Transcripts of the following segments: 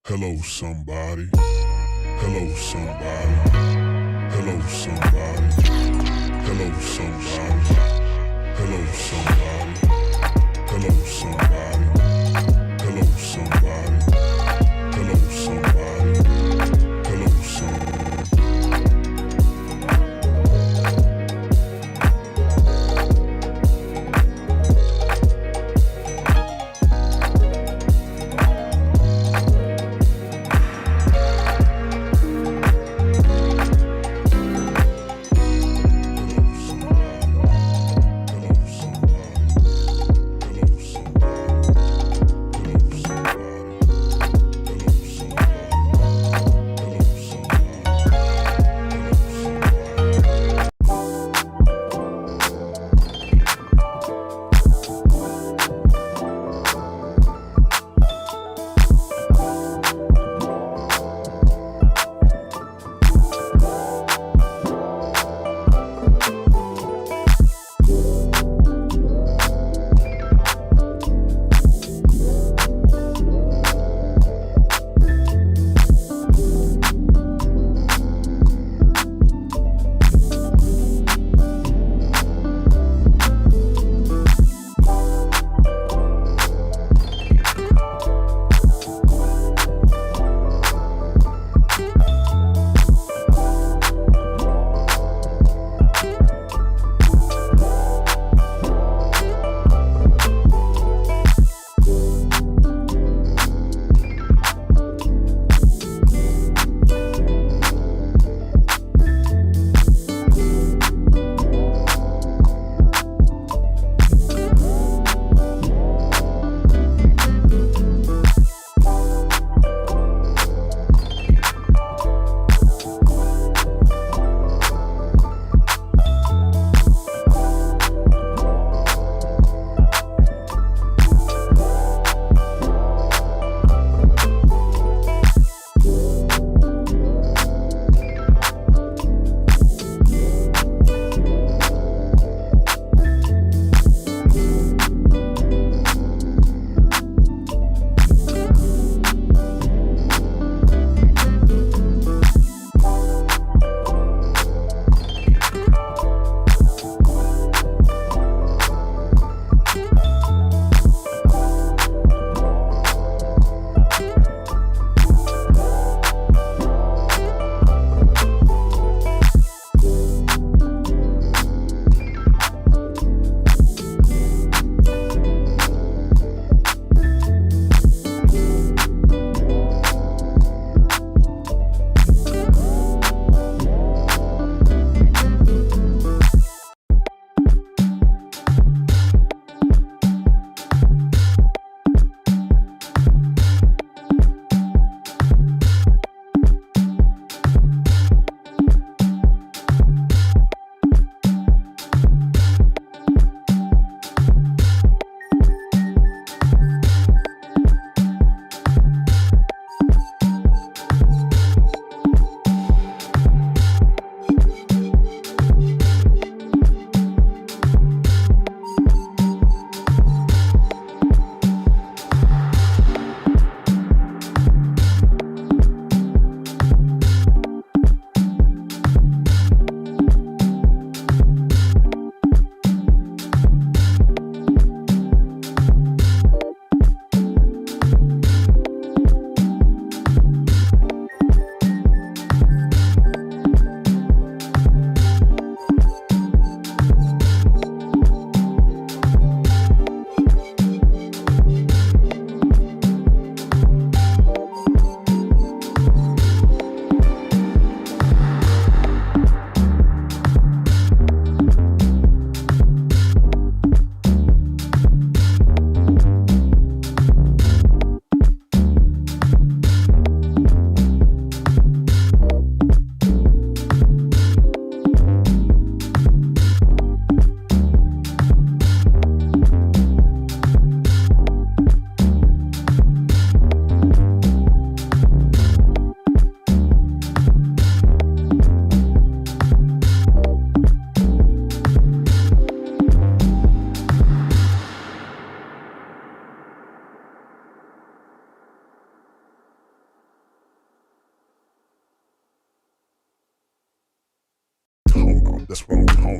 Hello somebody. Hello somebody. Hello somebody. Hello somebody. Hello somebody. Hello somebody. Hello somebody. Hello somebody. Hello somebody. Hello somebody.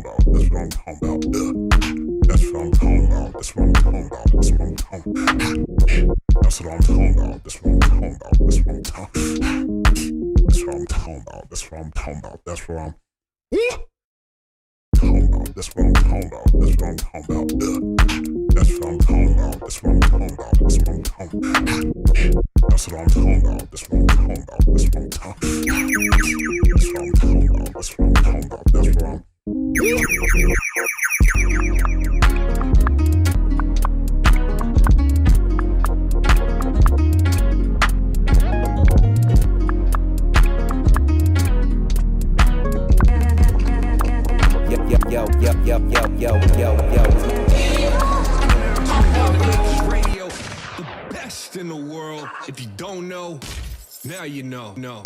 about. That's what I'm talking about. That's what I'm talking about. That's what I'm talking about. That's what I'm talking about. That's what I'm talking about. That's what I'm talking about. That's what I'm talking about. That's what I'm talking about. That's what I'm talking about. That's what I'm talking about. That's what I'm talking about. That's what I'm talking about. That's what I'm talking about. That's what I'm talking about. That's what I'm talking about. That's what I'm talking about. That's what I'm talking about. That's what I'm talking about. That's what I'm talking about. That's what I'm. Yo. Radio, the best in the world. If you don't know, now you know. No.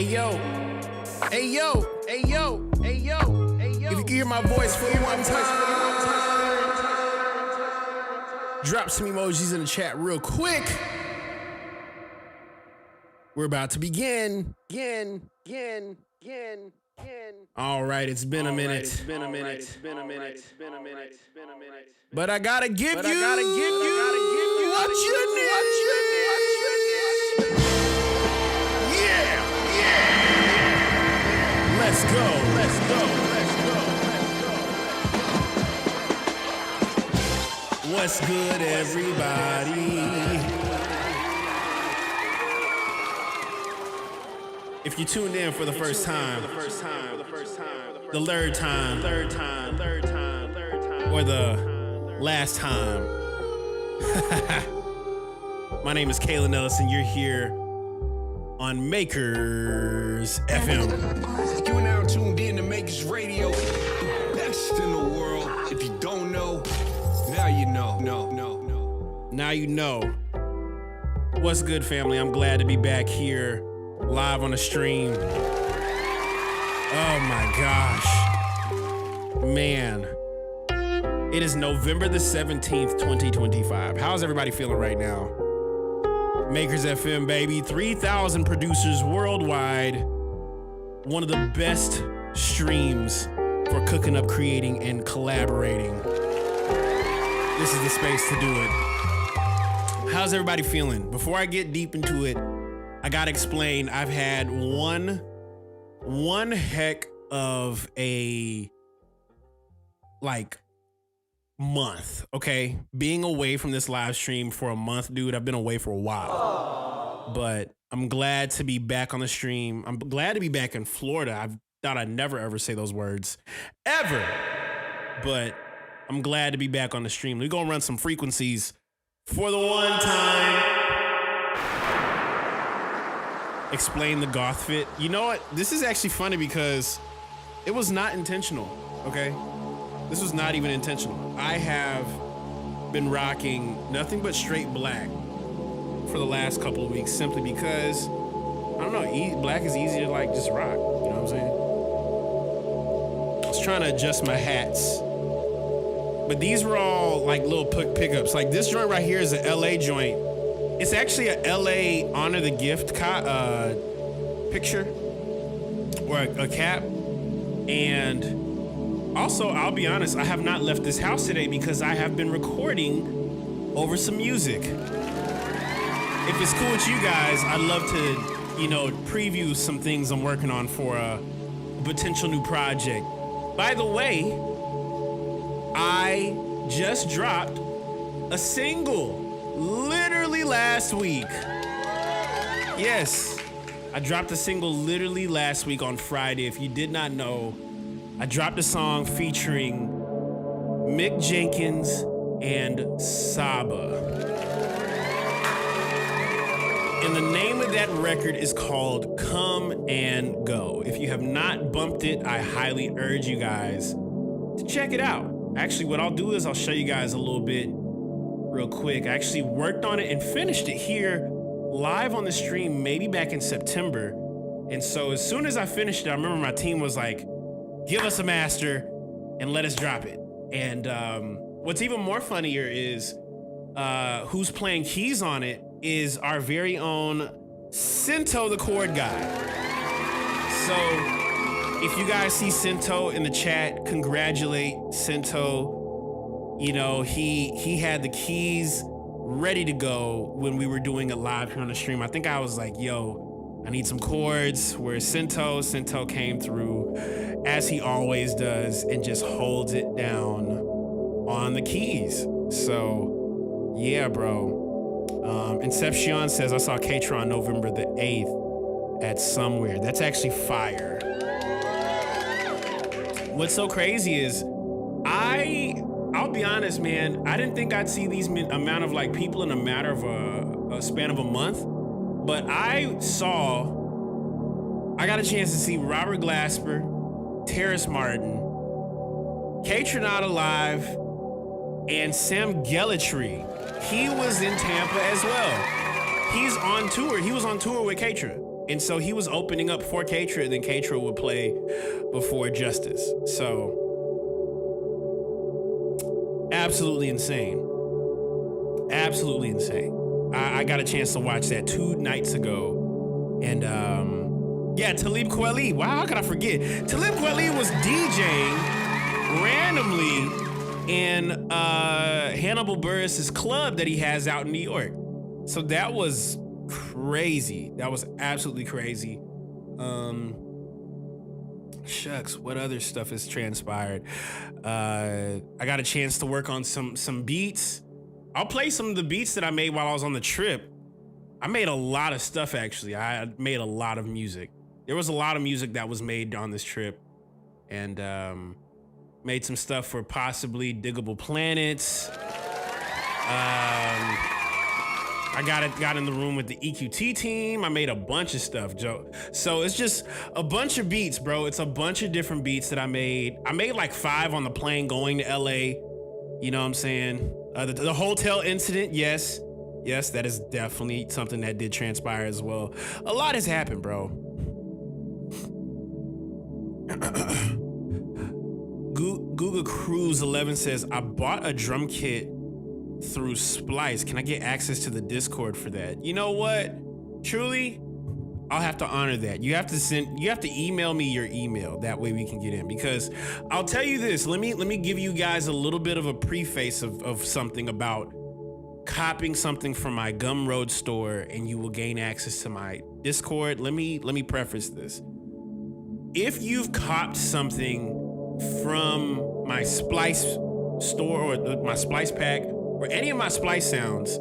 yo, hey yo, hey yo, hey yo, hey yo. If you can hear my voice for one time, drop some emojis in the chat real quick. We're about to begin. All right, it's been a minute. But I gotta give you what you need. Yeah. Let's go. What's good, everybody? If you tuned in for the first time, the third time, or the last time, my name is Kaelin Ellis, and you're here on Makers FM. You are now tuned in to Makers Radio, the best in the world. If you don't know, now you know. Now you know. What's good, family? I'm glad to be back here live on the stream. Oh my gosh. Man. It is November the 17th, 2025. How's everybody feeling right now? Makers FM, baby. 3,000 producers worldwide. One of the best streams for cooking up, creating, and collaborating. This is the space to do it. How's everybody feeling? Before I get deep into it, I gotta explain, I've had one heck of a, month, okay? Being away from this live stream for a month, dude, I've been away for a while. But I'm glad to be back on the stream. I'm glad to be back in Florida. I thought I'd never, ever say those words. Ever! But I'm glad to be back on the stream. We're gonna run some frequencies for the one time. Explain the goth fit. You know what? This is actually funny because it was not intentional, okay? This was not even intentional. I have been rocking nothing but straight black for the last couple of weeks simply because, I don't know, black is easy to just rock, you know what I'm saying? I was trying to adjust my hats, but these were all little pickups. This joint right here is an LA joint. It's actually a LA Honor the Gift picture or a cap. And also, I'll be honest, I have not left this house today because I have been recording over some music. If it's cool with you guys, I'd love to, preview some things I'm working on for a potential new project. By the way, I just dropped a single literally last week. Yes, I dropped a single literally last week on Friday. If you did not know, I dropped a song featuring Mick Jenkins and Saba. And the name of that record is called Come and Go. If you have not bumped it, I highly urge you guys to check it out. Actually, what I'll do is I'll show you guys a little bit real quick. I actually worked on it and finished it here live on the stream maybe back in September. And so as soon as I finished it, I remember my team was like, give us a master and let us drop it. And what's even more funnier is who's playing keys on it is our very own Cinto, the chord guy. So if you guys see Cinto in the chat, congratulate Cinto. He had the keys ready to go when we were doing it live here on the stream. I think I was like, yo, I need some chords. Where's Cinto? Cinto came through, as he always does, and just holds it down on the keys. So, yeah, bro. Inception says, I saw Katron November the 8th at somewhere. That's actually fire. What's so crazy is, I'll be honest, man, I didn't think I'd see these amount of people in a matter of a span of a month, but I got a chance to see Robert Glasper, Terrace Martin, K-Tronada Live, and Sam Gellatry. He was in Tampa as well. He's on tour. He was on tour with K-Tron. And so he was opening up for Katra, and then Katra would play before Justice. So absolutely insane. Absolutely insane. I got a chance to watch that 2 nights ago. And yeah, Talib Kweli. Wow, how could I forget? Talib Kweli was DJing randomly in Hannibal Buress's club that he has out in New York. So that was crazy. That was absolutely crazy. Shucks, what other stuff has transpired? I got a chance to work on some beats. I'll play some of the beats that I made while I was on the trip. I made a lot of stuff, actually. I made a lot of music. There was a lot of music that was made on this trip, and made some stuff for possibly Diggable Planets. I got in the room with the EQT team. I made a bunch of stuff, Joe. So it's just a bunch of beats, bro. It's a bunch of different beats that I made. I made like 5 on the plane going to LA. You know what I'm saying? The hotel incident, yes. Yes, that is definitely something that did transpire as well. A lot has happened, bro. Google Cruise 11 says, I bought a drum kit through Splice. Can I get access to the Discord for that? You know what? Truly, I'll have to honor that. You have to email me your email. That way we can get in. Because I'll tell you this, let me give you guys a little bit of a preface of something about copying something from my Gumroad store and you will gain access to my Discord. Let me preface this. If you've copped something from my Splice store or my Splice pack or any of my Splice sounds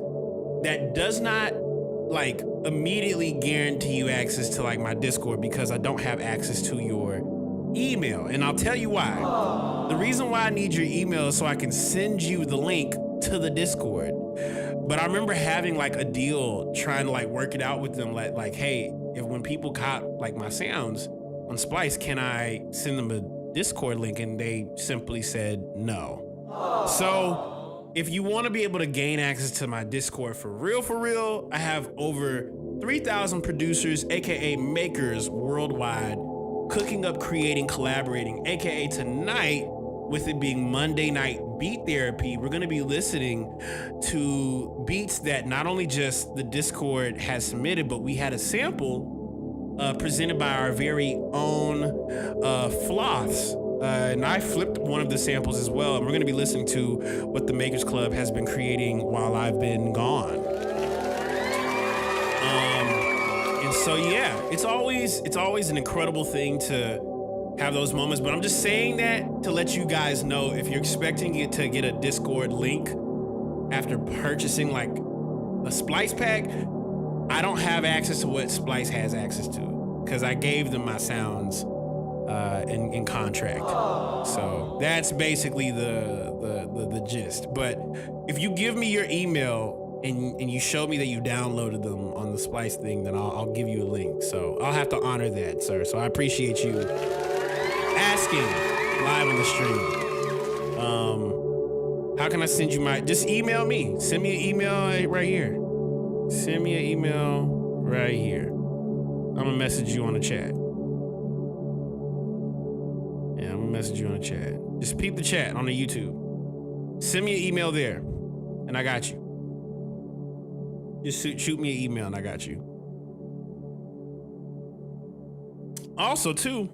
that does not like immediately guarantee you access to like my Discord because I don't have access to your email. And I'll tell you why. The reason why I need your email is so I can send you the link to the Discord. But I remember having like a deal trying to like work it out with them like hey, if when people cop like my sounds on Splice, can I send them a Discord link? And they simply said no. So if you want to be able to gain access to my Discord for real, I have over 3,000 producers, aka makers worldwide, cooking up, creating, collaborating, aka tonight, with it being Monday Night Beat Therapy, we're gonna be listening to beats that not only just the Discord has submitted, but we had a sample presented by our very own Floths. And I flipped one of the samples as well. And we're gonna be listening to what the Makers Club has been creating while I've been gone. And so yeah, it's always an incredible thing to have those moments, but I'm just saying that to let you guys know if you're expecting it to get a Discord link after purchasing like a Splice pack, I don't have access to what Splice has access to because I gave them my sounds in contract. So that's basically the gist. But if you give me your email and you show me that you downloaded them on the Splice thing, then I'll give you a link. So I'll have to honor that, sir. So I appreciate you asking live on the stream. How can I send you just email me. Send me an email right here. Send me an email right here. I'm gonna message you on the chat. Yeah, I'm gonna message you on the chat. Just peep the chat on the YouTube. Send me an email there, and I got you. Just shoot me an email, and I got you. Also, too,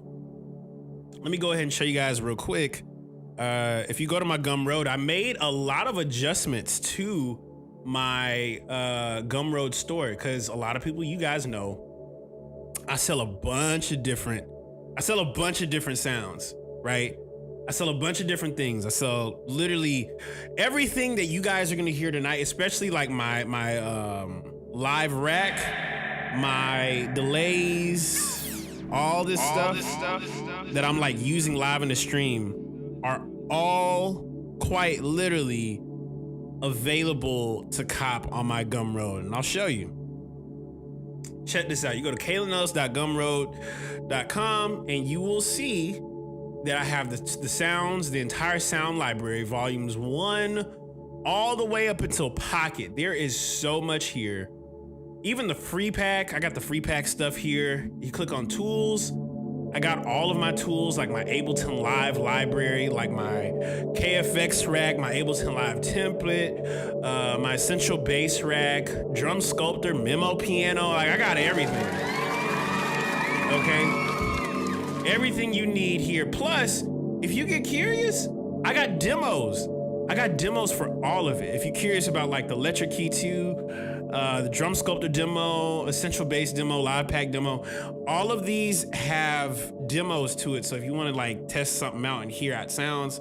let me go ahead and show you guys real quick. If you go to my Gumroad, I made a lot of adjustments to my Gumroad store because a lot of people, you guys know, I sell a bunch of different sounds, right? I sell a bunch of different things. I sell literally everything that you guys are gonna hear tonight, especially like my live rack, my delays, all this stuff that I'm like using live in the stream are all quite literally available to cop on my Gumroad, and I'll show you. Check this out. You go to kaelinellis.gumroad.com and you will see that I have the sounds, the entire sound library, volumes 1 all the way up until Pocket. There is so much here. even the free pack, I got the free pack stuff here. You click on tools. I got all of my tools, like my Ableton Live library, like my KFX rack, my Ableton Live template, my Essential Bass rack, drum sculptor, memo piano. Like, I got everything. Okay? Everything you need here. Plus, if you get curious, I got demos. I got demos for all of it. If you're curious about like the Electric Key 2, the Drum Sculptor demo, Essential Bass demo, Live Pack demo, all of these have demos to it. So if you want to like test something out and hear how it sounds,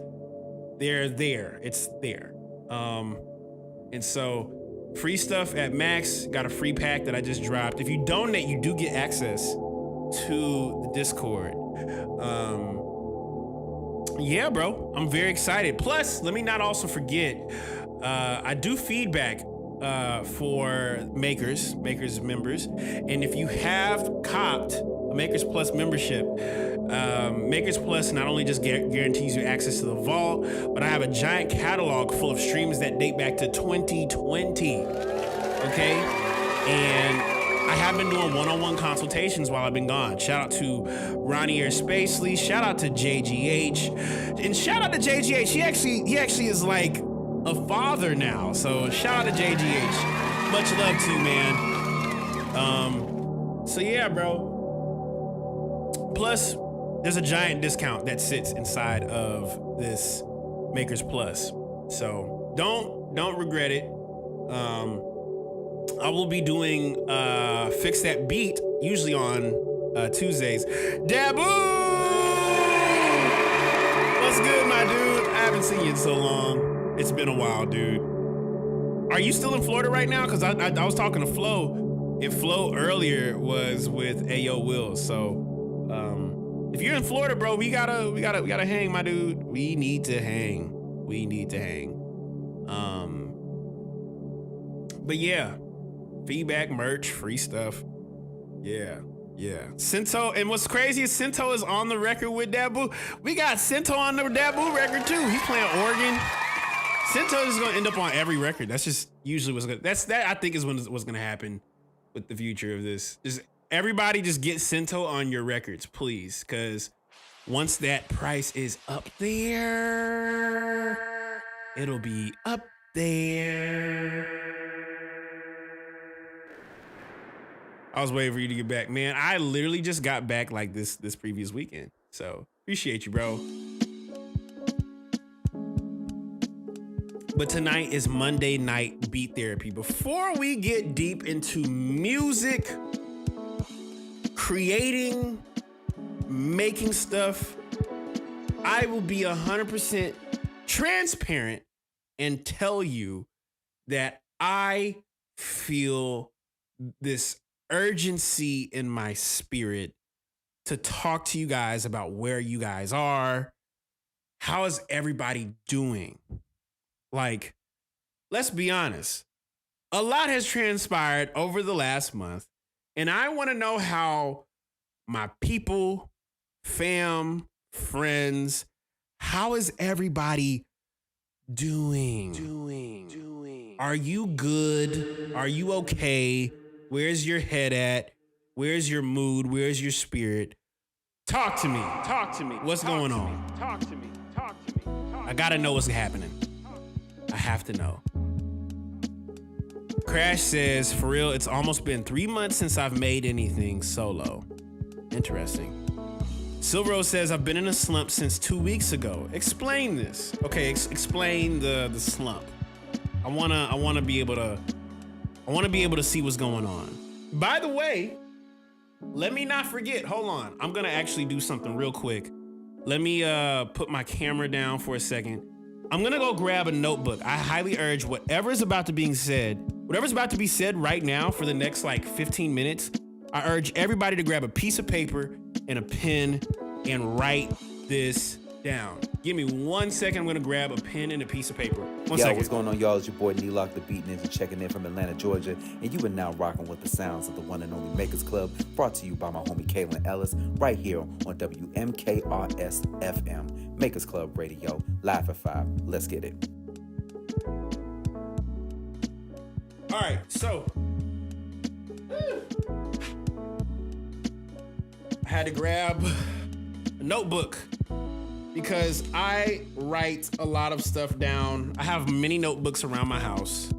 they're there. It's there. And so free stuff at Max, got a free pack that I just dropped. If you donate, you do get access to the Discord. Yeah, bro, I'm very excited. Plus, let me not also forget, I do feedback for Makers members. And if you have copped a Makers Plus membership, Makers Plus not only just guarantees you access to the vault, but I have a giant catalog full of streams that date back to 2020. Okay? And I have been doing one-on-one consultations while I've been gone. Shout out to Ronnie Air Spacely. Shout out to JGH. And shout out to JGH. He actually is like a father now. So shout out to JGH. Much love to you, man. So yeah, bro. Plus, there's a giant discount that sits inside of this Makers Plus. So don't regret it. I will be doing Fix That Beat, usually on Tuesdays. Dabu! What's good, my dude? I haven't seen you in so long. It's been a while, dude. Are you still in Florida right now? Because I was talking to Flo, and Flo earlier was with Ayo Will. So if you're in Florida, bro, we gotta hang, my dude. We need to hang. But yeah. Feedback, merch, free stuff. Yeah. Cento, and what's crazy is Cento is on the record with Dabu. We got Cento on the Dabu record too. He's playing organ. Cento is gonna end up on every record. That's just usually what's gonna. That I think is what's gonna happen with the future of this. Just everybody, just get Cento on your records, please, because once that price is up there, it'll be up there. I was waiting for you to get back, man. I literally just got back like this previous weekend. So appreciate you, bro. But tonight is Monday Night Beat Therapy. Before we get deep into music, creating, making stuff, I will be 100% transparent and tell you that I feel this urgency in my spirit to talk to you guys about where you guys are. How is everybody doing? Like, let's be honest. A lot has transpired over the last month, and I want to know how my people, fam, friends, how is everybody doing? Are you good? Are you okay? Where's your head at? Where's your mood? Where's your spirit? Talk to me. What's going on? Talk to me. I gotta know what's happening. I have to know. Crash says, for real, it's almost been 3 months since I've made anything solo. Interesting. Silvero says, I've been in a slump since 2 weeks ago. Explain this. Okay, explain the slump. I wanna be able to see what's going on. By the way, let me not forget. Hold on. I'm going to actually do something real quick. Let me put my camera down for a second. I'm going to go grab a notebook. I highly urge whatever's about to be said right now for the next like 15 minutes, I urge everybody to grab a piece of paper and a pen and write this down. Give me 1 second. I'm going to grab a pen and a piece of paper. One second. What's going on, y'all? It's your boy Nelock, the Beat Ninja, checking in from Atlanta, Georgia. And you are now rocking with the sounds of the one and only Makers Club, brought to you by my homie Kaelin Ellis, right here on WMKRS FM. Makers Club Radio, live at 5. Let's get it. All right, so I had to grab a notebook because I write a lot of stuff down. I have many notebooks around my house.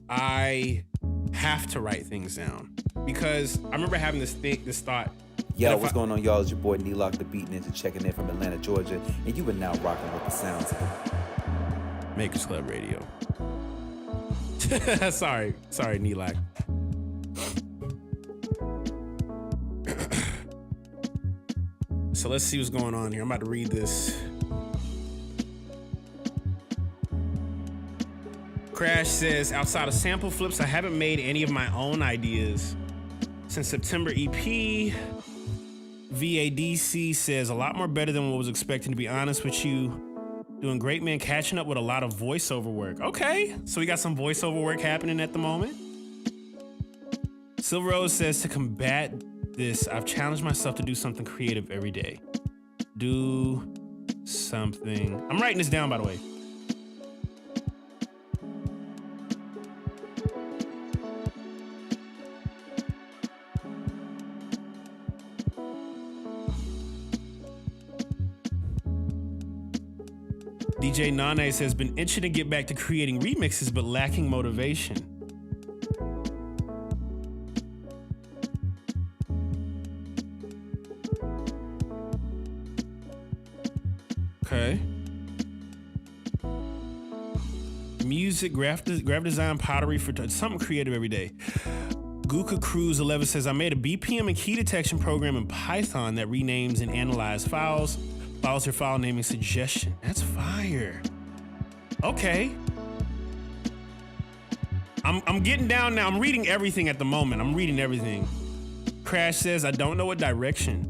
I have to write things down because I remember having this thought. Yo, what's going on, y'all? It's your boy Nelock, the Beat Ninja, checking in from Atlanta, Georgia, and you are now rocking with the sounds of Makers Club Radio. sorry, Nelock. So let's see what's going on here. I'm about to read this. Crash says, outside of sample flips, I haven't made any of my own ideas since September EP. VADC says, a lot more better than what was expecting, to be honest with you. Doing great, man. Catching up with a lot of voiceover work. Okay, so we got some voiceover work happening at the moment. Silver Rose says, to combat this, I've challenged myself to do something creative every day. Do something. I'm writing this down, by the way. DJ Nane says, been itching to get back to creating remixes, but lacking motivation. Okay. Music, graphic design, pottery, for something creative every day. Guka Cruz 11 says, I made a BPM and key detection program in Python that renames and analyzes files. Follows your file naming suggestion. That's fire. Okay. I'm getting down now. I'm reading everything at the moment. I'm reading everything. Crash says, I don't know what direction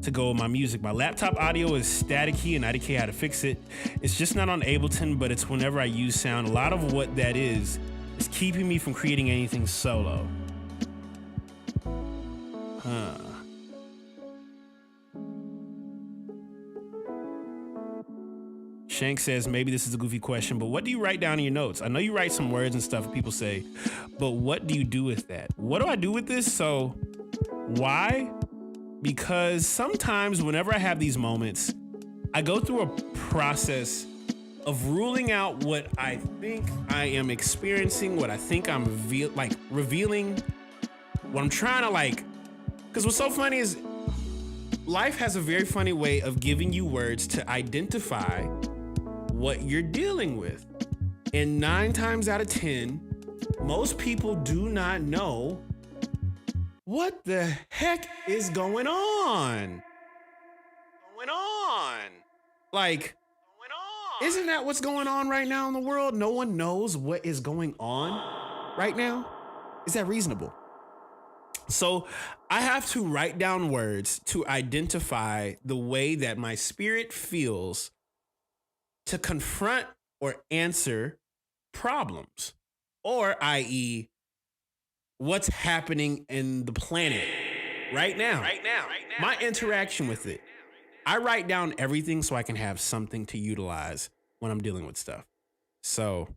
to go with my music. My laptop audio is staticky and IDK how to fix it. It's just not on Ableton, but it's whenever I use sound. A lot of what that is keeping me from creating anything solo. Shank says, maybe this is a goofy question, but what do you write down in your notes? I know you write some words and stuff people say, but what do you do with that? What do I do with this? So why? Because sometimes whenever I have these moments, I go through a process of ruling out what I think I am experiencing, what I think I'm revealing, what I'm trying to because what's so funny is life has a very funny way of giving you words to identify what you're dealing with. And 9 times out of 10, most people do not know what the heck is going on. Isn't that what's going on right now in the world? No one knows what is going on right now. Is that reasonable? So I have to write down words to identify the way that my spirit feels to confront or answer problems, or i.e., what's happening in the planet right now. My interaction with it. I write down everything so I can have something to utilize when I'm dealing with stuff. So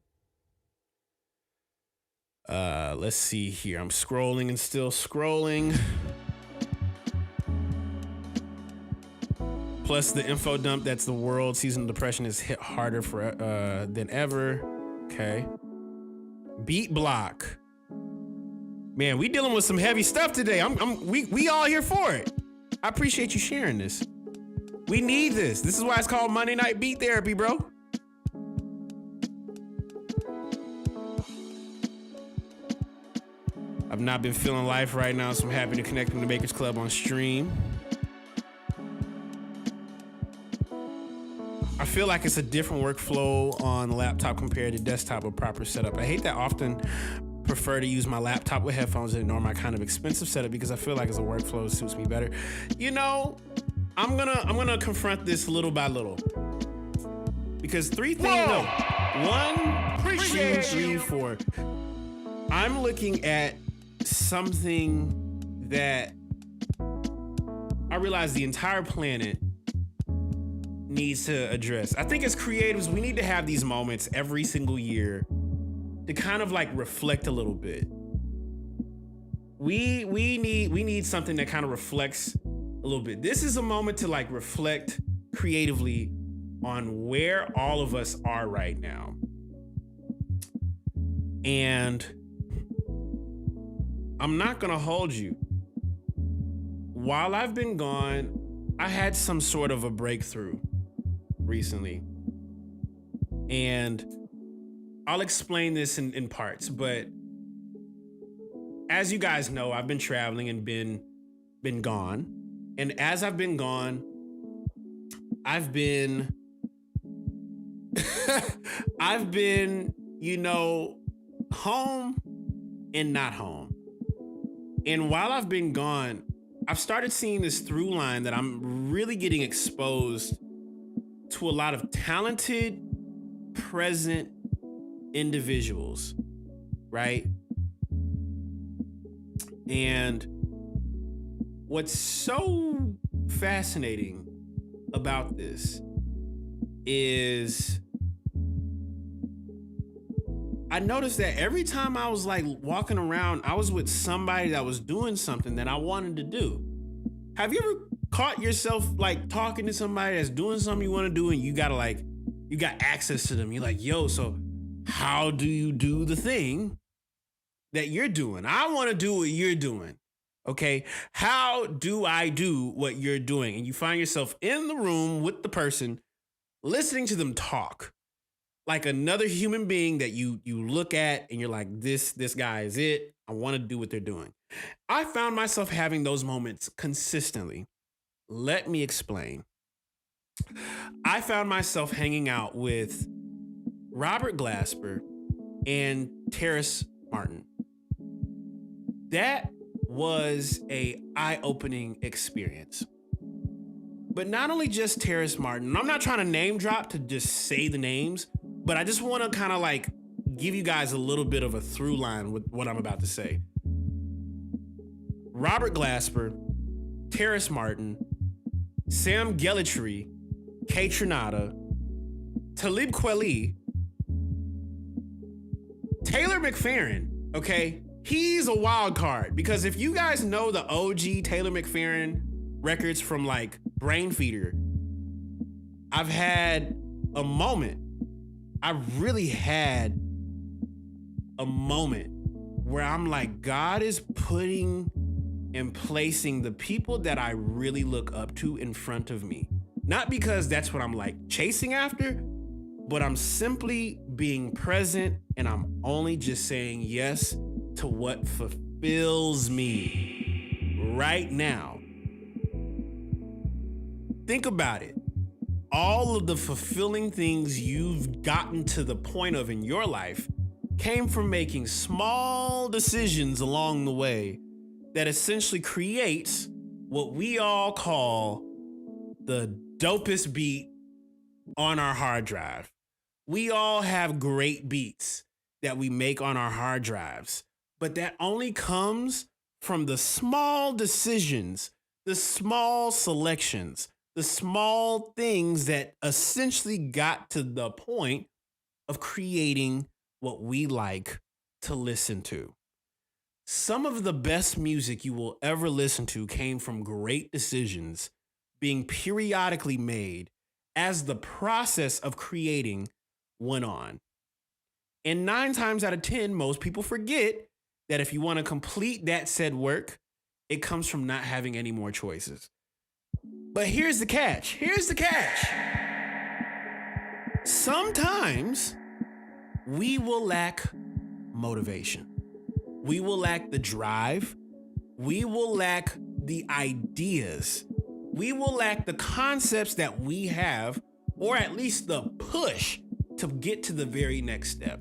let's see here. I'm scrolling and still scrolling. Plus the info dump, that's the world. Seasonal depression is hit harder than ever. Okay. Beat block. Man, we dealing with some heavy stuff today. We all here for it. I appreciate you sharing this. We need this. This is why it's called Monday Night Beat Therapy, bro. I've not been feeling life right now, so I'm happy to connect with the Makers Club on stream. I feel like it's a different workflow on the laptop compared to desktop with proper setup. I hate that I often prefer to use my laptop with headphones and ignore my kind of expensive setup because I feel like as a workflow, it suits me better. You know, I'm gonna confront this little by little. Because 3 things, no. 1, 2, 3, 4. I'm looking at something that I realize the entire planet needs to address. I think as creatives, we need to have these moments every single year to kind of like reflect a little bit. We need something that kind of reflects a little bit. This is a moment to like reflect creatively on where all of us are right now. And I'm not gonna hold you. While I've been gone, I had some sort of a breakthrough recently. And I'll explain this in parts, but as you guys know, I've been traveling and been gone. And as I've been gone, I've been home and not home. And while I've been gone, I've started seeing this through line that I'm really getting exposed to a lot of talented, present individuals, right? And what's so fascinating about this is I noticed that every time I was like walking around, I was with somebody that was doing something that I wanted to do. Have you ever caught yourself like talking to somebody that's doing something you want to do and you got access to them? You're like, yo, so how do you do the thing that you're doing? I want to do what you're doing. Okay. How do I do what you're doing? And you find yourself in the room with the person, listening to them talk like another human being that you look at and you're like, this guy is it. I want to do what they're doing. I found myself having those moments consistently. Let me explain. I found myself hanging out with Robert Glasper and Terrace Martin. That was a eye-opening experience. But not only just Terrace Martin, I'm not trying to name drop to just say the names, but I just want to kind of like give you guys a little bit of a through line with what I'm about to say. Robert Glasper, Terrace Martin, Sam Gellatry, Kay Trinata, Talib Kweli, Taylor McFerrin, okay? He's a wild card because if you guys know the OG Taylor McFerrin records from like Brain Feeder, I've had a moment. I really had a moment where I'm like, God is putting and placing the people that I really look up to in front of me. Not because that's what I'm like chasing after, but I'm simply being present and I'm only just saying yes to what fulfills me right now. Think about it. All of the fulfilling things you've gotten to the point of in your life came from making small decisions along the way that essentially creates what we all call the dopest beat on our hard drive. We all have great beats that we make on our hard drives, but that only comes from the small decisions, the small selections, the small things that essentially got to the point of creating what we like to listen to. Some of the best music you will ever listen to came from great decisions being periodically made as the process of creating went on. And 9 times out of 10, most people forget that if you want to complete that said work, it comes from not having any more choices. But here's the catch. Sometimes we will lack motivation. We will lack the drive. We will lack the ideas. We will lack the concepts that we have, or at least the push to get to the very next step.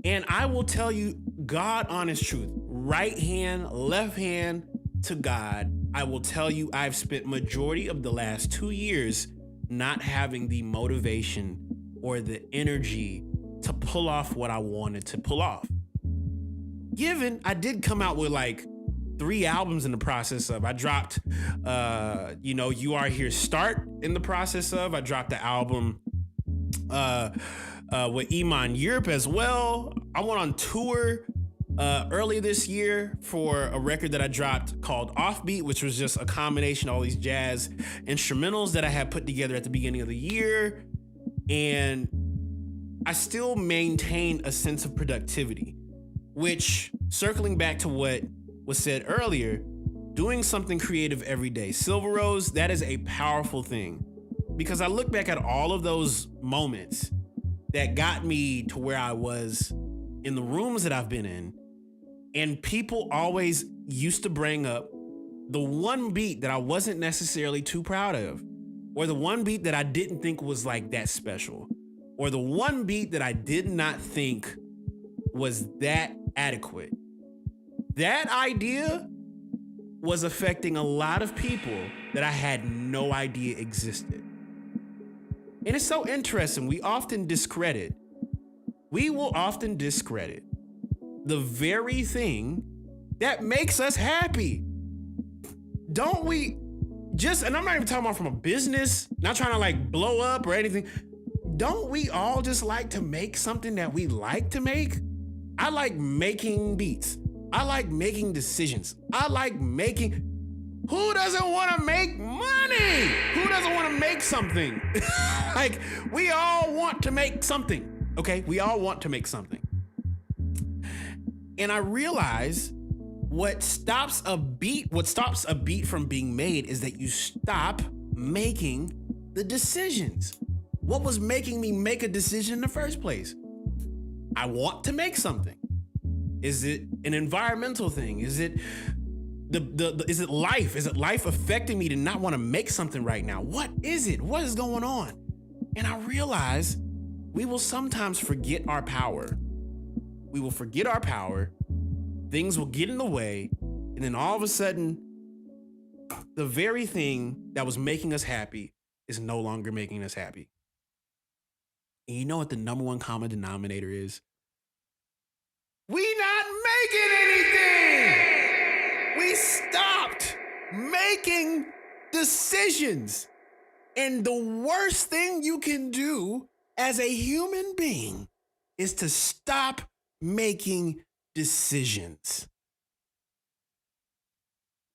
And I will tell you, God honest truth, right hand, left hand to God, I will tell you I've spent majority of the last 2 years not having the motivation or the energy to pull off what I wanted to pull off. Given I did come out with like 3 albums in the process of, I dropped, You Are Here Start in the process of, I dropped the album, with Iman Europe as well. I went on tour early this year for a record that I dropped called Offbeat, which was just a combination of all these jazz instrumentals that I had put together at the beginning of the year. And I still maintain a sense of productivity, which, circling back to what was said earlier, doing something creative every day. Silver Rose, that is a powerful thing, because I look back at all of those moments that got me to where I was in the rooms that I've been in. And people always used to bring up the one beat that I wasn't necessarily too proud of, or the one beat that I didn't think was like that special, or the one beat that I did not think was that adequate. That idea was affecting a lot of people that I had no idea existed. And it's so interesting. We will often discredit the very thing that makes us happy. Don't we? And I'm not even talking about from a business, not trying to like blow up or anything. Don't we all just like to make something that we like to make? I like making beats. I like making decisions. Who doesn't want to make money? Who doesn't want to make something? Like, we all want to make something, okay? We all want to make something. And I realize what stops a beat from being made is that you stop making the decisions. What was making me make a decision in the first place? I want to make something. Is it an environmental thing? Is it is it life? Is it life affecting me to not want to make something right now? What is it? What is going on? And I realize we will sometimes forget our power. We will forget our power. Things will get in the way. And then all of a sudden, the very thing that was making us happy is no longer making us happy. And you know what the number one common denominator is? We not making anything. We stopped making decisions. And the worst thing you can do as a human being is to stop making decisions.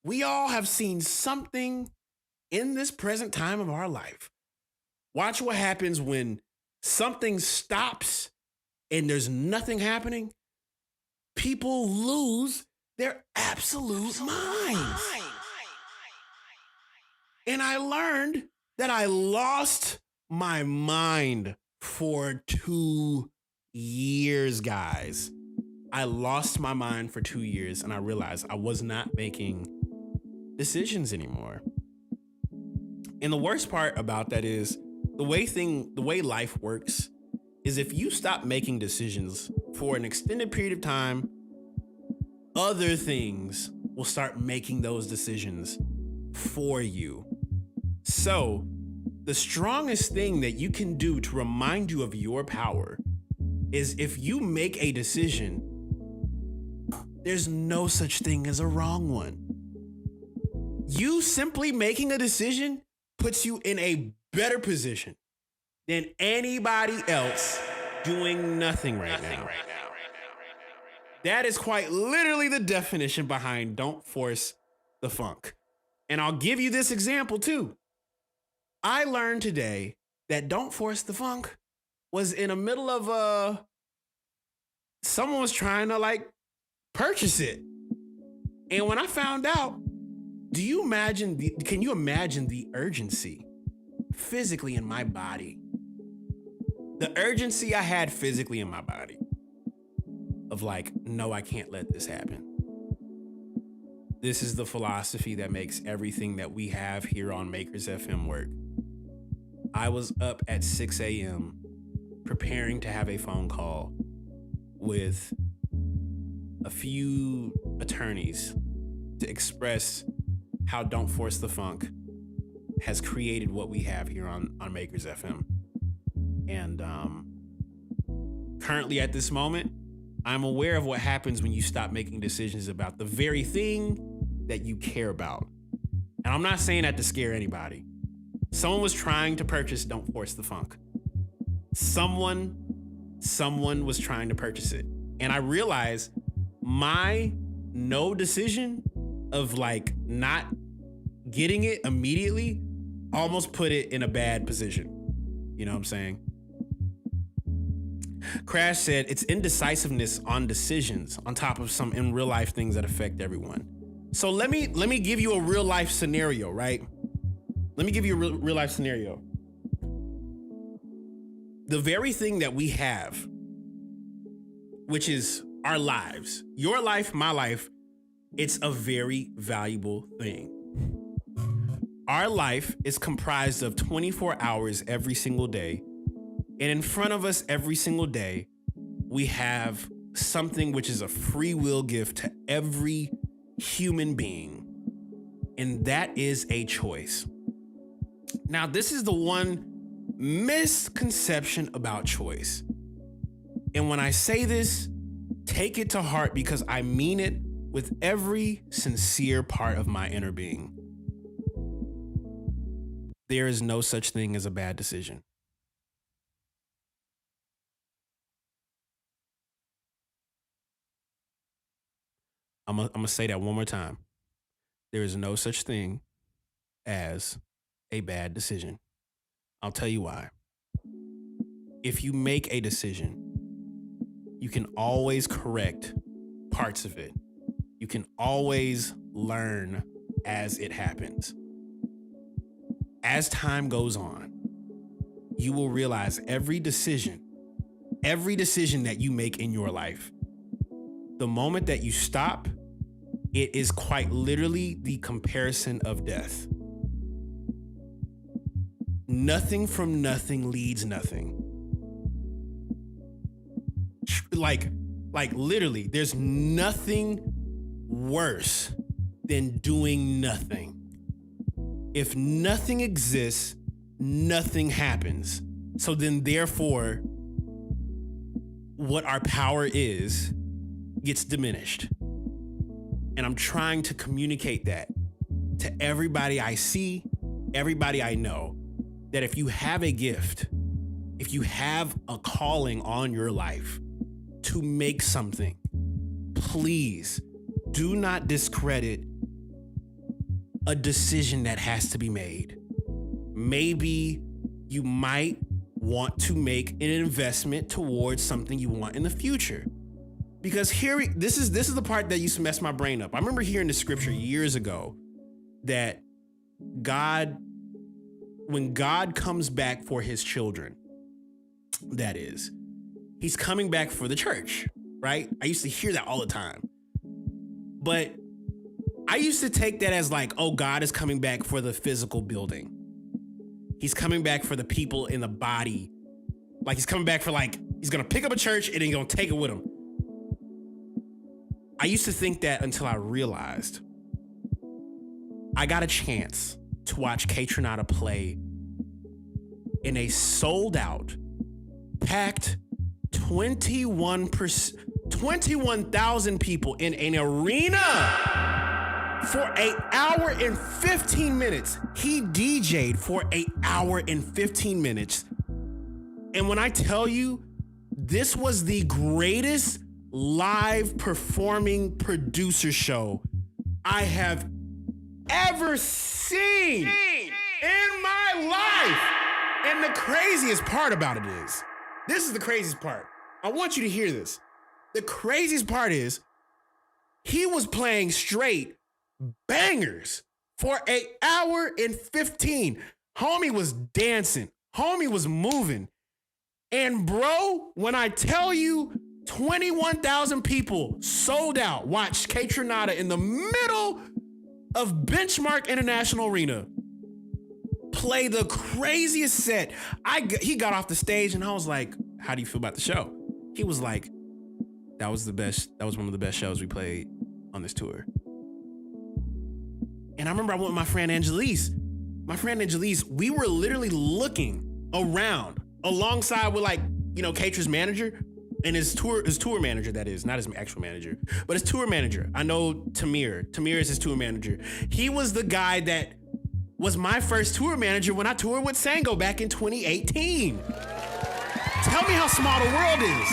We all have seen something in this present time of our life. Watch what happens when something stops and there's nothing happening. People lose their absolute minds. And I learned that I lost my mind for 2 years, guys. I lost my mind for 2 years, and I realized I was not making decisions anymore. And the worst part about that is the way life works is if you stop making decisions for an extended period of time, other things will start making those decisions for you. So the strongest thing that you can do to remind you of your power is if you make a decision, there's no such thing as a wrong one. You simply making a decision puts you in a better position than anybody else doing nothing right now. That is quite literally the definition behind don't force the funk. And I'll give you this example too. I learned today that don't force the funk was in the middle of someone was trying to like purchase it. And when I found out, can you imagine the urgency physically in my body? The urgency I had physically in my body of like, no, I can't let this happen. This is the philosophy that makes everything that we have here on Makers FM work. I was up at 6 a.m. preparing to have a phone call with a few attorneys to express how Don't Force the Funk has created what we have here on Makers FM. And currently at this moment, I'm aware of what happens when you stop making decisions about the very thing that you care about. And I'm not saying that to scare anybody. Someone was trying to purchase Don't Force the Funk. Someone someone was trying to purchase it. And I realized my no decision of like not getting it immediately almost put it in a bad position. You know what I'm saying? Crash said it's indecisiveness on decisions on top of some in real life things that affect everyone. So let me give you a real life scenario, right? Let me give you a real life scenario. The very thing that we have, which is our lives, your life, my life, it's a very valuable thing. Our life is comprised of 24 hours every single day. And in front of us every single day, we have something which is a free will gift to every human being. And that is a choice. Now, this is the one misconception about choice. And when I say this, take it to heart because I mean it with every sincere part of my inner being. There is no such thing as a bad decision. I'm gonna say that one more time. There is no such thing as a bad decision. I'll tell you why. If you make a decision, you can always correct parts of it. You can always learn as it happens. As time goes on, you will realize every decision that you make in your life, the moment that you stop, it is quite literally the comparison of death. Nothing from nothing leads nothing. Like literally, there's nothing worse than doing nothing. If nothing exists, nothing happens. So then therefore, what our power is gets diminished. And I'm trying to communicate that to everybody I see, everybody I know, that if you have a gift, if you have a calling on your life to make something, please do not discredit a decision that has to be made. Maybe you might want to make an investment towards something you want in the future. Because this is the part that used to mess my brain up. I remember hearing the scripture years ago that when God comes back for his children, that is, he's coming back for the church, right? I used to hear that all the time. But I used to take that as like, oh, God is coming back for the physical building. He's coming back for the people in the body. Like he's coming back for he's going to pick up a church and then he's going to take it with him. I used to think that until I realized I got a chance to watch Kaelin play in a sold out, packed 21,000 people in an arena for 1 hour and 15 minutes. He DJ'd for 1 hour and 15 minutes. And when I tell you, this was the greatest live performing producer show I have ever seen in my life. And the craziest part about it is, this is the craziest part. I want you to hear this. The craziest part is, he was playing straight bangers for 1 hour and 15. Homie was dancing. Homie was moving. And bro, when I tell you 21,000 people sold out, watched Kaelin in the middle of Benchmark International Arena play the craziest set. He got off the stage and I was like, how do you feel about the show? He was like, that was the best. That was one of the best shows we played on this tour. And I remember I went with my friend Angelise. We were literally looking around alongside with Kaelin's manager and his tour manager, that is, not his actual manager, but his tour manager. I know Tamir. Tamir is his tour manager. He was the guy that was my first tour manager when I toured with Sango back in 2018. Tell me how small the world is.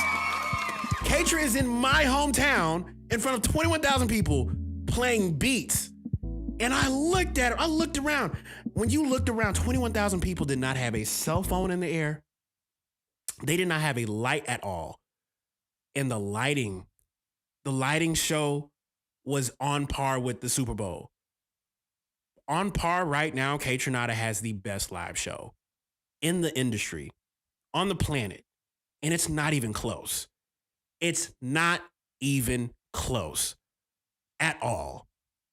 Katra is in my hometown in front of 21,000 people playing beats. And I looked at her. I looked around. When you looked around, 21,000 people did not have a cell phone in the air. They did not have a light at all. And the lighting show was on par with the Super Bowl. On par right now, Kaytranada has the best live show in the industry, on the planet. And it's not even close. It's not even close at all.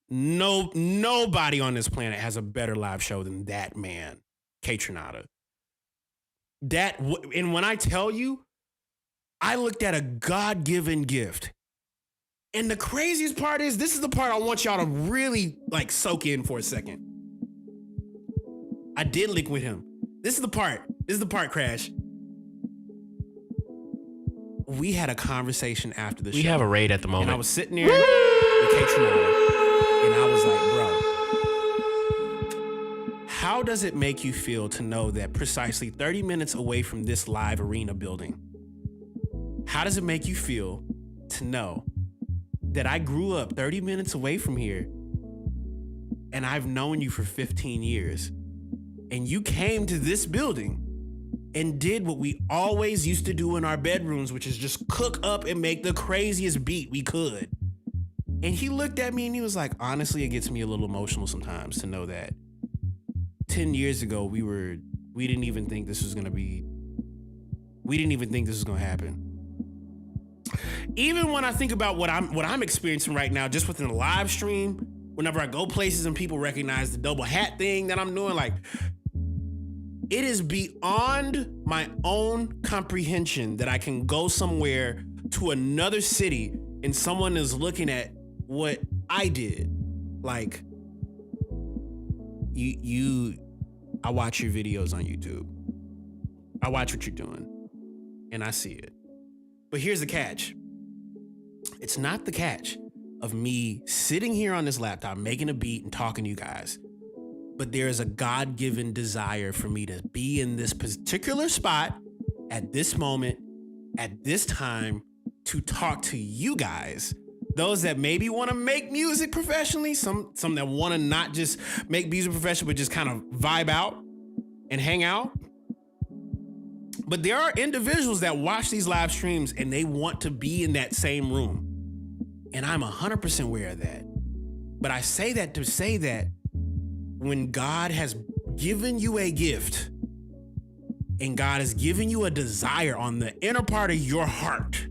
Nobody on this planet has a better live show than that man, Kaytranada. And when I tell you, I looked at a God-given gift. And the craziest part is, this is the part I want y'all to really like soak in for a second. I did link with him. This is the part, Crash. We had a conversation after the show. We have a raid at the moment. And I was sitting there with Kaytranada, and I was like, bro, how does it make you feel to know that precisely 30 minutes away from this live arena building, how does it make you feel to know that I grew up 30 minutes away from here and I've known you for 15 years and you came to this building and did what we always used to do in our bedrooms, which is just cook up and make the craziest beat we could. And he looked at me and he was like, honestly, it gets me a little emotional sometimes to know that 10 years ago, we didn't even think this was gonna happen. Even when I think about what I'm experiencing right now, just within the live stream, whenever I go places and people recognize the double hat thing that I'm doing, like, it is beyond my own comprehension that I can go somewhere to another city and someone is looking at what I did. Like, I watch your videos on YouTube. I watch what you're doing and I see it. But here's the catch. It's not the catch of me sitting here on this laptop, making a beat and talking to you guys. But there is a God-given desire for me to be in this particular spot at this moment, at this time, to talk to you guys. Those that maybe want to make music professionally, some that want to not just make music professionally, but just kind of vibe out and hang out. But there are individuals that watch these live streams and they want to be in that same room. And I'm 100% aware of that. But I say that to say that when God has given you a gift and God has given you a desire on the inner part of your heart,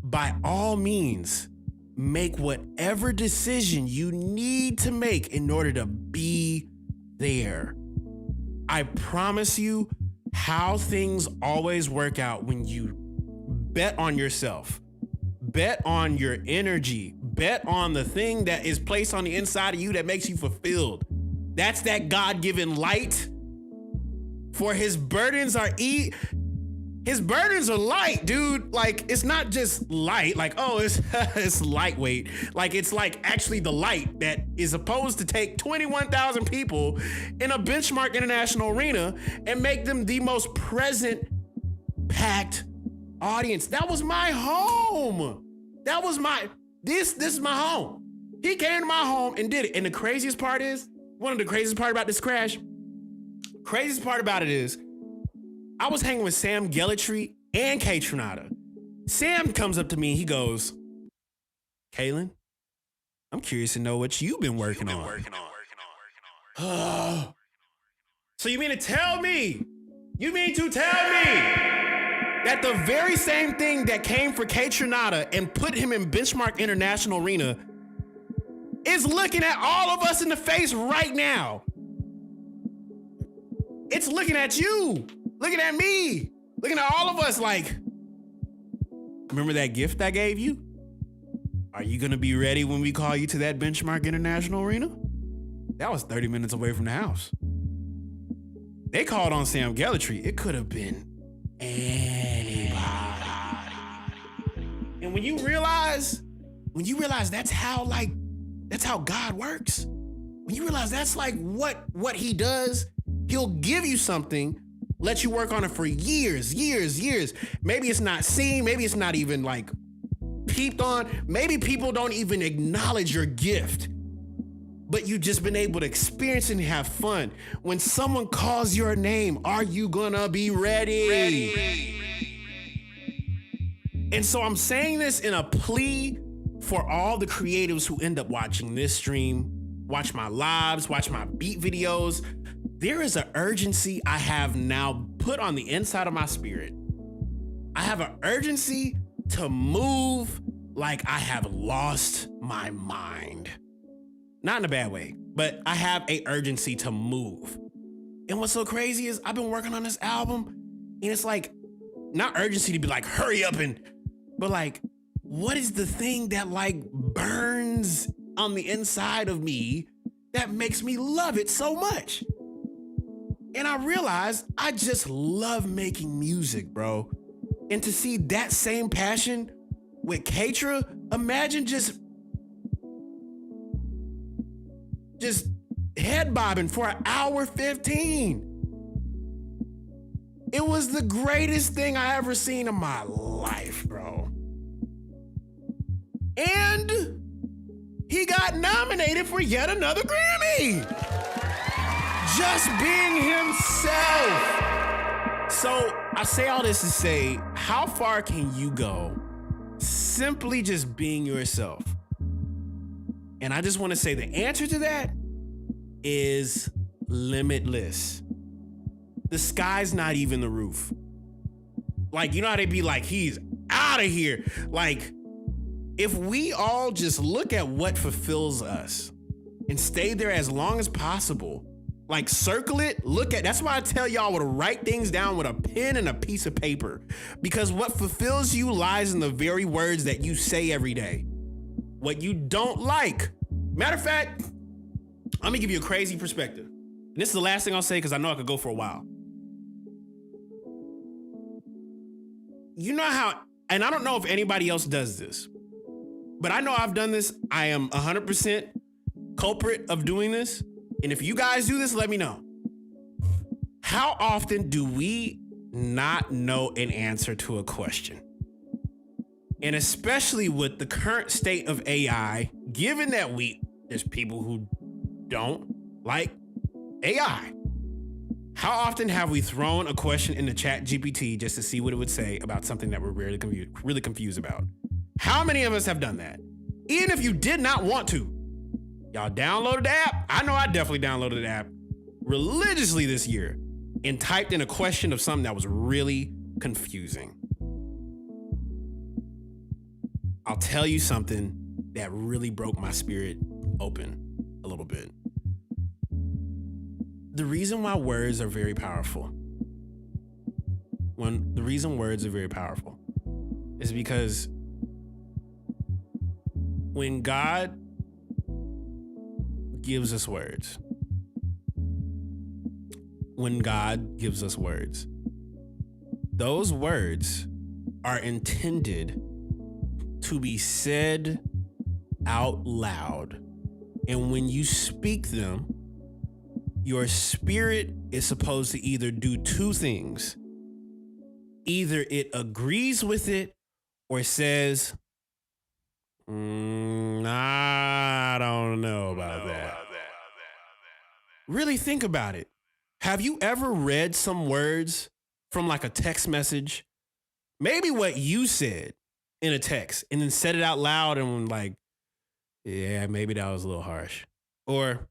by all means, make whatever decision you need to make in order to be there. I promise you, how things always work out when you bet on yourself, bet on your energy, bet on the thing that is placed on the inside of you that makes you fulfilled. That's that God-given light. For his burdens are light, dude. Like, it's not just light, like, oh, it's lightweight. Like, it's like actually the light that is supposed to take 21,000 people in a benchmark international arena and make them the most present, packed audience. That was my home. This is my home. He came to my home and did it. And the craziest part is, one of the craziest part about this crash, craziest part about it is, I was hanging with Sam Gellatry and Kaytranada. Sam comes up to me and he goes, Kaelin, I'm curious to know what you've been working on. So you mean to tell me that the very same thing that came for Kaytranada and put him in Benchmark International Arena is looking at all of us in the face right now? It's looking at you. Looking at me, looking at all of us like, remember that gift I gave you? Are you gonna be ready when we call you to that Benchmark International Arena? That was 30 minutes away from the house. They called on Sam Gellatry. It could have been anybody. And when you realize that's how God works. When you realize that's like what he does, he'll give you something Let you work on it for years. Maybe it's not seen. Maybe it's not even like peeped on. Maybe people don't even acknowledge your gift. But you've just been able to experience and have fun. When someone calls your name, are you gonna be ready? And so I'm saying this in a plea for all the creatives who end up watching this stream, watch my lives, watch my beat videos. There is an urgency I have now put on the inside of my spirit. I have an urgency to move like I have lost my mind. Not in a bad way, but I have an urgency to move. And what's so crazy is I've been working on this album, and it's like, not urgency to be like, hurry up but like, what is the thing that like burns on the inside of me that makes me love it so much? And I realized I just love making music, bro. And to see that same passion with Katra, imagine just head bobbing for an hour 15. It was the greatest thing I ever seen in my life, bro. And he got nominated for yet another Grammy. Just being himself. So I say all this to say, how far can you go simply just being yourself? And I just want to say the answer to that is limitless. The sky's not even the roof. Like, you know how they be like, he's out of here. Like, if we all just look at what fulfills us and stay there as long as possible, like circle it, that's why I tell y'all to write things down with a pen and a piece of paper, because what fulfills you lies in the very words that you say every day. What you don't like. Matter of fact, let me give you a crazy perspective. And this is the last thing I'll say because I know I could go for a while. You know how, and I don't know if anybody else does this, but I know I've done this. I am 100% culprit of doing this. And if you guys do this, let me know. How often do we not know an answer to a question? And especially with the current state of AI, given that there's people who don't like AI. How often have we thrown a question into Chat GPT just to see what it would say about something that we're really confused about? How many of us have done that? Even if you did not want to. Y'all downloaded the app. I know I definitely downloaded the app religiously this year and typed in a question of something that was really confusing. I'll tell you something that really broke my spirit open a little bit. The reason why words are very powerful, the reason words are very powerful is because when God gives us words, those words are intended to be said out loud. And when you speak them, your spirit is supposed to either do two things. Either it agrees with it or says, I don't know about that. Really think about it. Have you ever read some words from like a text message? Maybe what you said in a text and then said it out loud and like, yeah, maybe that was a little harsh. Or,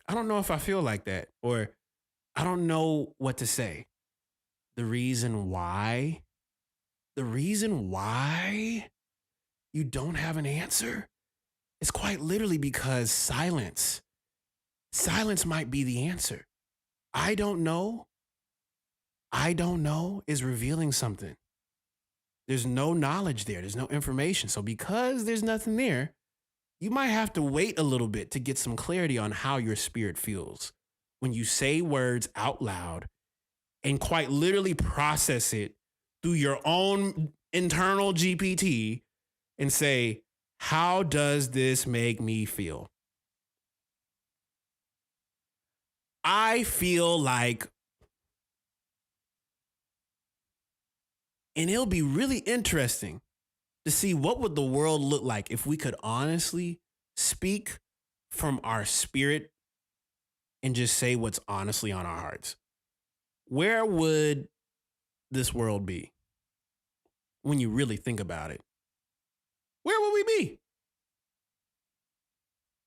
I don't know if I feel like that. Or, I don't know what to say. The reason why you don't have an answer is quite literally because silence might be the answer. I don't know is revealing something. There's no knowledge there. There's no information. So because there's nothing there, you might have to wait a little bit to get some clarity on how your spirit feels when you say words out loud and quite literally process it through your own internal GPT and say, how does this make me feel? I feel like And it'll be really interesting to see what would the world look like if we could honestly speak from our spirit and just say what's honestly on our hearts. Where would this world be when you really think about it? Where would we be?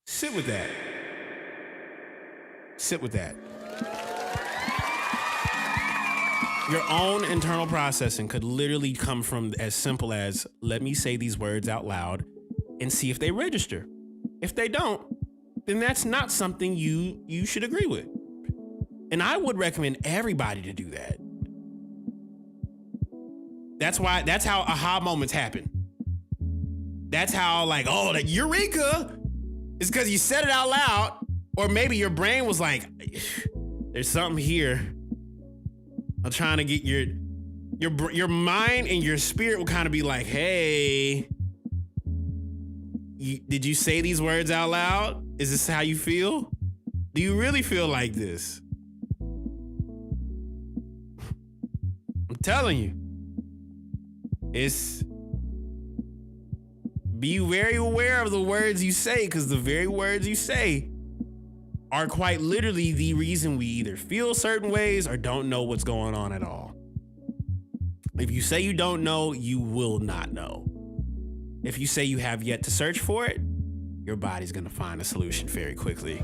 Sit with that. Sit with that. Your own internal processing could literally come from as simple as, let me say these words out loud and see if they register. If they don't, then that's not something you should agree with. And I would recommend everybody to do that. That's how aha moments happen. That's how that eureka is because you said it out loud, or maybe your brain was like, there's something here. I'm trying to get your mind and your spirit will kind of be like, hey, did you say these words out loud? Is this how you feel? Do you really feel like this? I'm telling you, be very aware of the words you say, because the very words you say are quite literally the reason we either feel certain ways or don't know what's going on at all. If you say you don't know, you will not know. If you say you have yet to search for it, your body's gonna find a solution very quickly.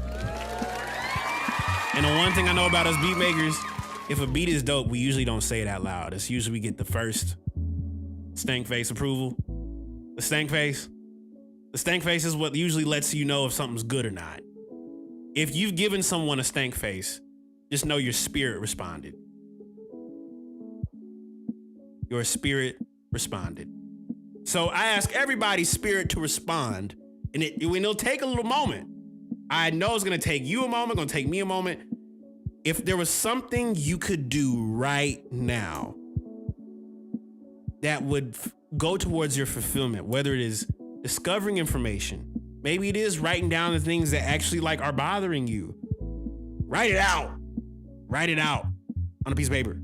And the one thing I know about us beat makers, if a beat is dope, we usually don't say it out loud. It's usually we get the first stank face approval. The stank face. The stank face is what usually lets you know if something's good or not. If you've given someone a stank face, just know your spirit responded. Your spirit responded. So I ask everybody's spirit to respond, and it'll take a little moment. I know it's gonna take you a moment, gonna take me a moment. If there was something you could do right now that would go towards your fulfillment, whether it is discovering information, maybe it is writing down the things that actually are bothering you. Write it out. Write it out on a piece of paper.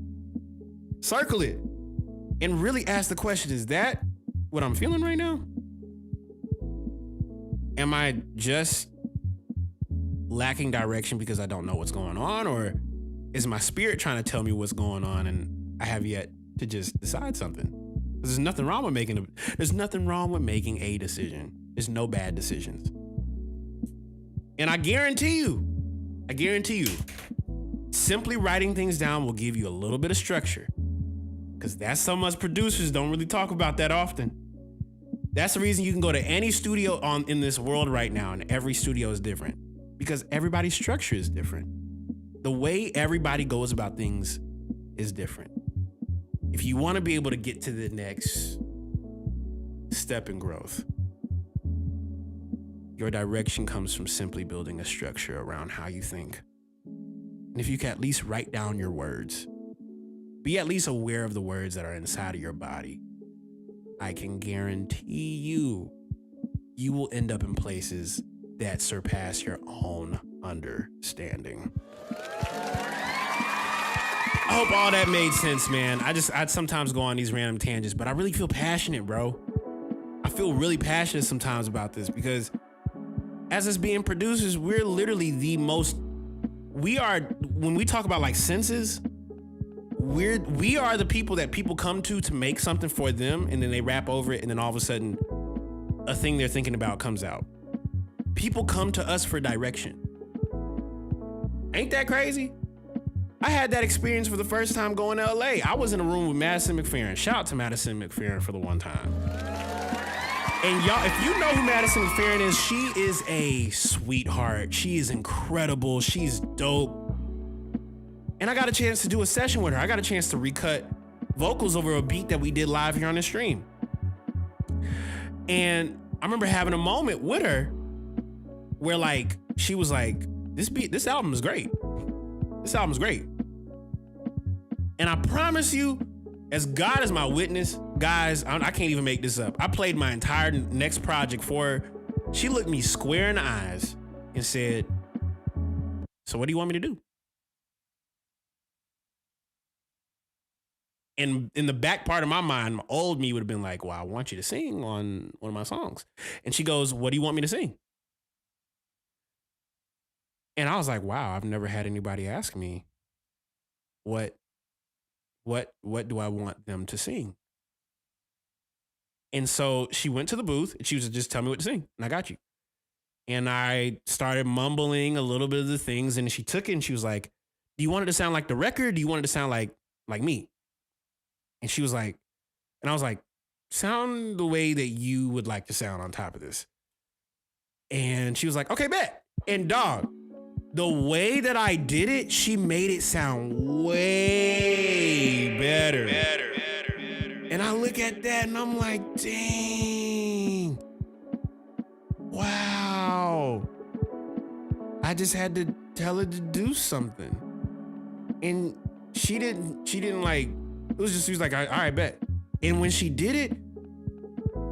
Circle it and really ask the question, is that what I'm feeling right now? Am I just lacking direction because I don't know what's going on? Or is my spirit trying to tell me what's going on and I have yet to just decide something? There's nothing wrong with making a decision. There's no bad decisions. And I guarantee you, simply writing things down will give you a little bit of structure. Because that's something us producers don't really talk about that often. That's the reason you can go to any studio in this world right now, and every studio is different. Because everybody's structure is different. The way everybody goes about things is different. If you want to be able to get to the next step in growth, your direction comes from simply building a structure around how you think. And if you can at least write down your words, be at least aware of the words that are inside of your body, I can guarantee you will end up in places that surpass your own understanding. I hope all that made sense, man. I'd sometimes go on these random tangents, but I really feel passionate, bro. I feel really passionate sometimes about this because as us being producers, we're literally when we talk about senses, we are the people that people come to make something for them, and then they rap over it, and then all of a sudden a thing they're thinking about comes out. People come to us for direction. Ain't that crazy? I had that experience for the first time going to LA. I was in a room with Madison McFerrin. Shout out to Madison McFerrin for the one time. And y'all, if you know who Madison McFerrin is, she is a sweetheart. She is incredible. She's dope. And I got a chance to do a session with her. I got a chance to recut vocals over a beat that we did live here on the stream. And I remember having a moment with her where she was like, this album is great. This album is great. And I promise you, as God is my witness, guys, I can't even make this up. I played my entire next project for her. She looked me square in the eyes and said, so what do you want me to do? And in the back part of my mind, my old me would have been like, well, I want you to sing on one of my songs. And she goes, what do you want me to sing? And I was like, wow, I've never had anybody ask me what do I want them to sing? And so she went to the booth and she was just tell me what to sing. And I got you. And I started mumbling a little bit of the things. And she took it and she was like, do you want it to sound like the record? Do you want it to sound like me? And she was like, and I was like, sound the way that you would like to sound on top of this. And she was like, okay, bet. And dog, the way that I did it, she made it sound way better. And I look at that and I'm like, dang. Wow. I just had to tell her to do something. And she didn't like, it was just, she was like, all right, bet. And when she did it,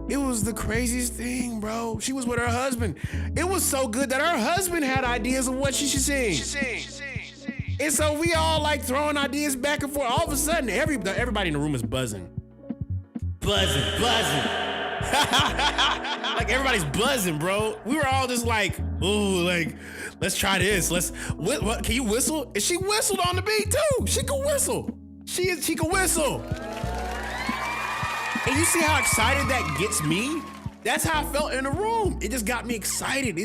it was the craziest thing, bro. She was with her husband. It was so good that her husband had ideas of what she should sing. And so we all like throwing ideas back and forth. All of a sudden, everybody in the room is buzzing. Like everybody's buzzing, bro. We were all just like, ooh, like, let's try this. What can you whistle? And she whistled on the beat too. She can whistle. She can whistle. And you see how excited that gets me? That's how I felt in the room. It just got me excited. I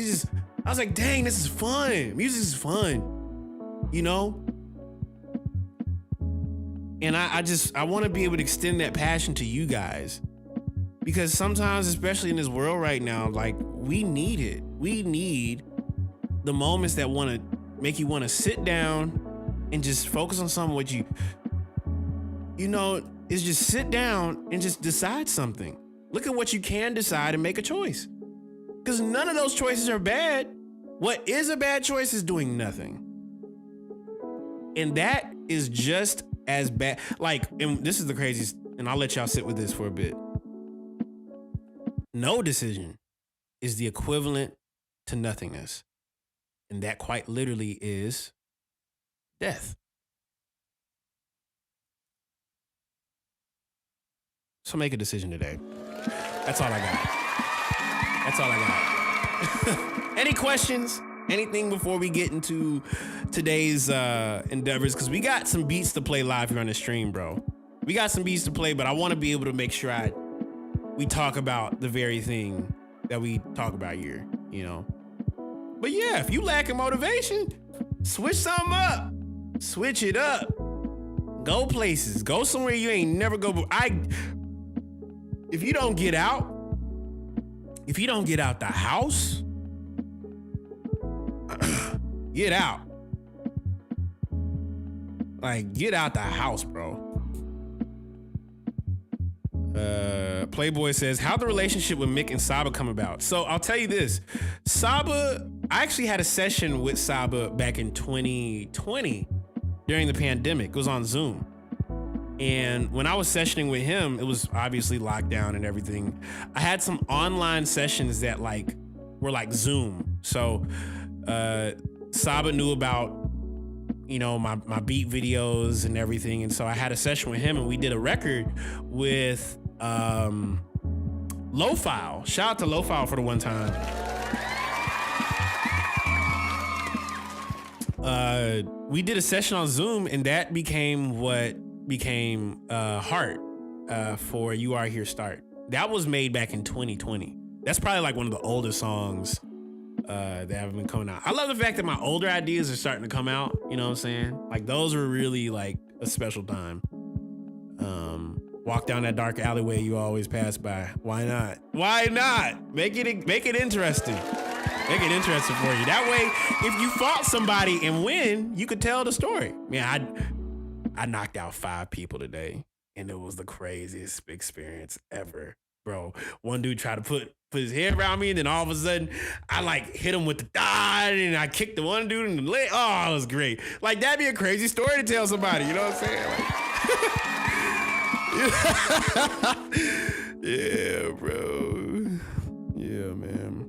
was like, dang, this is fun. Music is fun, you know? And I want to be able to extend that passion to you guys. Because sometimes, especially in this world right now, like, we need it. We need the moments that want to make you want to sit down and just focus on something with you. You know, is just sit down and just decide something. Look at what you can decide and make a choice. Because none of those choices are bad. What is a bad choice is doing nothing. And that is just as bad. Like, and this is the craziest, and I'll let y'all sit with this for a bit. No decision is the equivalent to nothingness. And that quite literally is death. So make a decision today. That's all I got. Any questions? Anything before we get into today's endeavors? Because we got some beats to play live here on the stream, bro. We got some beats to play, but I want to be able to make sure we talk about the very thing that we talk about here, you know? But yeah, if you lacking motivation, switch something up. Switch it up. Go places. Go somewhere you ain't never go. If you don't get out the house, get out. Like, get out the house, bro. Playboy says, how'd the relationship with Mick and Saba come about? So I'll tell you this. Saba, I actually had a session with Saba back in 2020 during the pandemic. It was on Zoom. And when I was sessioning with him, it was obviously lockdown and everything. I had some online sessions that were like Zoom. So Saba knew about, you know, my beat videos and everything. And so I had a session with him and we did a record with Lo-File. Shout out to Lo-File for the one time. We did a session on Zoom and that became Heart for You Are Here Start. That was made back in 2020. That's probably like one of the older songs that have been coming out. I love the fact that my older ideas are starting to come out. You know what I'm saying? Like, those were really like a special time. Walk down that dark alleyway you always pass by. Why not? Why not? Make it interesting. Make it interesting for you. That way, if you fought somebody and win, you could tell the story. Man, I knocked out 5 people today, and it was the craziest experience ever, bro. One dude tried to put his head around me, and then all of a sudden, I like hit him with the thigh, and I kicked the one dude in the leg. Oh, it was great. Like, that'd be a crazy story to tell somebody. You know what I'm saying? Like, yeah, bro. Yeah, man.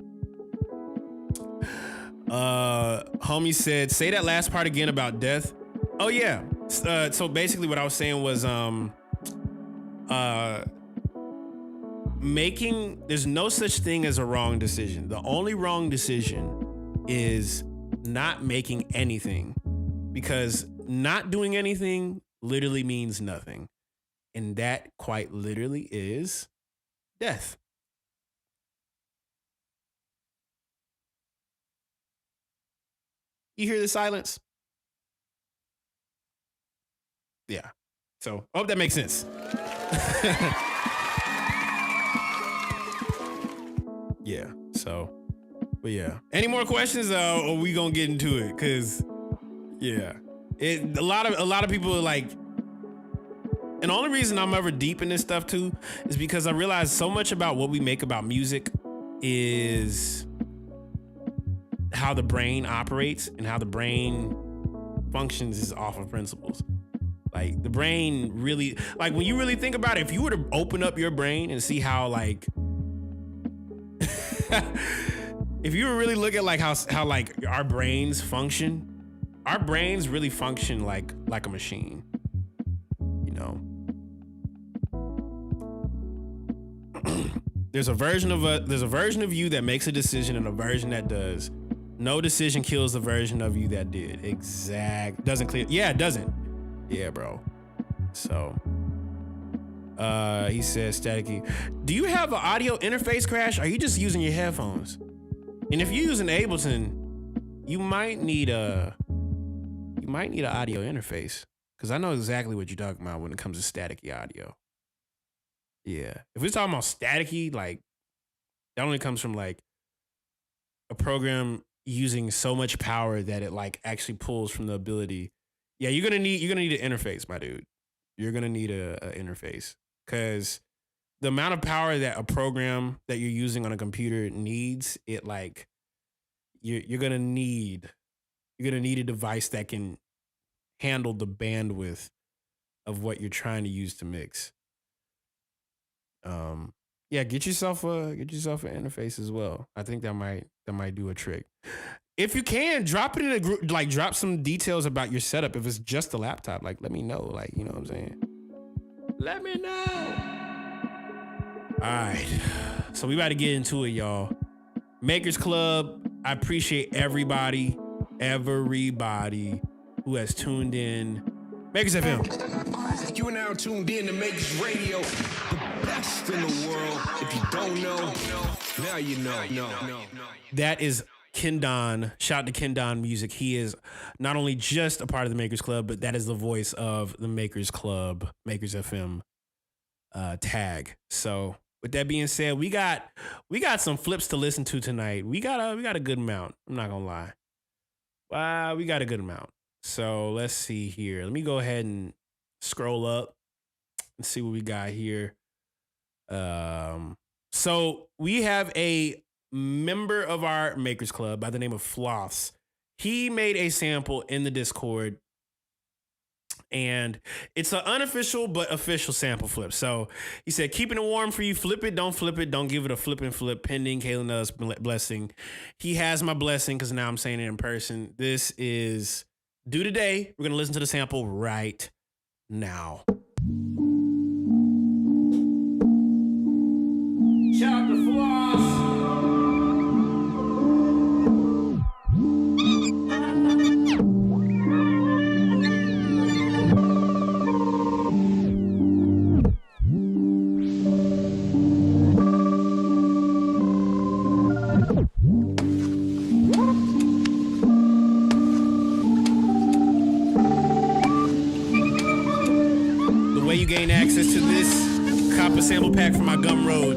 Homie said, say that last part again about death. Oh yeah. So basically what I was saying was, There's no such thing as a wrong decision. The only wrong decision is not making anything, because not doing anything literally means nothing. And that quite literally is death. You hear the silence? Yeah. So I hope that makes sense. Yeah. So, but yeah. Any more questions? Or are we gonna get into it? Cause yeah, a lot of people are like, and the only reason I'm ever deep in this stuff too is because I realize so much about what we make about music is how the brain operates, and how the brain functions is off of principles. Like the brain really, like when you really think about it, if you were to open up your brain and see how like, if you were really look at like how like our brains really function like a machine, you know. There's a version of you that makes a decision and a version that does. No decision kills the version of you that did. Doesn't clear. Yeah, it doesn't. Yeah, bro. So, he says, Staticky, do you have an audio interface crash? Or are you just using your headphones? And if you're using Ableton, you might need an audio interface, because I know exactly what you're talking about when it comes to staticky audio. Yeah. If we're talking about staticky, like that only comes from like a program using so much power that it like actually pulls from the ability. Yeah, you're gonna need an interface, my dude. You're gonna need a interface, because the amount of power that a program that you're using on a computer needs, it like you're gonna need a device that can handle the bandwidth of what you're trying to use to mix. Yeah, get yourself an interface as well. I think that might do a trick. If you can, drop it in a group, like drop some details about your setup. If it's just a laptop, like let me know, like, you know what I'm saying? Let me know. All right. So we about to get into it, y'all. Makers Club, I appreciate everybody who has tuned in. Makers FM. You are now tuned in to Makers Radio, the best in the world. If you don't know, now you know. That is Kendon. Shout out to Kendon Music. He is not only just a part of the Makers Club, but that is the voice of the Makers Club, Makers FM tag. So with that being said, we got some flips to listen to tonight. We got a good amount. I'm not gonna lie. We got a good amount. So let's see here. Let me go ahead and scroll up and see what we got here. So we have a member of our Makers Club by the name of Floss. He made a sample in the Discord, and it's an unofficial but official sample flip. So he said, keeping it warm for you. Flip it, don't give it a flip and flip. Pending Kaelin Ellis blessing. He has my blessing, because now I'm saying it in person. This is due today. We're going to listen to the sample right now. Shout out to Floss. Gain access to this copper sample pack from my Gumroad.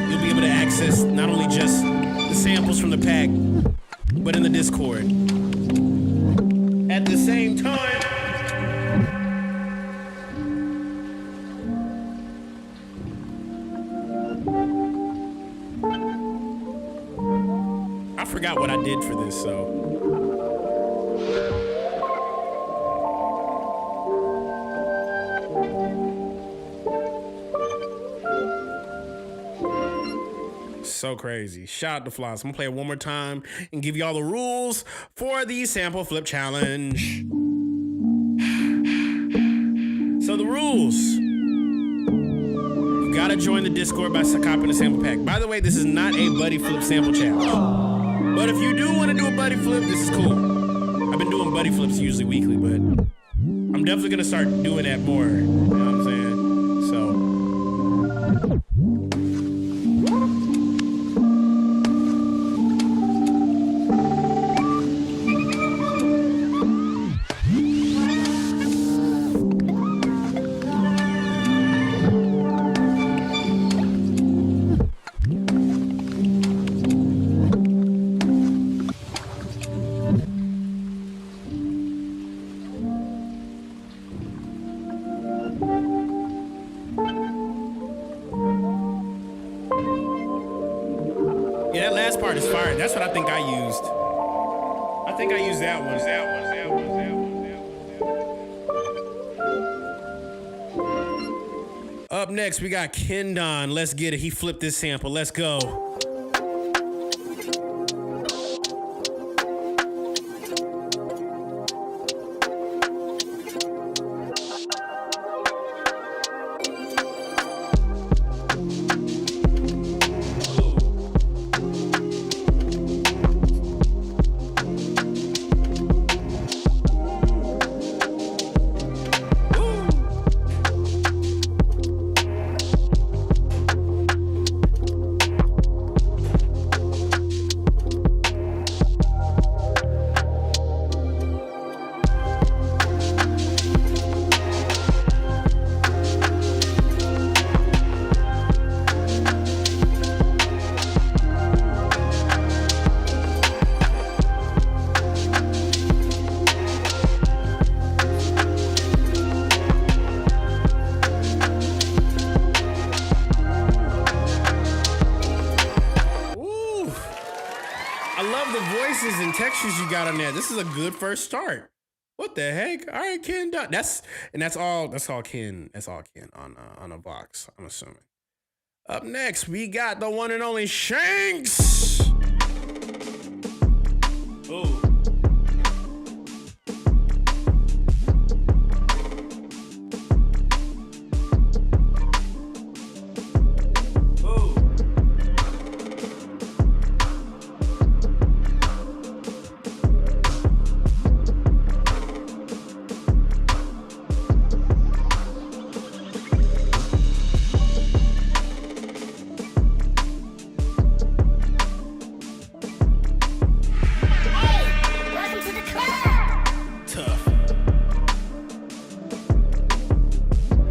You'll be able to access not only just the samples from the pack, but in the Discord. At the same time, I forgot what I did for this, so. So crazy. Shout out to Floss. I'm gonna play it one more time and give y'all the rules for the sample flip challenge. So the rules. gotta join the Discord by copying the sample pack. By the way, this is not a buddy flip sample challenge. But if you do want to do a buddy flip, this is cool. I've been doing buddy flips usually weekly, but I'm definitely gonna start doing that more. You know what I'm saying? So. Yeah, that last part is fire. That's what I think I used. I think I used that one. Up next, we got Kendon. Let's get it. He flipped this sample. Let's go. And textures you got on there. This is a good first start. What the heck? All right, Ken. That's all Ken on a box, I'm assuming. Up next, we got the one and only Shanks. Ooh.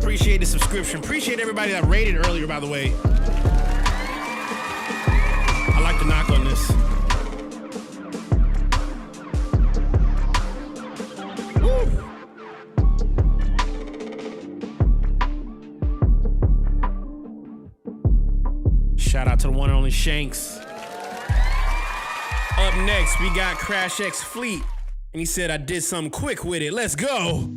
Appreciate the subscription. Appreciate everybody that rated earlier, by the way. I like the knock on this. Woo. Shout out to the one and only Shanks. Up next, we got Crash X Fleet. And he said, I did something quick with it. Let's go.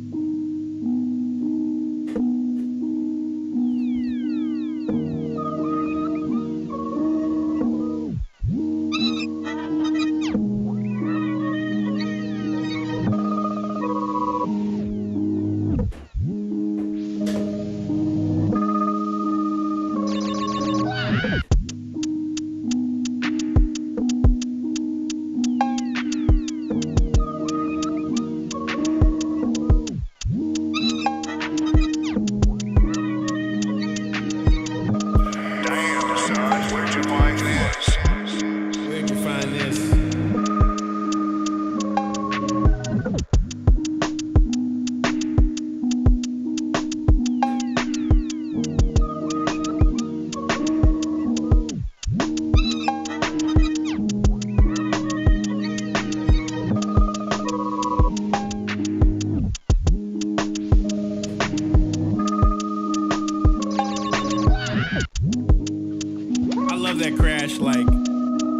That crash like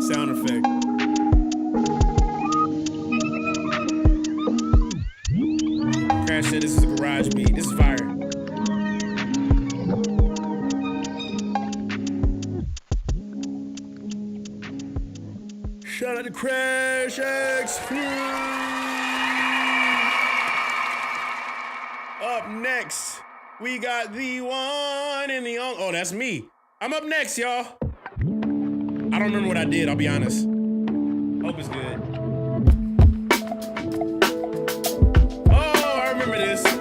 sound effect. Crash said this is a garage beat. This is fire. Shout out to Crash X. Up next, We got the one and the only. Oh, that's me. I'm up next, y'all. I don't remember what I did, I'll be honest. Hope it's good. Oh, I remember this.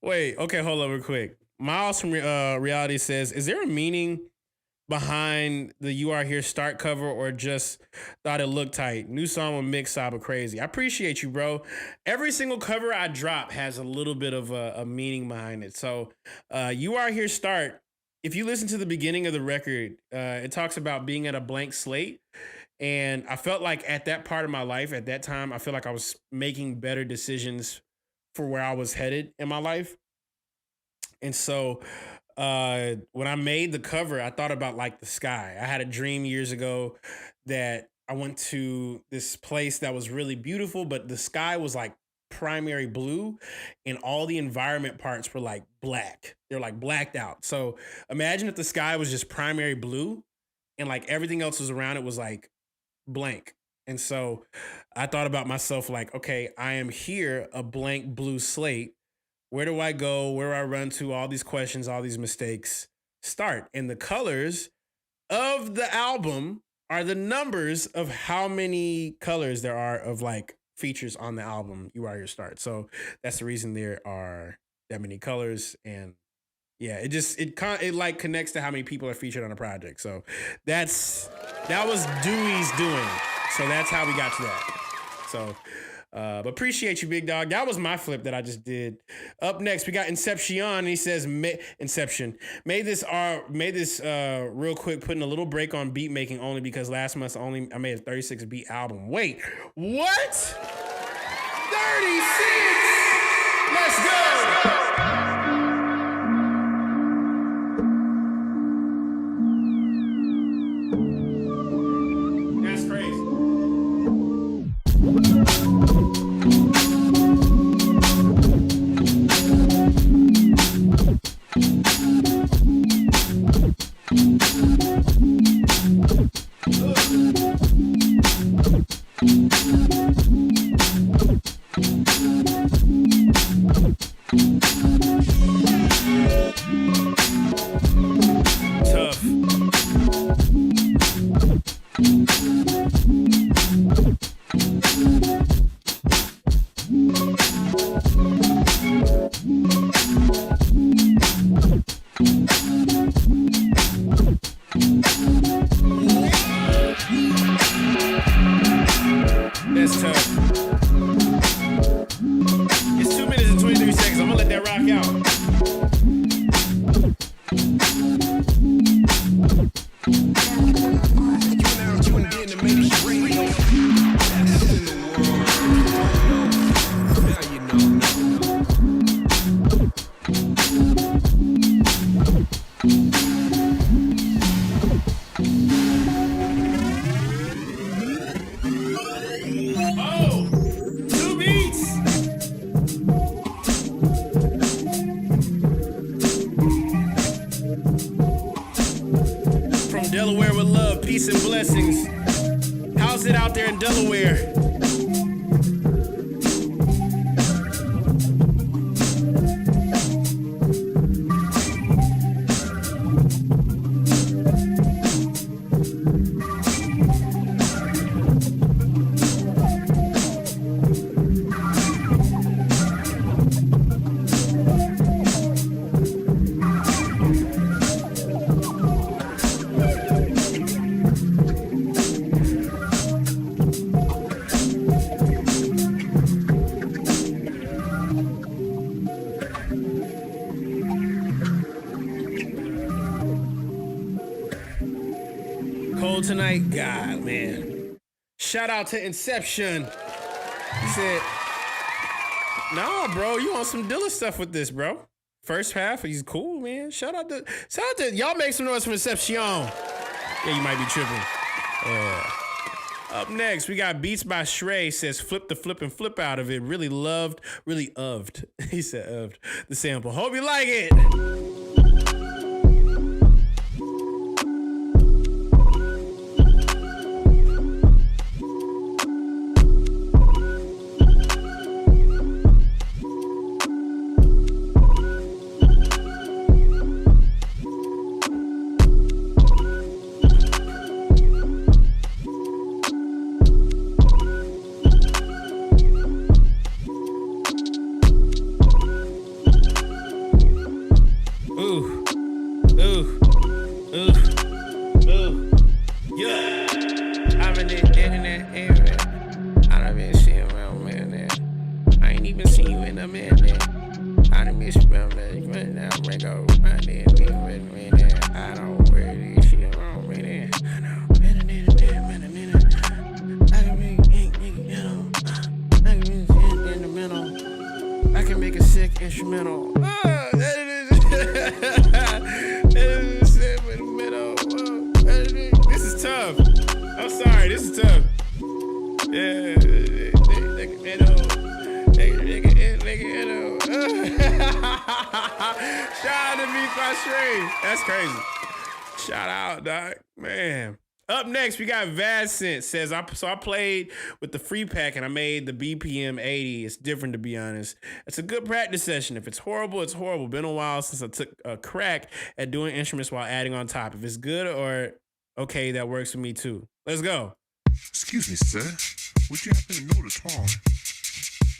Wait, okay, hold on real quick. Miles from Reality says, is there a meaning behind the You Are Here start cover or just thought it looked tight? New song with Mix Saba Crazy. I appreciate you, bro. Every single cover I drop has a little bit of a meaning behind it. So You Are Here start, if you listen to the beginning of the record, it talks about being at a blank slate. And I felt like at that part of my life, at that time, I feel like I was making better decisions for where I was headed in my life. And so when I made the cover, I thought about like the sky. I had a dream years ago that I went to this place that was really beautiful, but the sky was like primary blue and all the environment parts were like black. They're like blacked out. So imagine if the sky was just primary blue and like everything else was around it was like blank. And so I thought about myself like, okay, I am here, a blank blue slate. Where do I go? Where do I run to? All these questions, all these mistakes start. And the colors of the album are the numbers of how many colors there are of like features on the album You Are Your Start. So that's the reason there are that many colors. And yeah, it like connects to how many people are featured on a project. So that was Dewey's doing. So that's how we got to that. So but appreciate you, big dog. That was my flip that I just did. Up next, we got Inception, and he says, Inception. Made this real quick, putting a little break on beat making only because last month I made a 36 beat album. Wait, what? 36? Let's go! That's crazy. That's tough. It's 2 minutes and 23 seconds. I'm gonna let that rock out. Delaware with love, peace and blessings. closet out there in Delaware. Cold tonight? God, man. Shout out to Inception. He said, nah, bro, you on some Dilla stuff with this, bro. First half, he's cool, man. Shout out to y'all make some noise for Inception. Yeah, you might be tripping. Up next, we got Beats by Shrey. Says, flip the flip and flip out of it. Really loved. He said, oved the sample. Hope you like it. We got Vadcent says, I played with the free pack and I made the BPM 80. It's different, to be honest. It's a good practice session. If it's horrible, it's horrible. Been a while since I took a crack at doing instruments while adding on top. If it's good or okay, that works for me too. Let's go. Excuse me, sir. Would you happen to know the song?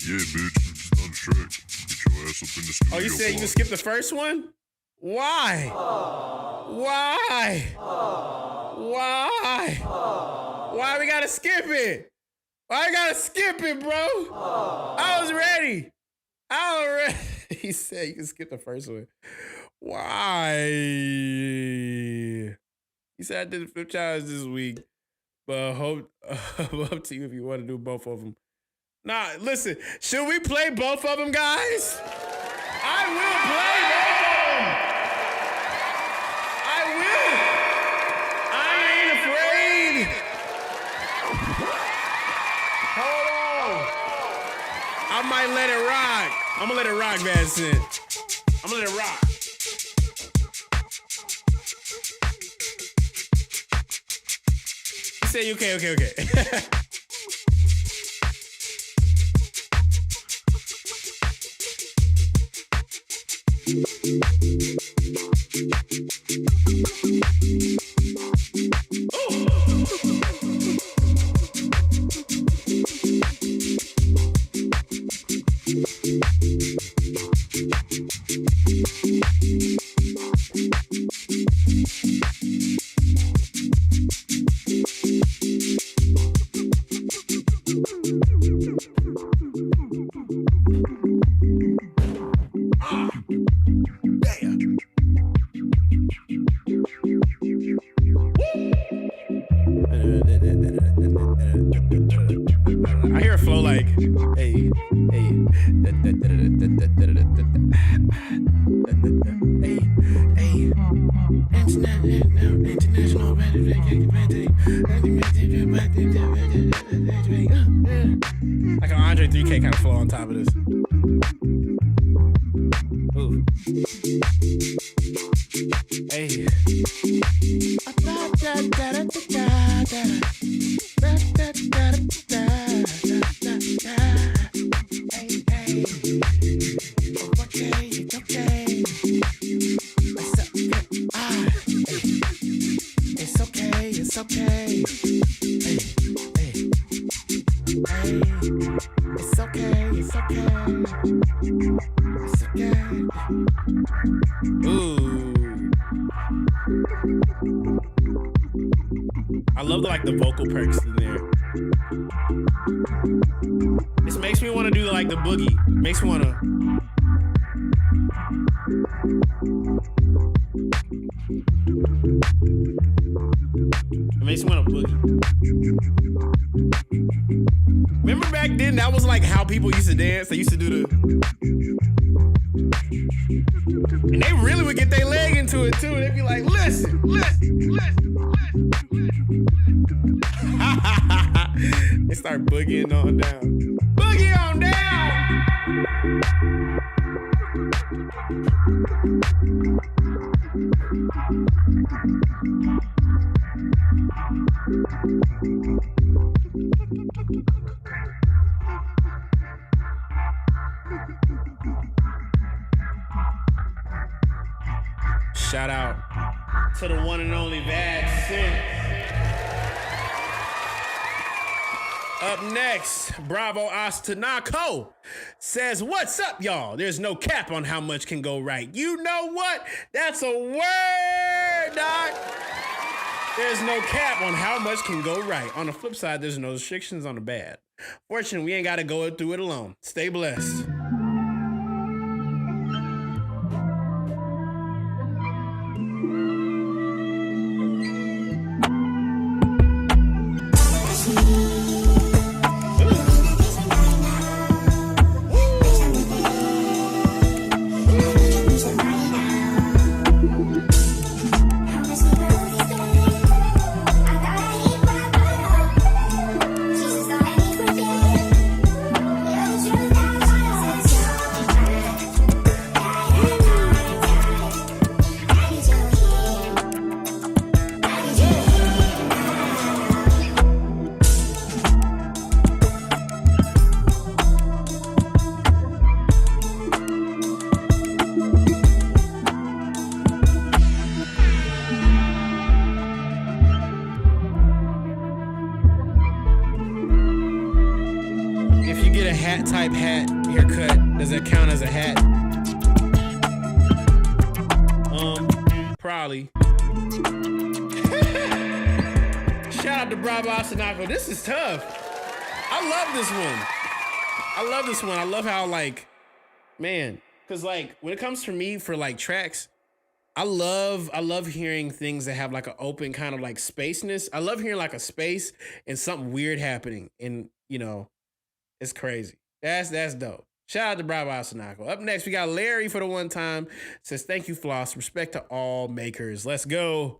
Yeah, bitch. It's on track. Get your ass up in the studio. Oh, you said you can skip the first one? Why? Why? Why? Why we gotta skip it? Why we gotta skip it, bro? I was ready. He said you can skip the first one. Why? He said I did the flip challenge this week, but hope up to you if you want to do both of them. Nah, listen, should we play both of them, guys? I will play both of them. I will. I ain't afraid. Hold on. I might let it rock. I'm gonna let it rock, Vadcent. I'm gonna let it rock. You say okay. I hear a flow like, hey, international. Like an Andre 3K kind of flow on top of this. Ooh. Hey. I love the vocal perks in there. This makes me want to do like the boogie. Makes me want to. It makes me want to boogie. Remember back then, that was like how people used to dance. They used to do the. And they really would get their leg into it too. They'd be like, listen. They start boogieing on down. Boogie on down! Shout out to the one and only Bad Sin. Up next, Bravo Astanako says, what's up, y'all? There's no cap on how much can go right. You know what? That's a word, Doc. There's no cap on how much can go right. On the flip side, there's no restrictions on the bad. Fortunately, we ain't got to go through it alone. Stay blessed. Type hat haircut, does that count as a hat? Probably. Shout out to Bravo Astanako. This is tough. I love this one. I love how man, cause when it comes for me for tracks, I love hearing things that have an open kind of spaceness. I love hearing a space and something weird happening, and it's crazy. That's dope. Shout out to Bravo Astanako. Up next, we got Larry for the one time. Says, thank you, Floss. Respect to all makers. Let's go.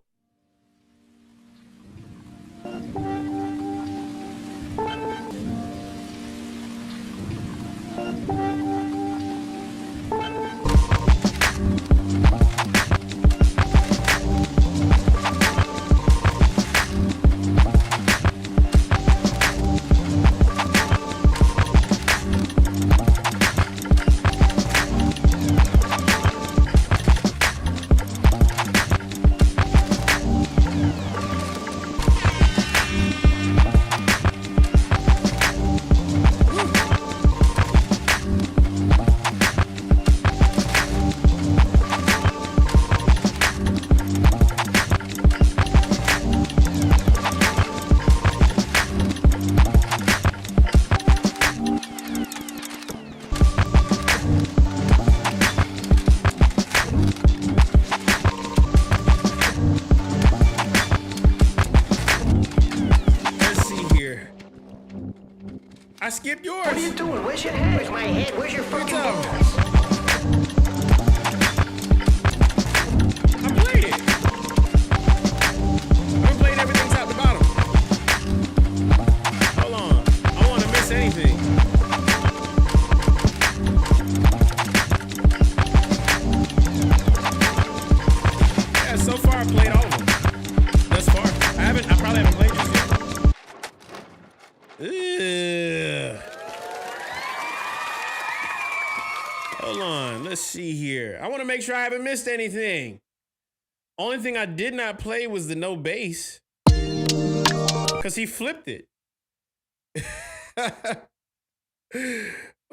Hold on, let's see here. I want to make sure I haven't missed anything. Only thing I did not play was the no bass. Because he flipped it.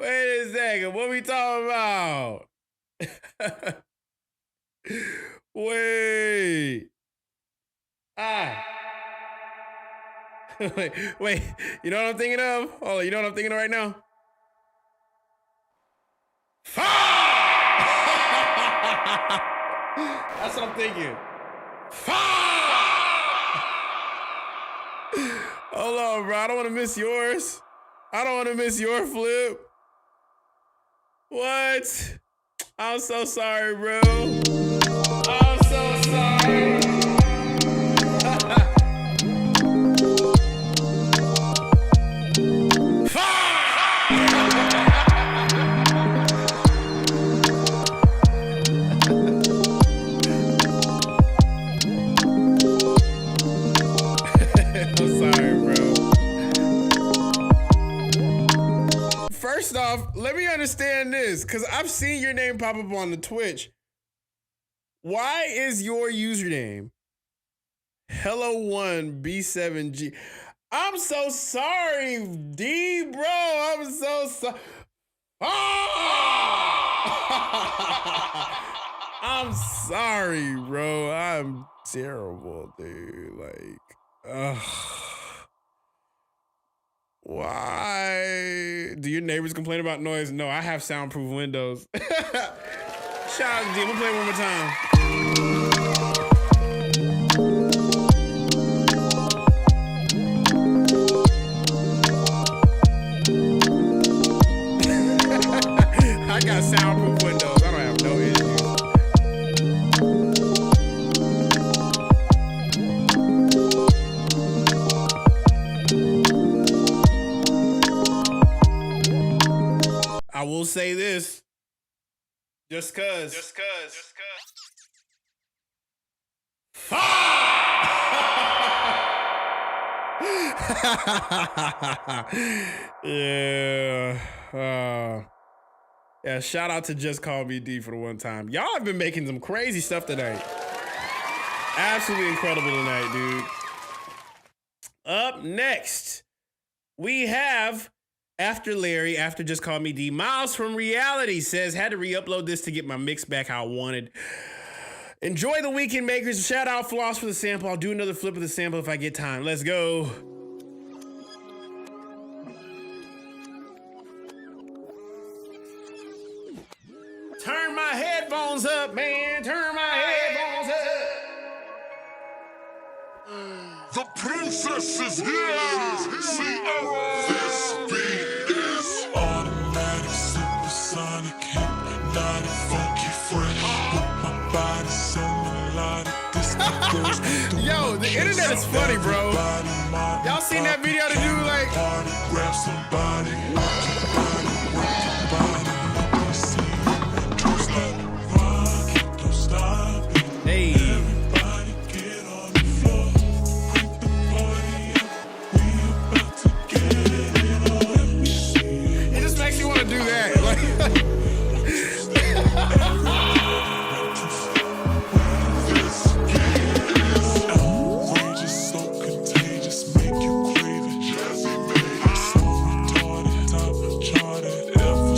Wait a second, what we talking about? Wait. Wait, you know what I'm thinking of? Oh, you know what I'm thinking of right now? That's what I'm thinking. Hold on, bro. I don't want to miss yours. I don't want to miss your flip. What? I'm so sorry, bro. I'm so sorry. First off, let me understand this, because I've seen your name pop up on the Twitch. Why is your username Hello1B7G? I'm so sorry, D, bro. I'm so sorry. I'm sorry, bro. I'm terrible, dude. Like, why? Do your neighbors complain about noise? No, I have soundproof windows. Shout out to D. We'll play it one more time. I got soundproof windows. I don't have no issues. I will say this. Just cause. Yeah. Yeah, shout out to Just Call Me D for the one time. Y'all have been making some crazy stuff tonight. Absolutely incredible tonight, dude. Up next, we have After Larry, After Just Call Me D. Miles from Reality says, had to re-upload this to get my mix back how I wanted. Enjoy the weekend, makers. Shout out Floss for the sample. I'll do another flip of the sample if I get time. Let's go. Turn my headphones up, man. Turn my headphones up. The princess is here. This beat is automatic, supersonic, hypnotic, funky, fresh. With my body so melodic, this the girls with the Yo, the internet is funny, bro. Y'all seen that video to do like party, grab somebody, work your body, let me see you. Don't stop, rock it, don't stop it. Hey. Everybody get on the floor, crank the party up. We about to get it on. Let me see you. It just makes you want to do that. Like outrageous, so contagious, make you crave it. So retarded, top charted, ever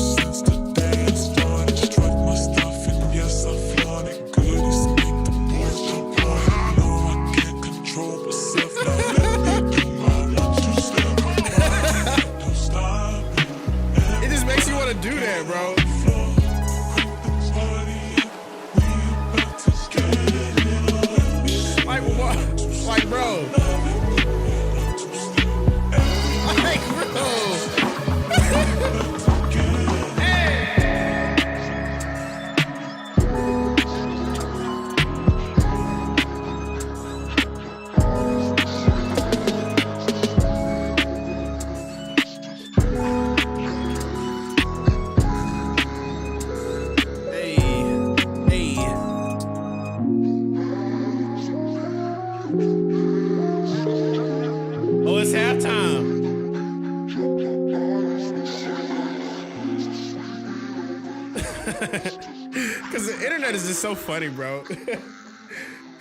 Because the internet is just so funny, bro.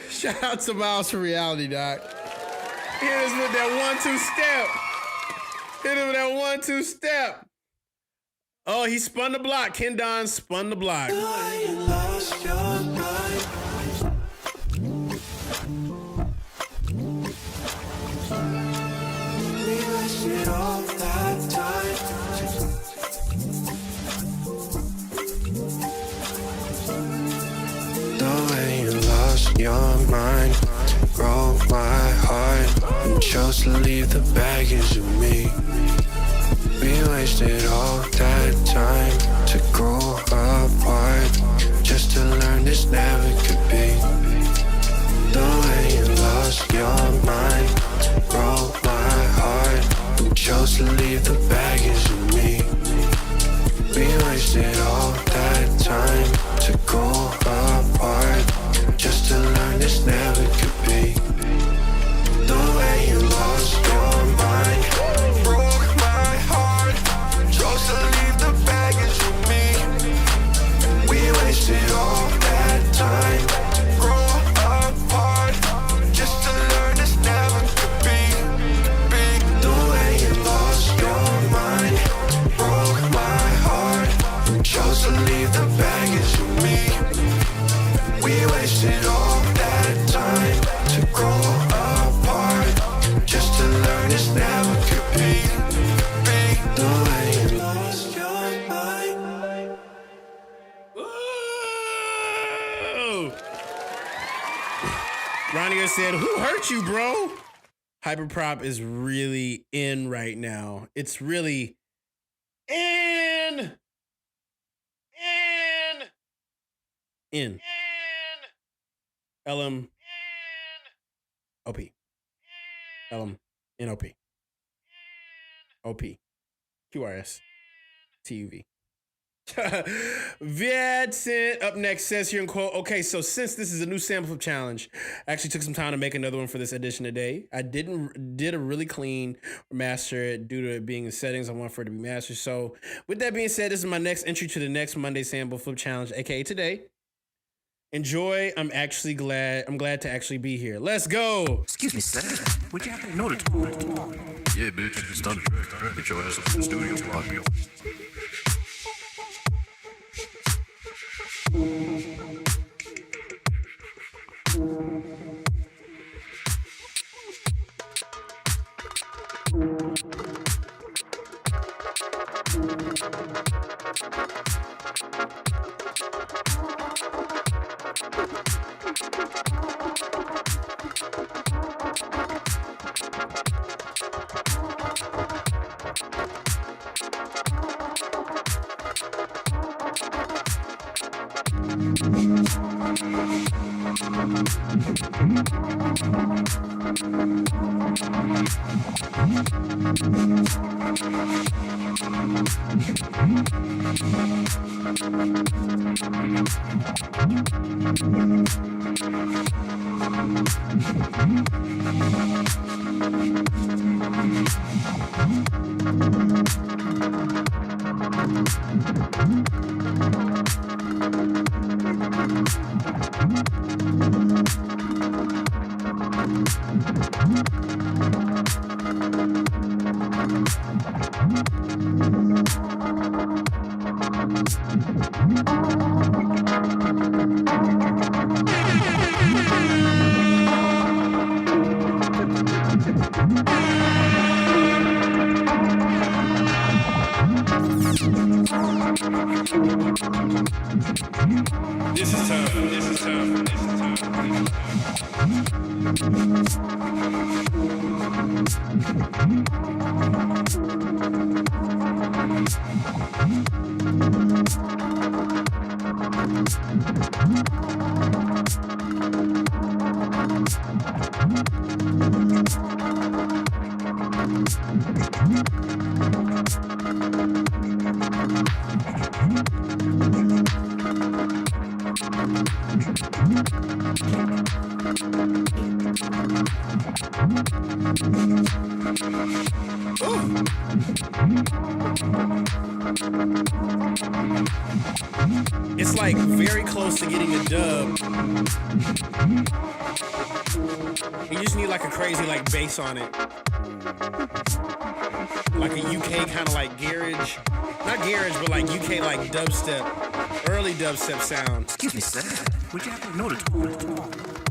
Shout out to Miles for reality, doc. Hit us with that 1-2 step. Hit him with that 1-2 step. Oh, he spun the block. Ken Don spun the block. Your mind broke my heart and chose to leave the baggage of me. We wasted all that time to grow apart, just to learn this never could be. The way you lost your mind broke my heart and chose to leave the baggage of me. We wasted all that time to grow apart, just to learn this never could be. The way you lost your mind broke my heart, chose to leave the baggage with me. We wasted all that time to grow apart, just to learn this never could be. The way you lost your mind broke my heart, chose to leave the baggage with me. We wasted all that time to grow apart, just to learn this never could be. The way you lost your mind. Whoa! Ronnie said, "Who hurt you, bro?" Hyperprop is really in right now. It's really in. LM OP. LM NOP. OP. QRS. TUV. Vincent up next says here in quote, okay, so since this is a new sample flip challenge, I actually took some time to make another one for this edition today. I did a really clean master due to it being in settings. I want for it to be mastered. So with that being said, this is my next entry to the next Monday sample flip challenge, aka today. Enjoy. I'm glad to actually be here. Let's go. Excuse me, sir. Would you happen to know the tool? Yeah, bitch. It's done. Get your ass up in the studio, block. This is tough. It's like very close to getting a dub. You just need like a crazy like bass on it. Like a UK kind of like garage. Not garage, but like UK like dubstep. Early dubstep sound. Excuse me, sir. Would you happen to know the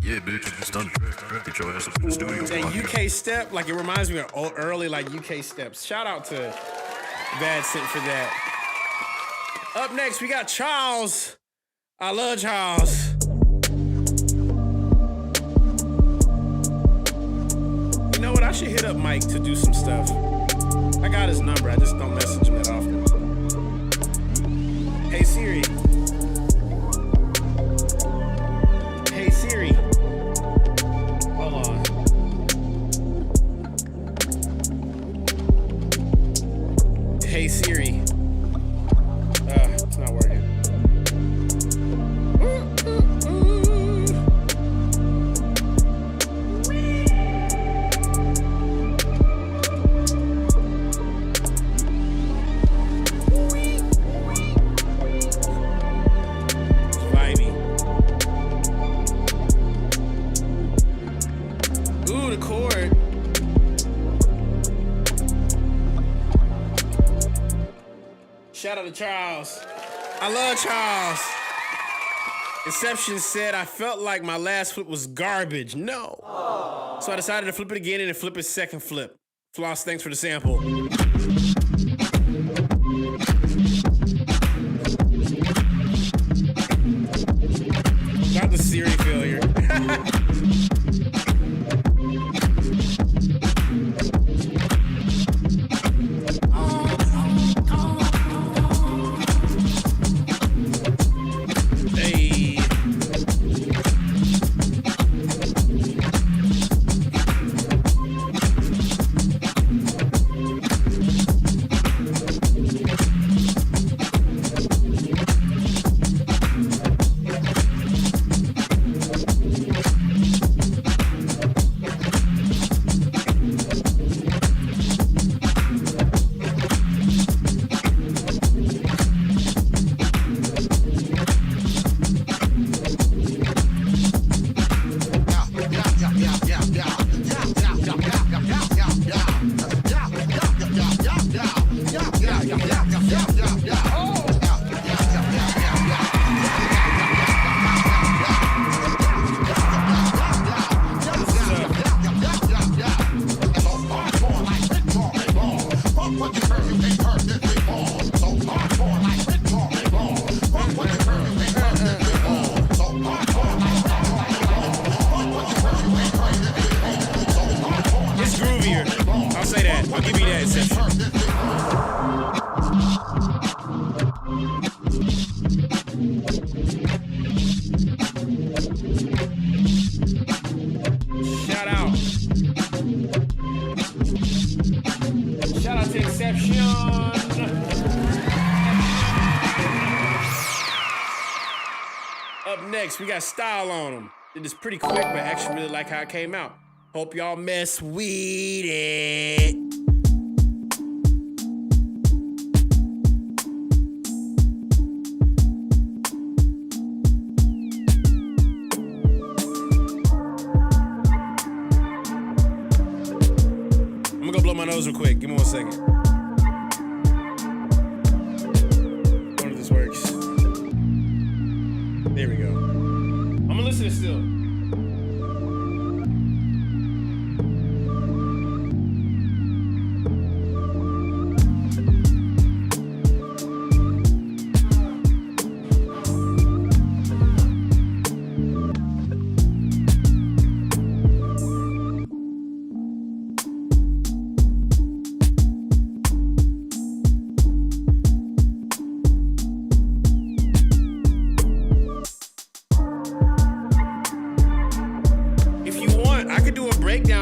Yeah, bitch, I just done the track. Get your ass up in the studio. That UK step, like it reminds me of early like UK steps. Shout out to Bad Scent for that. Up next, we got Charles. I love Charles. You know what? I should hit up Mike to do some stuff. I got his number. I just don't message him that often. Hey Siri. Hey Siri. Hold on. Hey Siri. It's not working. Vibey. Ooh, the chord. Shout out to Charles. I love Charles. Inception said, I felt like my last flip was garbage. No. Aww. So I decided to flip it again and then flip his second flip. Floss, thanks for the sample. Not the Siri failure. We got style on them. It is pretty quick, but I actually really like how it came out. Hope y'all mess with it. I'm gonna go blow my nose real quick. Give me 1 second. I wonder if this works. There we go. I'm gonna listen to it still.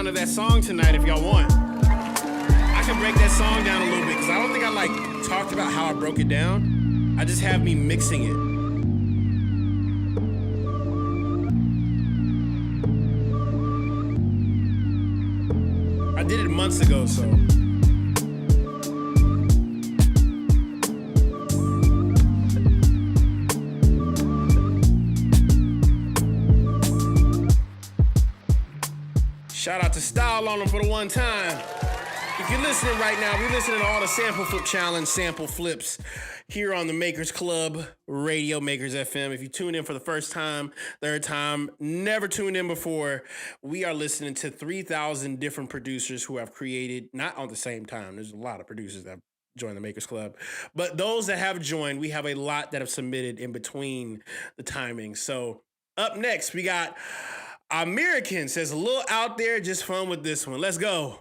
Of that song tonight if y'all want. I can break that song down a little bit because I don't think I like talked about how I broke it down. I just have me mixing it. I did it months ago, so. Shout out to Style on them for the one time. If you're listening right now, we're listening to all the Sample Flip Challenge sample flips here on the Makers Club Radio, Makers FM. If you tune in for the first time, third time, never tuned in before, we are listening to 3,000 different producers who have created, not on the same time, there's a lot of producers that have joined the Makers Club, but those that have joined, we have a lot that have submitted in between the timing. So up next, we got American says a little out there, just fun with this one. Let's go.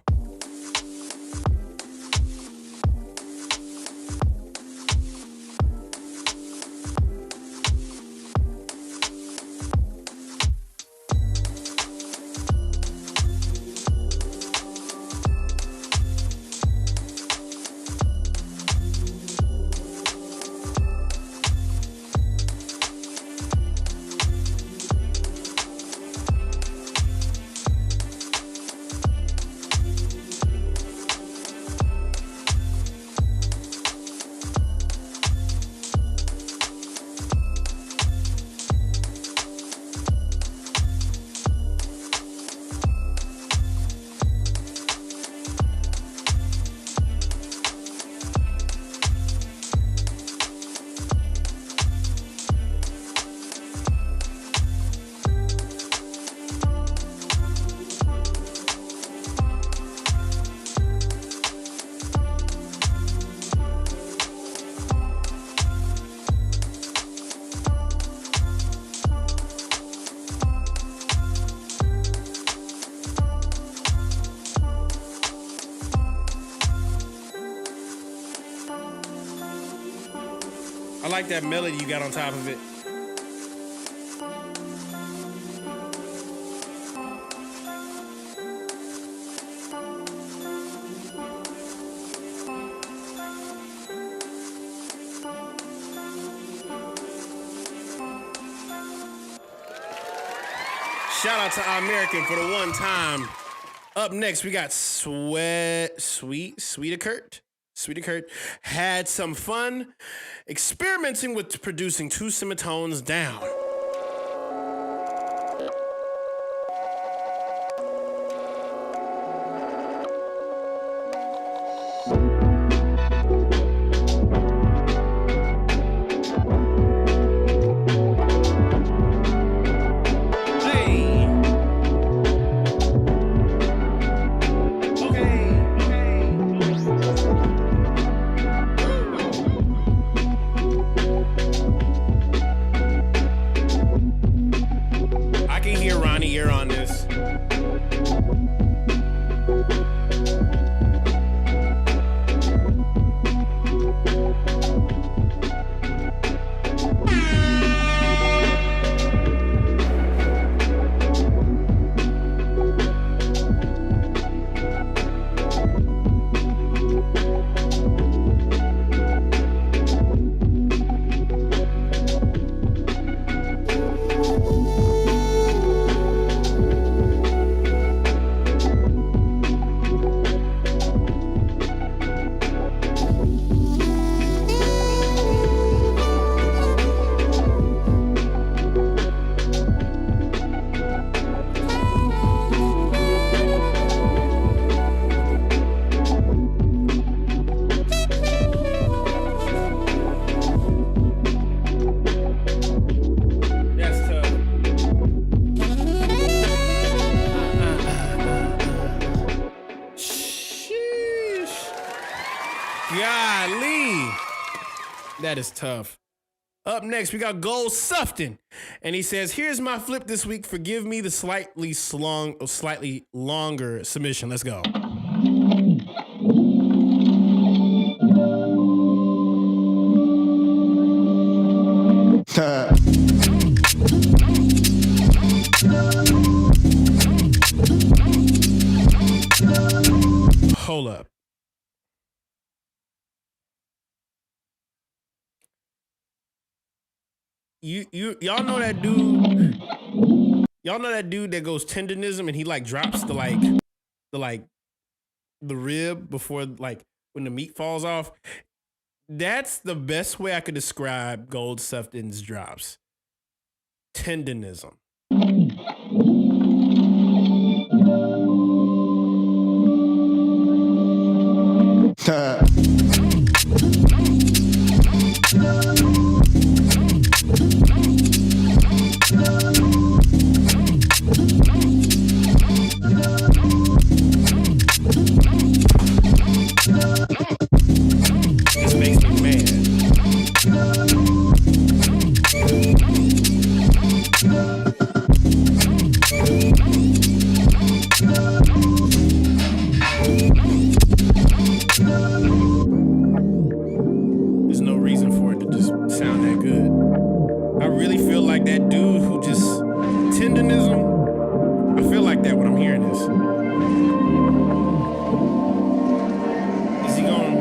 I like that melody you got on top of it. Shout out to American for the one time. Up next, we got Sweeter Kurt had some fun experimenting with producing two semitones down. That is tough. Up next, we got Gold Sufton. And he says, here's my flip this week. Forgive me the slightly longer submission. Let's go. Hold up. Y'all know that dude. Y'all know that dude that goes tendonism and he like drops the rib before like when the meat falls off. That's the best way I could describe Gold Sufton's drops. Tendonism. This makes me mad. There's no reason for it to just sound that good. I really feel like that dude who just tendonism. I feel like that when I'm hearing this. Is he going?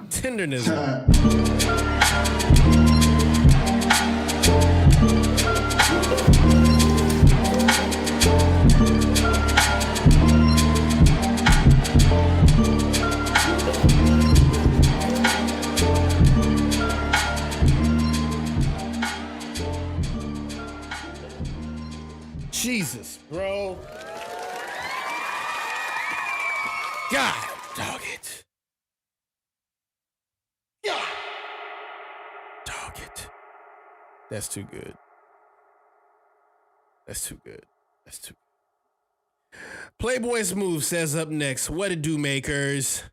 Tendonism. Jesus, bro. God, dog it. Dog it. That's too good. That's too good. That's too good. Playboy Smooth says up next, what it do, makers?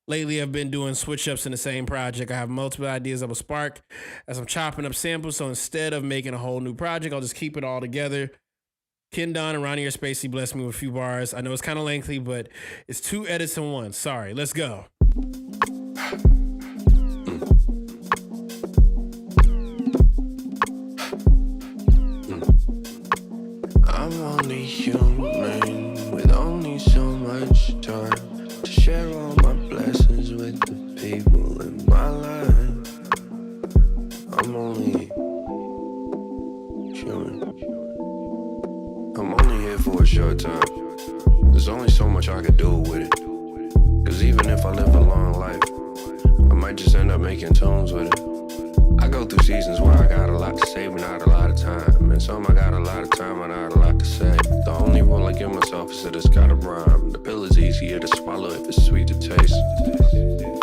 Lately, I've been doing switch-ups in the same project. I have multiple ideas of a spark as I'm chopping up samples, so instead of making a whole new project, I'll just keep it all together. Ken Don and Ronnie Spacey blessed me with a few bars. I know it's kind of lengthy, but it's 2 edits in one. Sorry, let's go. I'm only human with only so much time to share all my blessings with the people in my life. I'm only human. I'm only here for a short time. There's only so much I could do with it. Cause even if I live a long life, I might just end up making tunes with it. I go through seasons where I got a lot to say, but not a lot of time. And some I got a lot of time, but not a lot to say. The only rule I give myself is that it's gotta rhyme. The pill is easier to swallow if it's sweet to taste.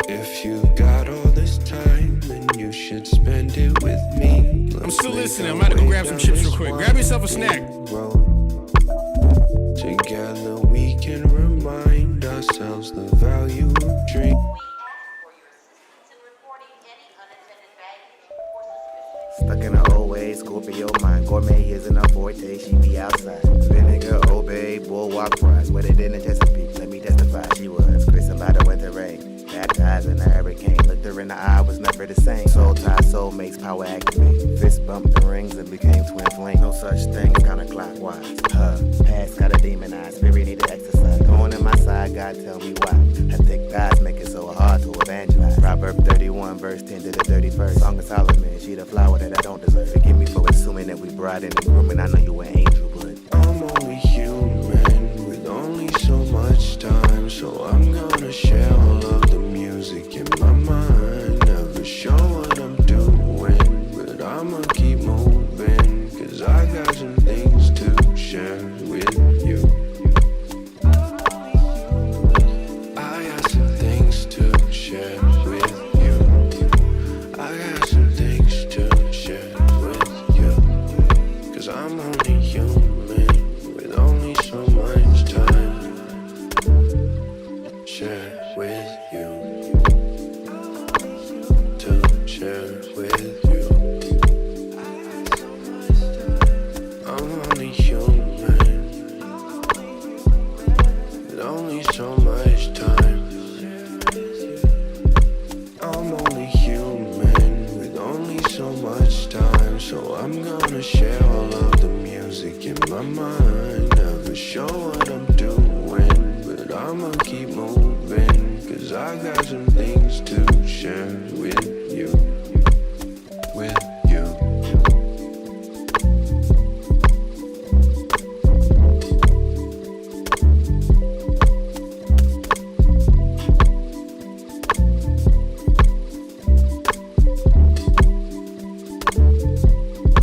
If you got all this time, then you should spend it with me. I'm still listening. I'm about to go grab some chips real quick. Grab yourself a snack. Together we can remind ourselves the value of dreams. Stuck in the old ways, Scorpio mind. Gourmet isn't a forte, she be outside. Vinegar, obey, boardwalk fries. Wetter than a Chesapeake, let me testify. She was christened by the winter rain. Baptized in a hurricane. Looked her in the eye, was never the same. Soul tie, soulmates, power activate. Fist bumped the rings and became twin flame. No such thing, counterclockwise. Past got a demon eye, spirit needed exercise. Thorn in my side, God tell me why. Her thick thighs make it so hard to evangelize. Proverbs 31, verse 10 to the 31st. Song of Solomon, she the flower that I don't deserve. Forgive me for assuming that we brought in the grooming. I know you an angel, but I'm only human with only so much time, so I'm gonna share all of the music in my mind. Never show what I'm doing, but I'ma keep moving, cause I got some things to share with you. I got some things to share with you. I got some things to share with you, cause I'm only human with only so much time. Share with you, to share with you. I'm only human with only so much time. I'm only human with only so much time, so I'm gonna share all of the music in my mind. Never show what I'm doing, but I'ma keep moving, 'cause I got some things to share with you. With you.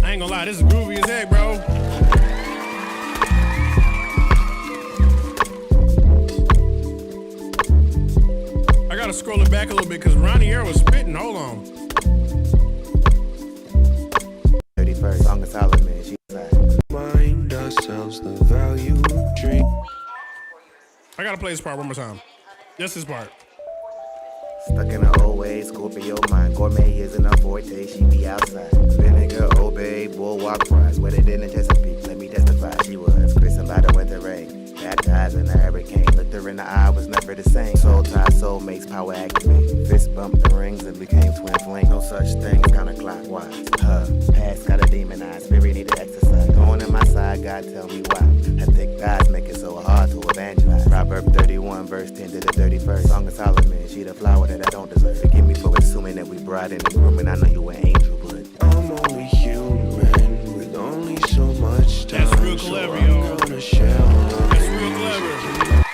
I ain't gonna lie, this is groovy as heck, bro. I gotta scroll it back a little bit because Ronnie Air was spitting. Hold on. 31st song of Solomon. She Mind ourselves the value of dream. I gotta play this part one more time. Just this part. stuck in her old ways, Scorpio mind. Gourmet isn't a forte, she be outside. Vinegar, obey, boardwalk fries. Wetter than a Chesapeake, let me testify. She was christened by the winter rain. Baptized in a hurricane. Looked her in the eye, was never the same. Soul tie, soul makes power activate. Fist bumped the rings and became twin flame. No such thing, kinda clockwise. Past got a demon eye, spirit need to exercise. Going in my side, God tell me why. Her thick thighs make it so hard to evangelize. Proverb 31, verse 10 to the 31st. Song of Solomon, she the flower that I don't deserve. Forgive me for assuming that we brought in the grooming. I know you an angel, but I'm only human with only so much time. That's real clever, so y'all. I'm gonna share all That's of real it. clever.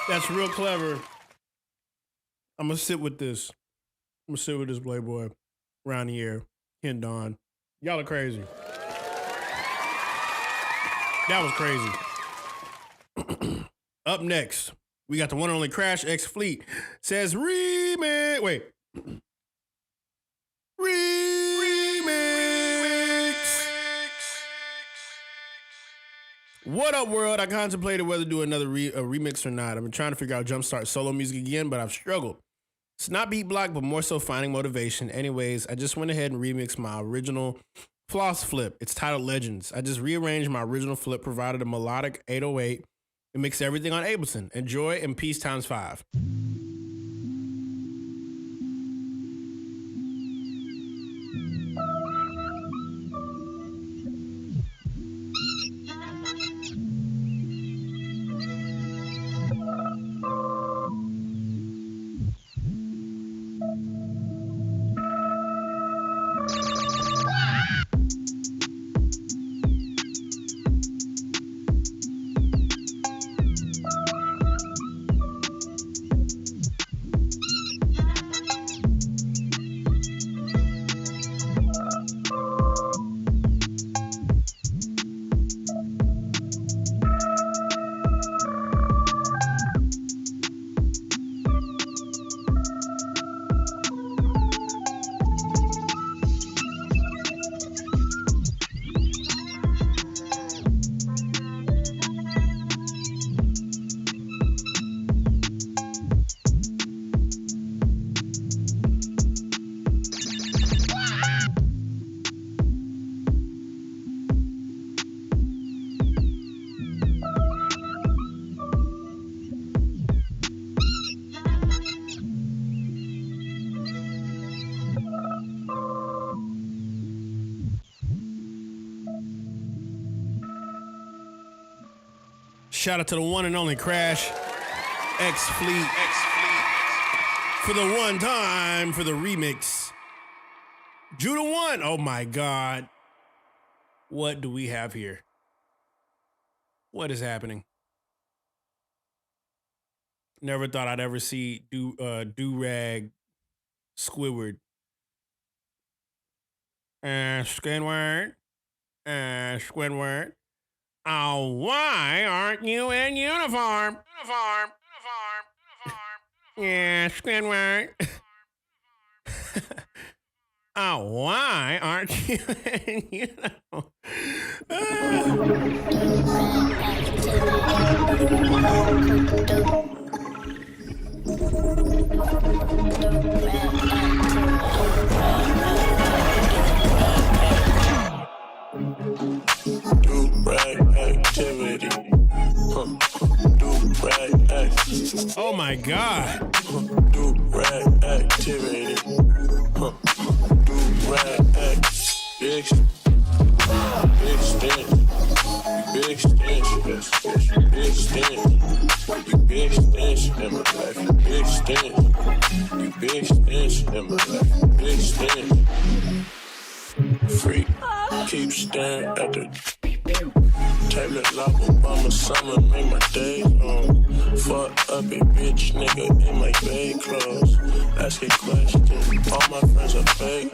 That's real clever. I'm gonna sit with this. I'm gonna sit with this Playboy. Around the air. Ken Don. Y'all are crazy. That was crazy. Up next, we got the one and only Crash X Fleet. Says remix. Wait. Remix. What up, world? I contemplated whether to do another a remix or not. I've been trying to figure out Jumpstart solo music again, but I've struggled. It's not beat block, but more so finding motivation. Anyways, I just went ahead and remixed my original Floss Flip. It's titled Legends. I just rearranged my original flip, provided a melodic 808, and mixed everything on Ableton. Enjoy and peace times 5. Shout out to the one and only Crash X Fleet for the one time for the remix. Judah 1. Oh my God. What do we have here? What is happening? Never thought I'd ever see Do-Rag Squidward. Squidward. Squidward. Oh, why aren't you in uniform? Uniform. Yeah, Squidward. Oh, why aren't you in uniform? Activity. Oh my God. Do rag activity. Do rag act. Big stench. Big stench. Big stench. big stench in my life, you big stench. You big stench in my life, you big stench. Freak, keep staring at the tablet lock Obama summer, make my day long. Fuck up a bitch nigga in my bed clothes. Asking questions, all my friends are fake.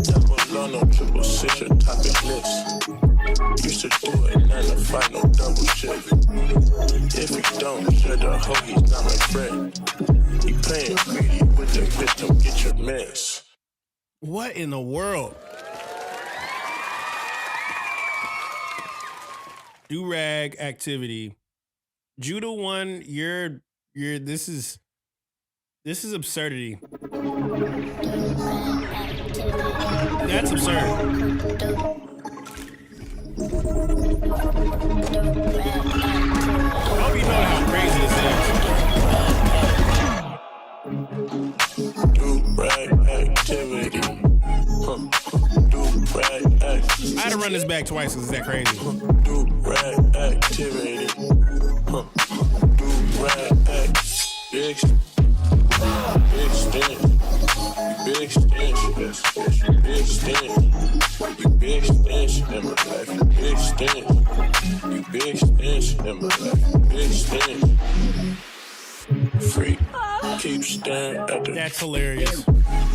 Double on no 666 your topic list. Used to do it 9 to 5, no double shift. If he don't share the hoe, he's not my friend. He playing greedy with the victim, get your mess. What in the world? Do-rag activity. Judah 1, you're this is absurdity. That's absurd. I hope you know how crazy this is. Do-rag activity. Do-rag activity. I had to run this back twice because it's that crazy. Do-rag activity. Do-rag activity. Big stench. You big stench. Yes, yes, you big stench. You big stench in my life. You big stench. You big stench in my life. You big stench. Freak, keep staring at the. That's hilarious.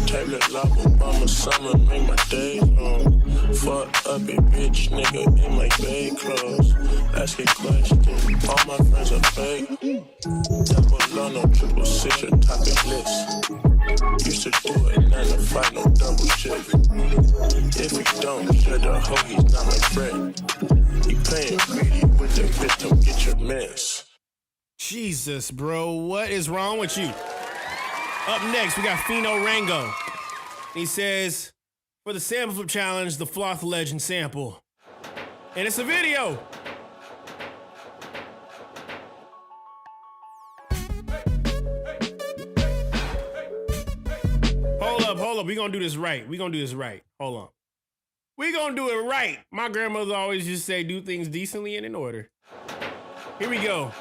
Tablet lock Obama summer, make my day long. Fuck up a bitch nigga in my bed clothes. Asking questions, all my friends are fake. Double on no 666 your topic list. Used to do it 9 to 5, no double shift. If he don't share the hoe, he's not my friend. He playing greedy with the victim, get your mess. Jesus, bro, what is wrong with you? Up next, we got Fino Rango. He says, for the sample flip challenge, the Floth Legend sample. And it's a video. Hold up. We gonna do this right. Hold on. We gonna do it right. My grandmother always just say, do things decently and in order. Here we go.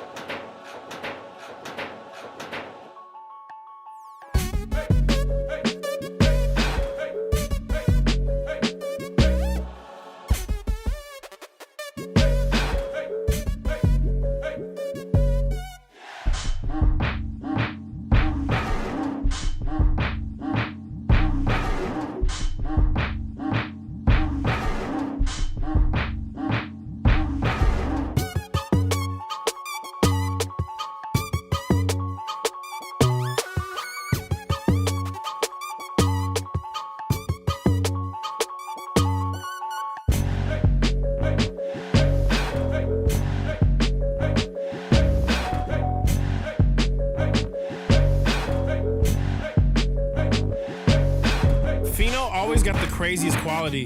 Always got the craziest quality.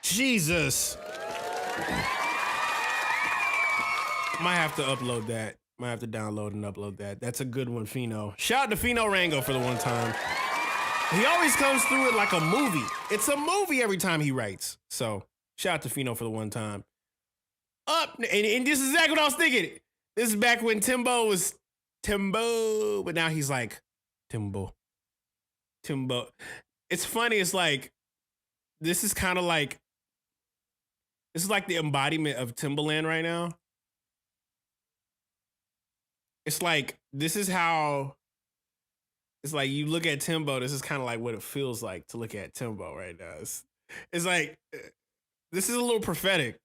Jesus. Might have to upload that. Might have to download and upload that. That's a good one, Fino. Shout out to Fino Rango for the one time. He always comes through it like a movie. It's a movie every time he writes. So shout out to Fino for the one time. Up, and this is exactly what I was thinking. This is back when Timbo was Timbo, but now he's like Timbo. It's funny. It's like this is kind of like this is like the embodiment of Timbaland right now. It's like this is how it's like you look at Timbo. This is kind of like what it feels like to look at Timbo right now. It's like this is a little prophetic.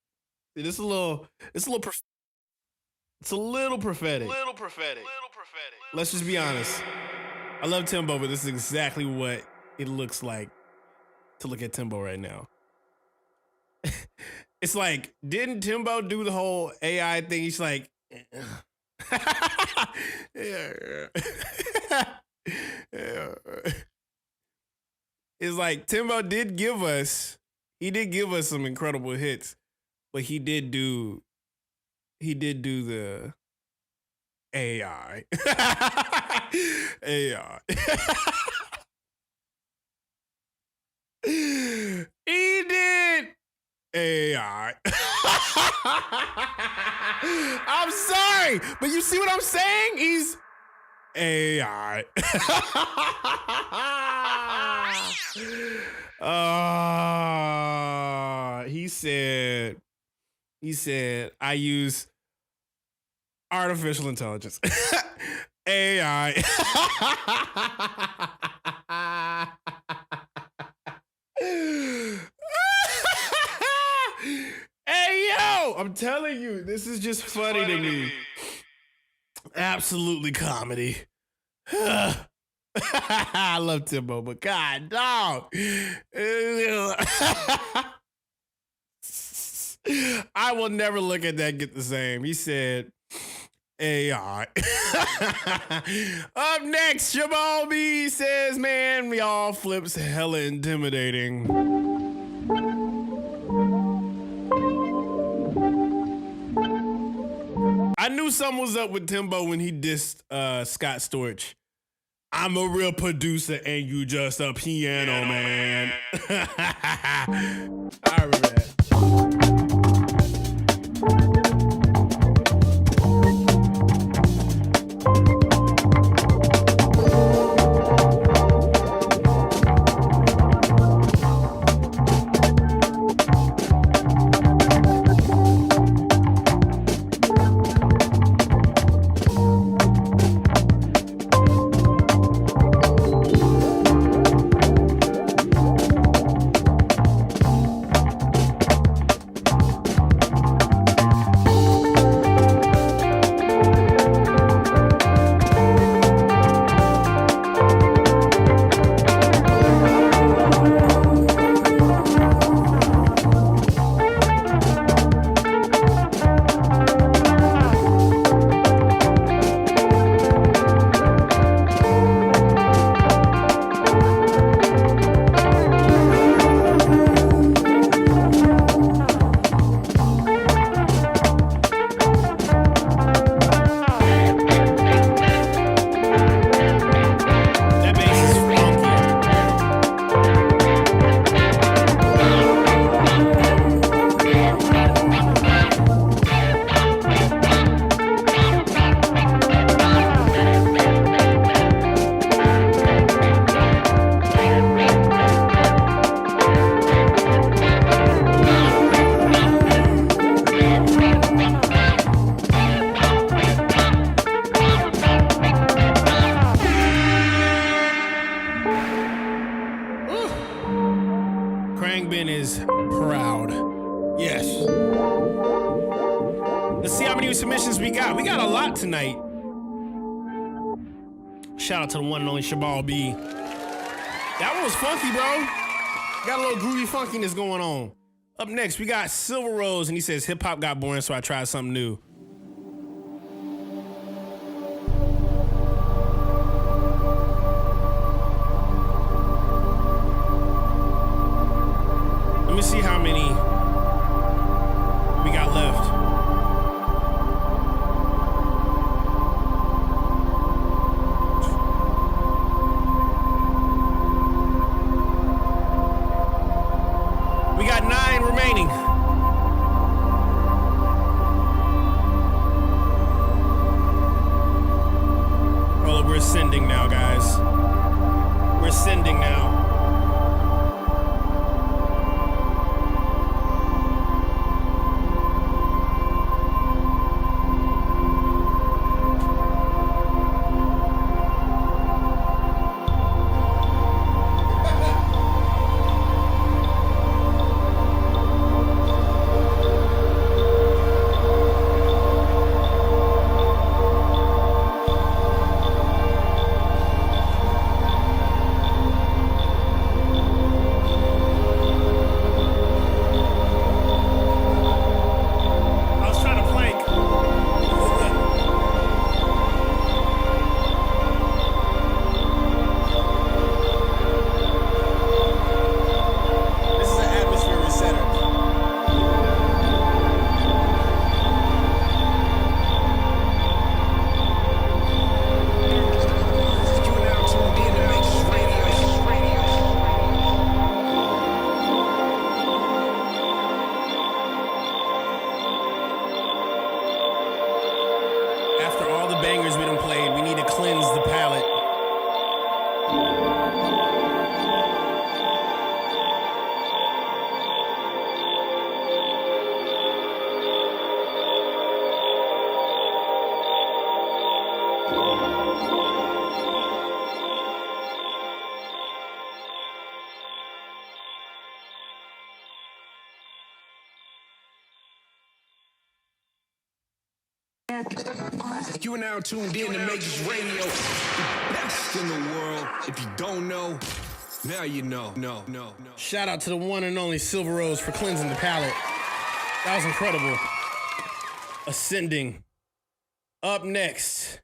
It's a little prophetic. Let's just be honest. I love Timbo, but this is exactly what it looks like to look at Timbo right now. It's like, didn't Timbo do the whole AI thing? He's like, yeah. It's like Timbo did give us some incredible hits. But he did do the AI. AI. He did. AI. I'm sorry, but you see what I'm saying? He's AI. He said, I use artificial intelligence. AI. Hey, yo, I'm telling you, this is just funny to me. Absolutely comedy. I love Timbo, but God, dog. I will never look at that get the same. He said, AI. Up next, Jamal B says, man, y'all flips hella intimidating. I knew something was up with Timbo when he dissed Scott Storch. I'm a real producer and you just a piano man. I remember that. Krangbin is proud. Yes. Let's see how many submissions we got. We got a lot tonight. Shout out to the one and only Shabal B. That one was funky, bro. Got a little groovy funkiness going on. Up next, we got Silver Rose, and he says, hip hop got boring, so I tried something new. Let me see how many we got left. We got 9 remaining. You are now tuned in to Maker's Radio, the best in the world. If you don't know, now you know. No. Shout out to the one and only Silver Rose for cleansing the palate. That was incredible. Ascending. Up next,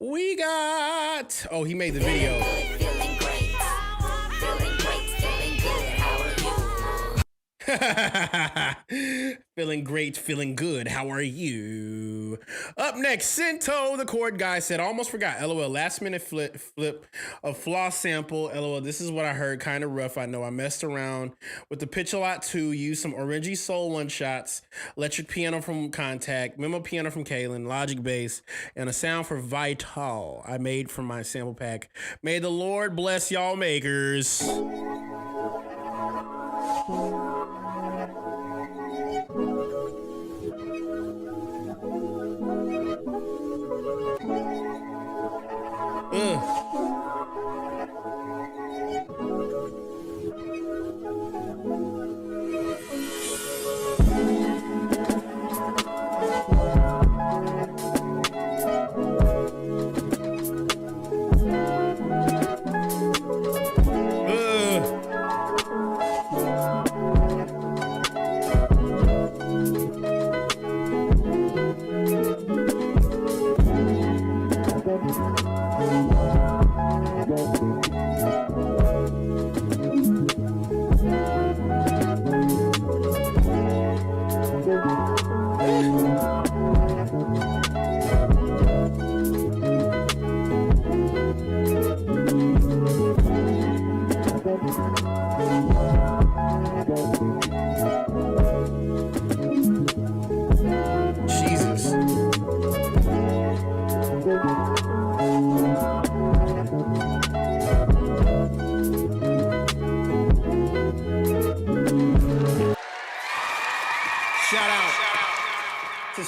we got... Oh, he made the video. Feeling great, feeling good. How are you? Feeling great, feeling good. How are you? Up next, Cinto, the chord guy, said, almost forgot. LOL, last minute flip of floss sample. LOL, this is what I heard. Kind of rough. I know I messed around with the pitch a lot too. Used some orangey soul one shots, electric piano from Contact, memo piano from Kaelin, Logic bass, and a sound for Vital I made from my sample pack. May the Lord bless y'all makers.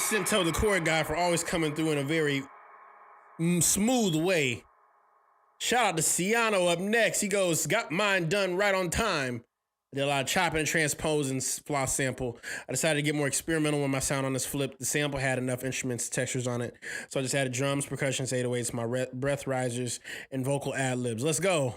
Cinto, the chord guy, for always coming through in a very smooth way. Shout out to Ciano up next. He goes, got mine done right on time. I did a lot of chopping and transposing floss sample. I decided to get more experimental with my sound on this flip. The sample had enough instruments, textures on it. So I just added drums, percussions, 808s, my breath risers, and vocal ad-libs. Let's go.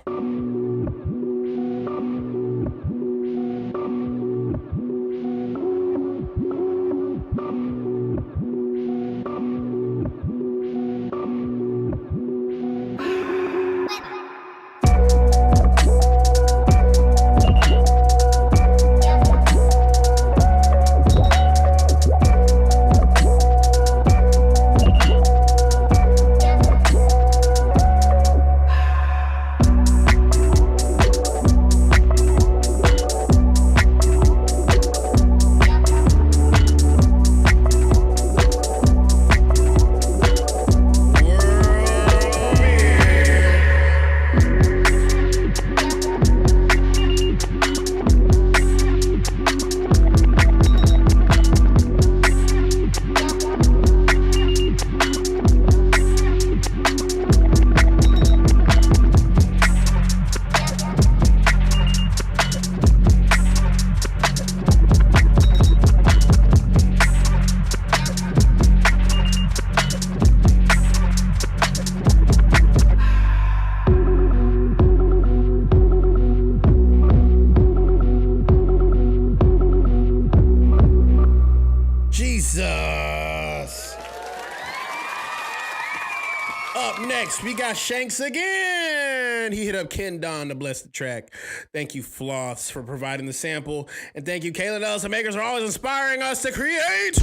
We got Shanks again. He hit up Ken Don to bless the track. Thank you, Floss, for providing the sample. And thank you, Kaelin Ellis. The makers are always inspiring us to create.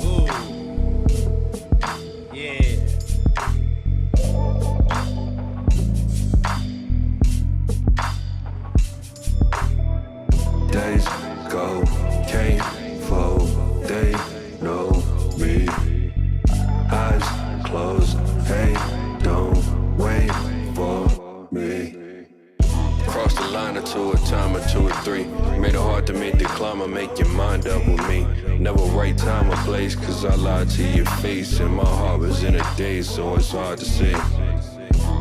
Ooh. Yeah. Days go, can't flow, they know me. Eyes closed, hey, don't wait for me. Cross the line or two, a time or two or three. Made it hard to make the climb, I make your mind up with me. Never right time or place, cause I lied to your face. And my heart was in a daze, so it's hard to see.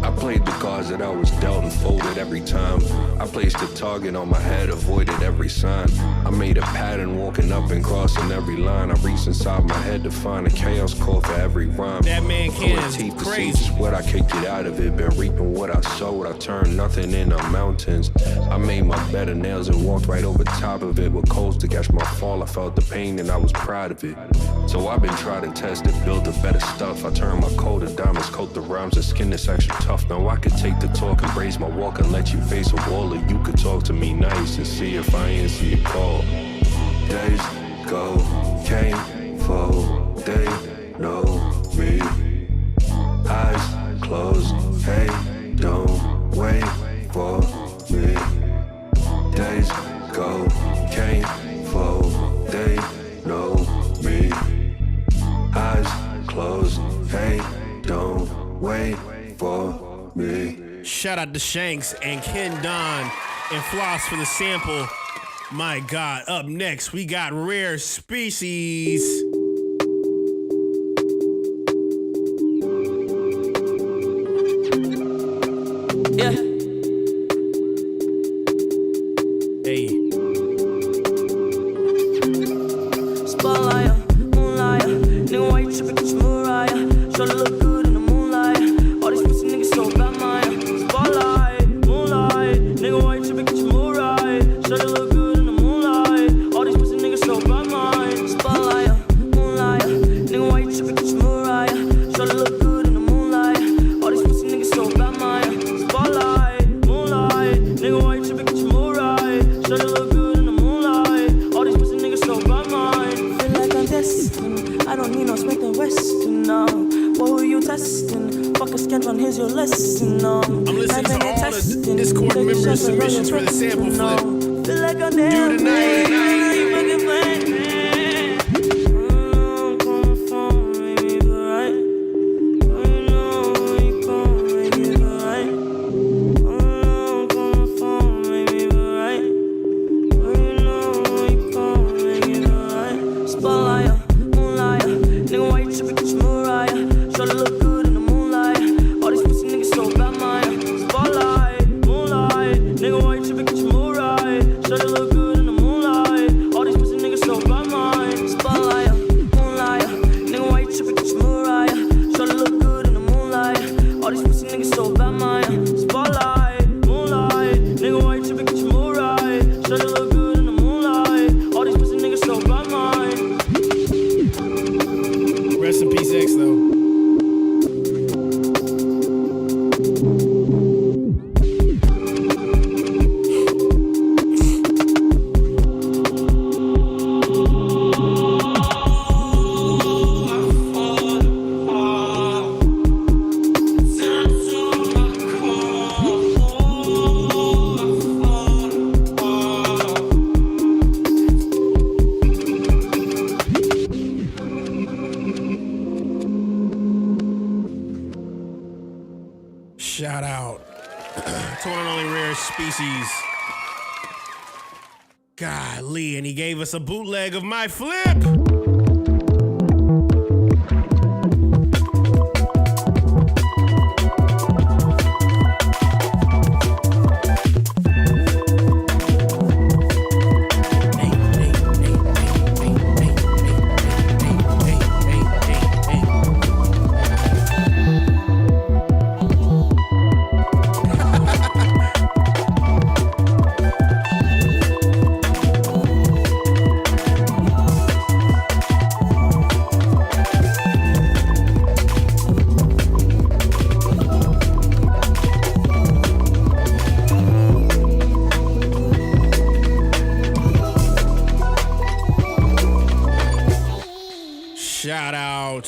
I played the cards that I was dealt and folded every time. I placed a target on my head, avoided every sign. I made a pattern walking up and crossing every line. I reached inside my head to find a chaos call for every rhyme. That man can is crazy. Just what I kicked it out of it. Been reaping what I sowed. I turned nothing into mountains. I made my bed of nails and walked right over top of it. With coals to catch my fall, I felt the pain and I was proud of it. So I've been tried and tested, built the better stuff. I turned my coat to diamonds, coat the rhymes and skin that's extra tough. Now I could take the talk and raise my walk and let you face a wall. Or you could talk to me nice and see if I answer your call. Days go, came, flow, they know me. Eyes closed, hey, don't wait for me. Days go, came, flow, they know me. Eyes closed, hey, don't wait for me. Shout out to Shanks and Ken Don and Floss for the sample. My God, up next, we got Rare Species. Yeah. Hey. Spotlight, moonlight. Nigga, why you tripping? Get your Mariah. Try to look good in the moonlight. All these pussy niggas so bad, mine. Spotlight, moonlight. Nigga, why you tripping? Get your Mariah. Try to look good in the moonlight. All these pussy niggas so bad, mine. Spotlight, moonlight. Nigga, why you tripping? Get your Mariah. Try to look good in the moonlight. All these pussy niggas so bad, mine. Spotlight, moonlight. Nigga, why you tripping? Get your Mariah. Try to look good in the moonlight. All these pussy niggas so bad, mine. Feel like I'm destined. I don't need no Smith and Weston, no. What who you testing? Fuck a Scantron, here's your lesson, no. I'm listening to all the Discord members' submissions for the sample flip. Feel like I'm there. Do tonight. Rest in peace, X, though. Shout out to one and only Rare Species. Golly, and he gave us a bootleg of My Flip. Shout out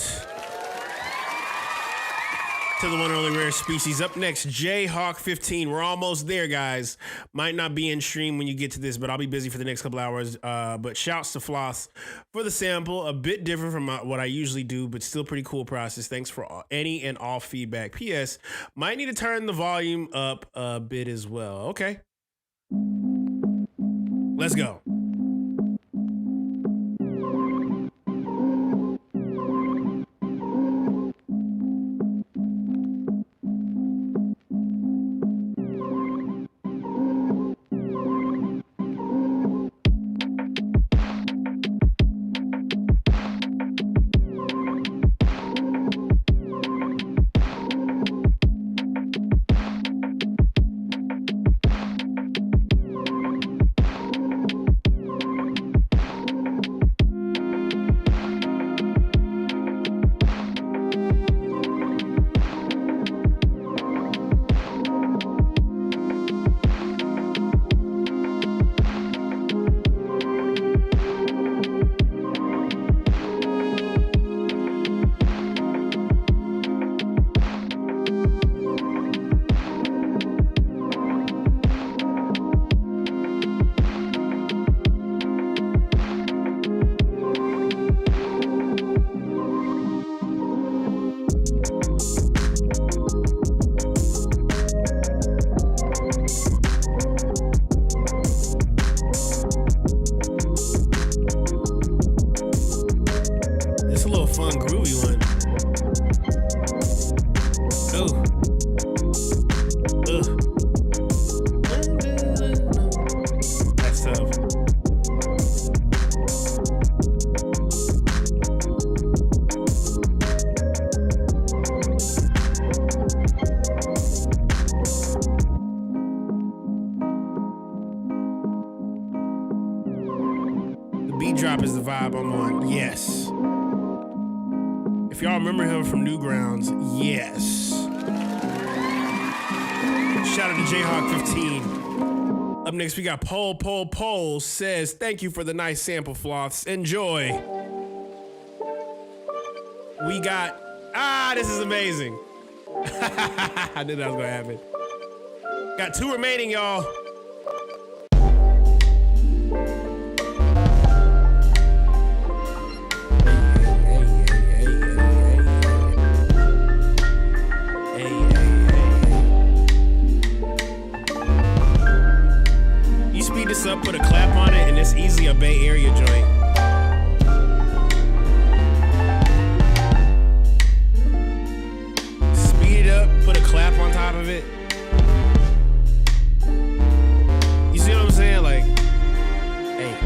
to the one and only Rare Species. Up next, Jayhawk 15. We're almost there, guys. Might not be in stream when you get to this, but I'll be busy for the next couple hours. But shouts to Floss for the sample. A bit different from what I usually do, but still pretty cool process. Thanks for any and all feedback. P.S. Might need to turn the volume up a bit as well. Okay. Let's go. It's a little fun, groovy one. Ooh. Ugh. That's tough. The beat drop is the vibe I'm on. Yes. If y'all remember him from Newgrounds, yes. Shout out to Jayhawk15. Up next, we got Pole says, thank you for the nice sample, Floths. Enjoy. We got, this is amazing. I knew that was gonna happen. Got 2 remaining, y'all. This up, put a clap on it, and it's easily a Bay Area joint. Speed it up, put a clap on top of it. You see what I'm saying? Like, hey.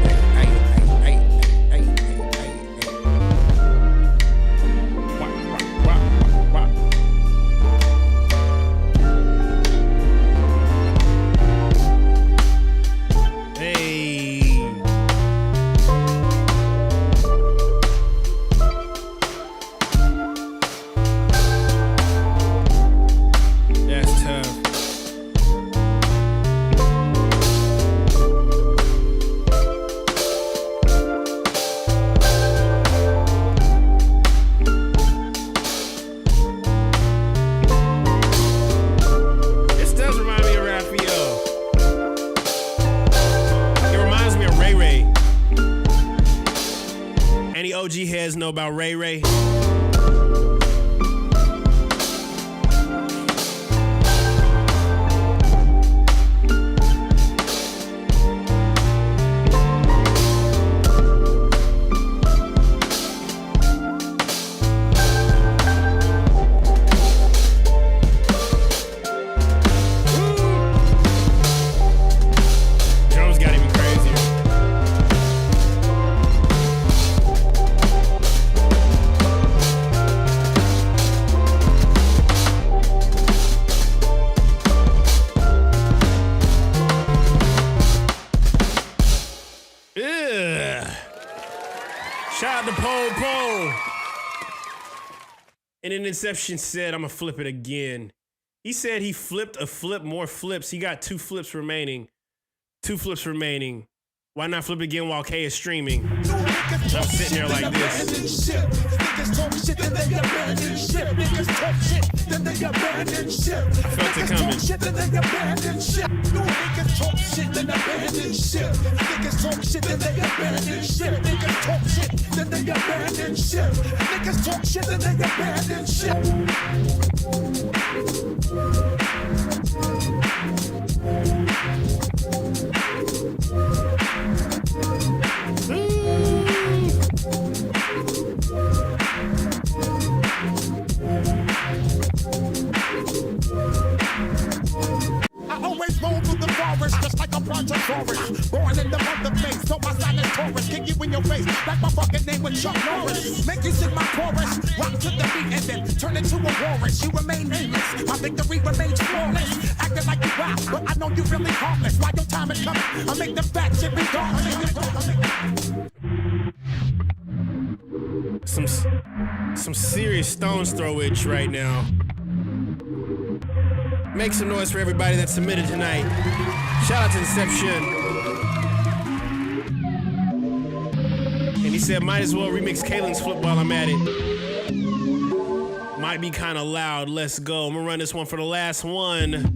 OG heads know about Ray Ray. And in Inception said, I'm gonna flip it again. He said he flipped a flip, more flips. He got 2 flips remaining. 2 flips remaining. Why not flip again while K is streaming? I'm sitting there like this. I felt it coming. Always roll through the forest just like a brontosaurus. Born in the month of May, so my sign is Taurus. Kick you in your face like my fucking name was Chuck Norris. Make you sing my chorus, rock to the beat and then turn into a walrus. You remain nameless, my victory remains flawless. Acting like you rap, but I know you really harmless. While your time is coming, I make the fat shit be gone. Some serious Stones throw itch right now. Make some noise for everybody that submitted tonight. Shout out to Inception. And he said, might as well remix Kaelin's flip while I'm at it. Might be kind of loud. Let's go. I'm gonna run this one for the last one.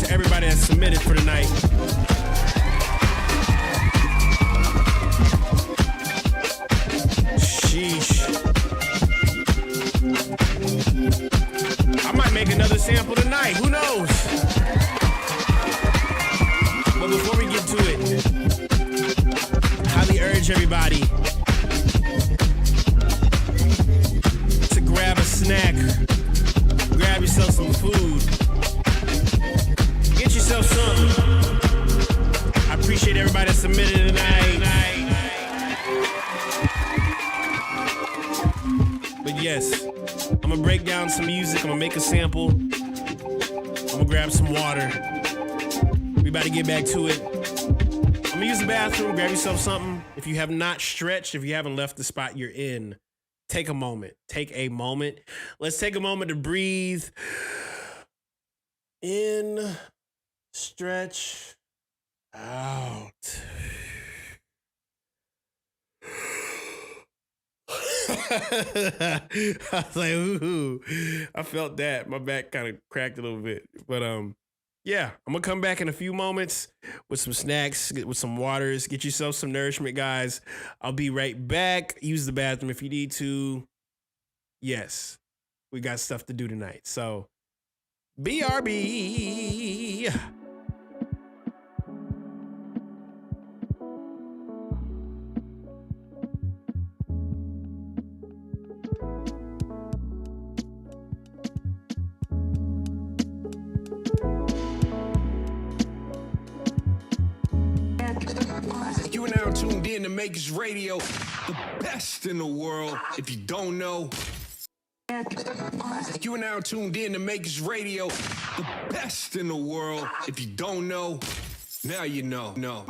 Everybody everybody that submitted for tonight. Sheesh. I might make another sample tonight. Who knows? But before we get to it, highly urge everybody to grab a snack, grab yourself some food, get yourself something. I appreciate everybody that submitted tonight. But yes, I'm gonna break down some music, I'm gonna make a sample, I'm gonna grab some water. We about to get back to it. I'm gonna use the bathroom, grab yourself something. If you have not stretched, if you haven't left the spot you're in, take a moment. Take a moment. Let's take a moment to breathe. In, stretch, out. I was like, ooh, I felt that. My back kind of cracked a little bit. But yeah, I'm gonna come back in a few moments with some snacks, with some waters. Get yourself some nourishment, guys. I'll be right back. Use the bathroom if you need to. Yes, we got stuff to do tonight. So, BRB. You are now tuned in to Makers Radio, the best in the world. If you don't know, you are now tuned in to Makers Radio, the best in the world. If you don't know, now you know. No.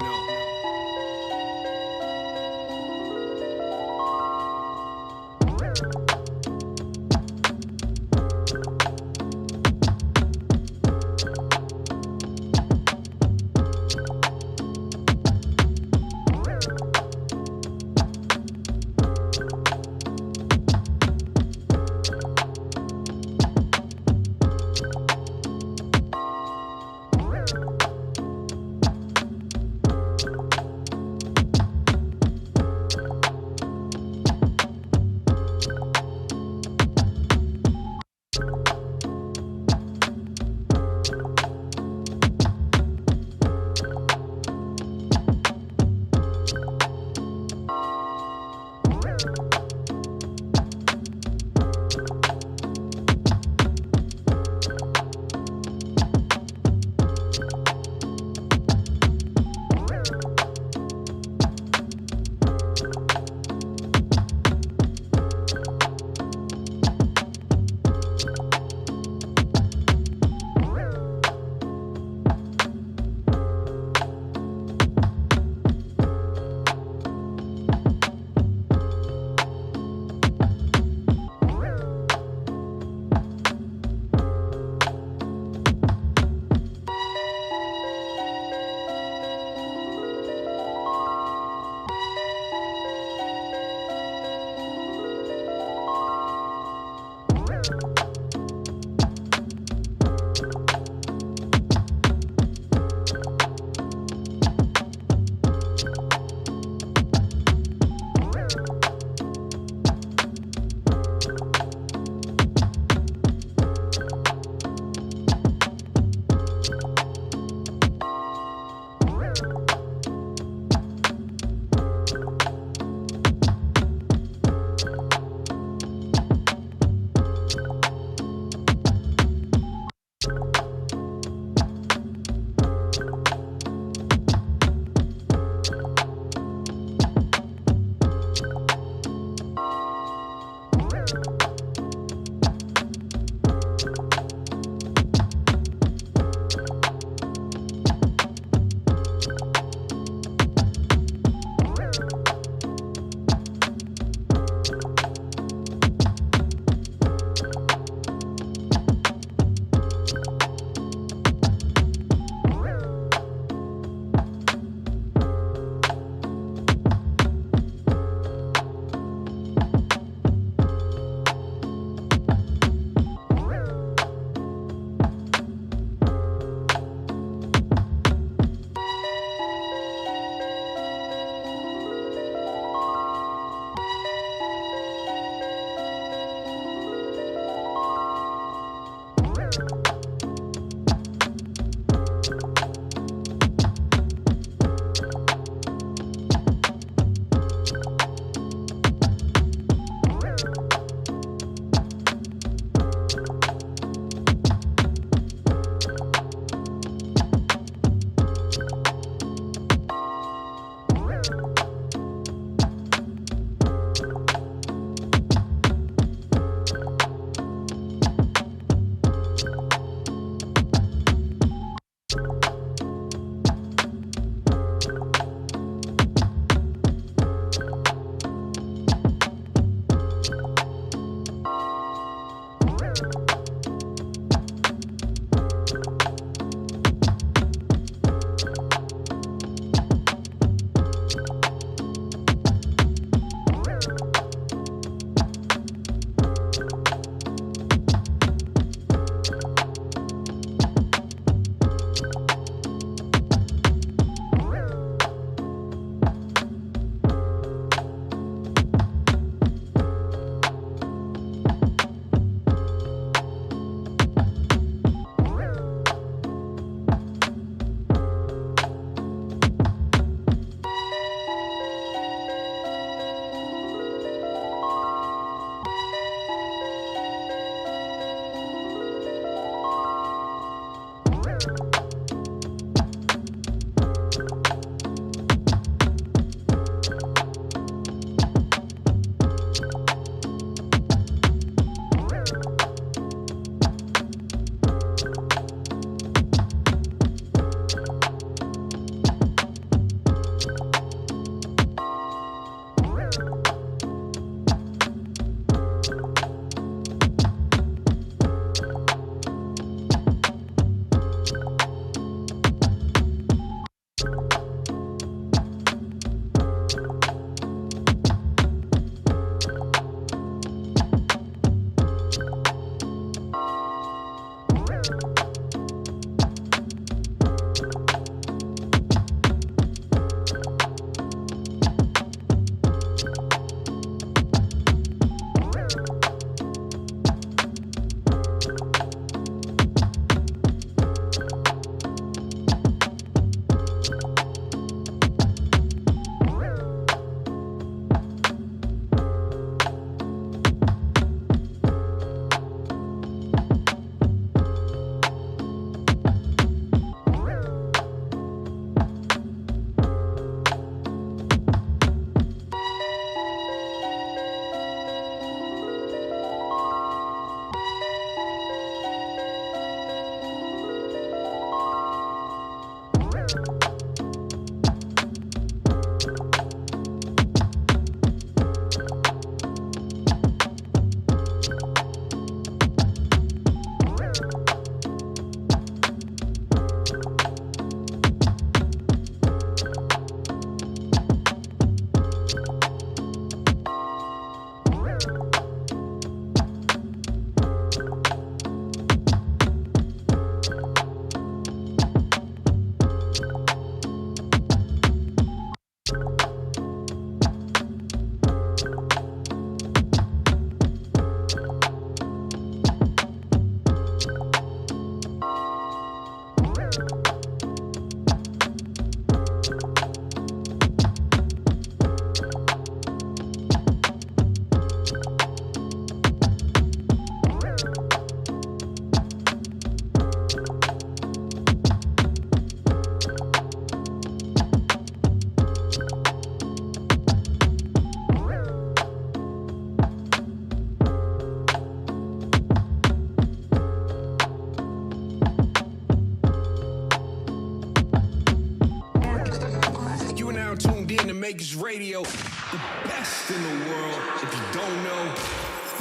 You are now tuned in to Makers Radio, the best in the world. If you don't know,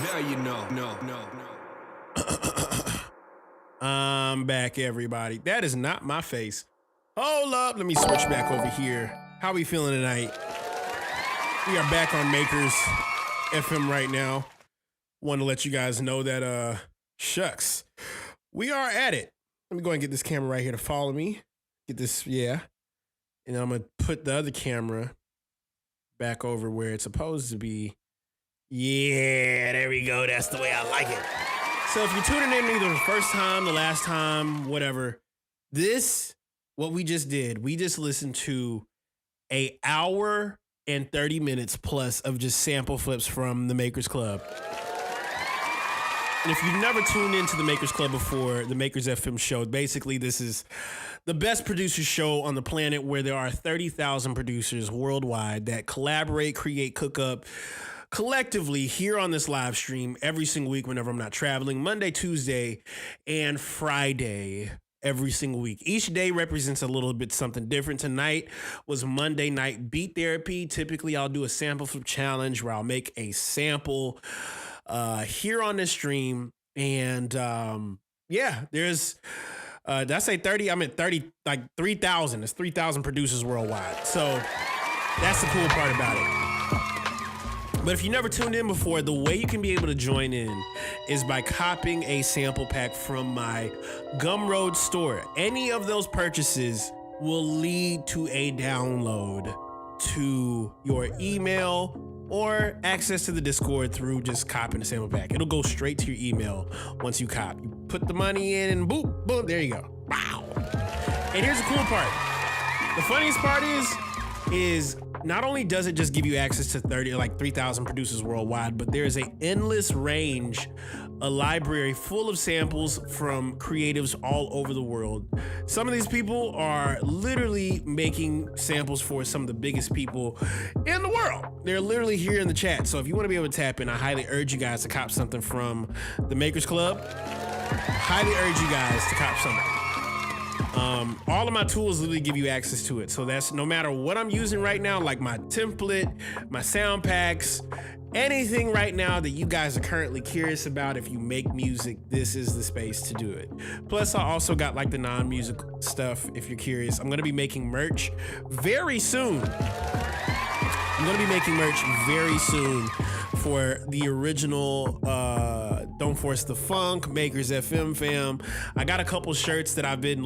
now you know. I'm back, everybody. That is not my face. Hold up. Let me switch back over here. How we feeling tonight? We are back on Makers FM right now. Want to let you guys know that, shucks, we are at it. Let me go ahead and get this camera right here to follow me. Get this, yeah. And I'm going to put the other camera back over where it's supposed to be. Yeah, there we go. That's the way I like it. So if you're tuning in either the first time, the last time, whatever, what we just did, we just listened to an hour and 30 minutes plus of just sample flips from the Makers Club. And if you've never tuned into the Makers Club before, the Makers FM show, basically this is the best producer show on the planet where there are 30,000 producers worldwide that collaborate, create, cook up collectively here on this live stream every single week whenever I'm not traveling, Monday, Tuesday, and Friday every single week. Each day represents a little bit something different. Tonight was Monday Night Beat Therapy. Typically, I'll do a sample flip challenge where I'll make a sample here on the stream. And there's did I say 30? I'm at 30, like 3,000. It's 3,000 producers worldwide. So that's the cool part about it. But if you never tuned in before, the way you can be able to join in is by copying a sample pack from my Gumroad store. Any of those purchases will lead to a download to your email or access to the Discord through just copying the sample pack. It'll go straight to your email once you copy. You put the money in and boop, boom, there you go. Wow. And here's the cool part. The funniest part is not only does it just give you access to 3,000 producers worldwide, but there's an endless range, a library full of samples from creatives all over the world. Some of these people are literally making samples for some of the biggest people in the world. They're literally here in the chat. So if you want to be able to tap in, I highly urge you guys to cop something from the Makers Club. Highly urge you guys to cop something. All of my tools literally give you access to it. So that's no matter what I'm using right now, like my template, my sound packs, anything right now that you guys are currently curious about. If you make music, this is the space to do it. Plus, I also got like the non-music stuff. If you're curious, I'm going to be making merch very soon. For the original Don't Force the Funk, Makers FM fam. I got a couple shirts that I've been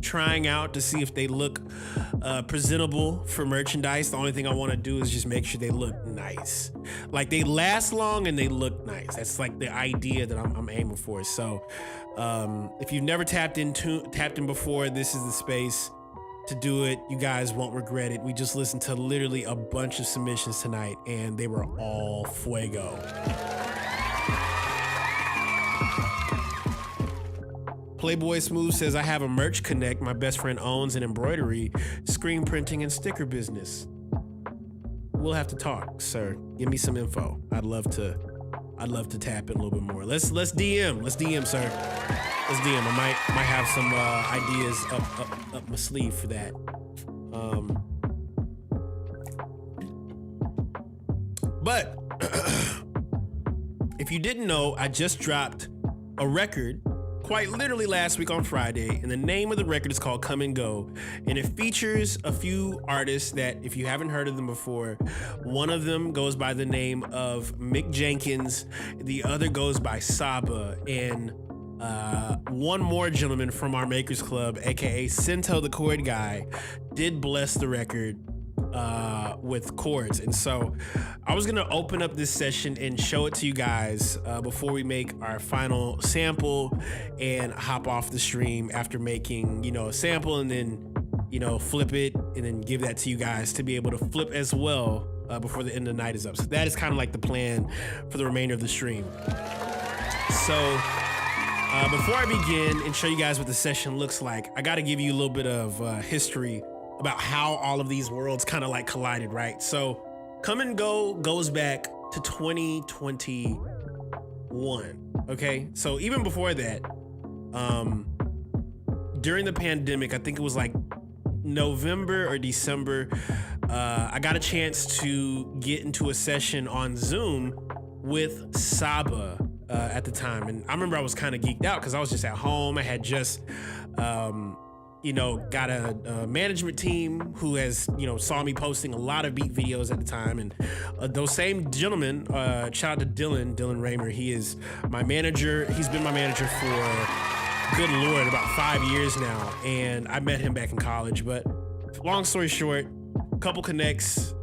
trying out to see if they look presentable for merchandise. The only thing I want to do is just make sure they look nice. Like they last long and they look nice. That's like the idea that I'm aiming for. So if you've never tapped in before, this is the space to do it. You guys won't regret it. We just listened to literally a bunch of submissions tonight and they were all fuego. Playboy Smooth says, I have a merch connect. My best friend owns an embroidery, screen printing, and sticker business. We'll have to talk, sir. Give me some info. I'd love to tap in a little bit more. Let's DM, sir. Let's DM. I might have some ideas up my sleeve for that. But if you didn't know, I just dropped a record quite literally last week on Friday, and the name of the record is called Come and Go, and it features a few artists that, if you haven't heard of them before, one of them goes by the name of Mick Jenkins, the other goes by Saba, and one more gentleman from our Makers Club, aka Sento the Chord Guy, did bless the record with chords. And so I was gonna open up this session and show it to you guys before we make our final sample and hop off the stream after making, a sample, and then, flip it and then give that to you guys to be able to flip as well before the end of the night is up. So that is kind of like the plan for the remainder of the stream. So before I begin and show you guys what the session looks like, I got to give you a little bit of history about how all of these worlds kind of like collided, right? So Come and Go goes back to 2021, okay? So even before that, during the pandemic, I think it was like November or December, I got a chance to get into a session on Zoom with Saba at the time. And I remember I was kind of geeked out because I was just at home. I had just, got a management team who has, saw me posting a lot of beat videos at the time. And those same gentlemen, shout out to Dylan Raymer. He is my manager. He's been my manager for, good Lord, about 5 years now. And I met him back in college. But long story short, couple connects,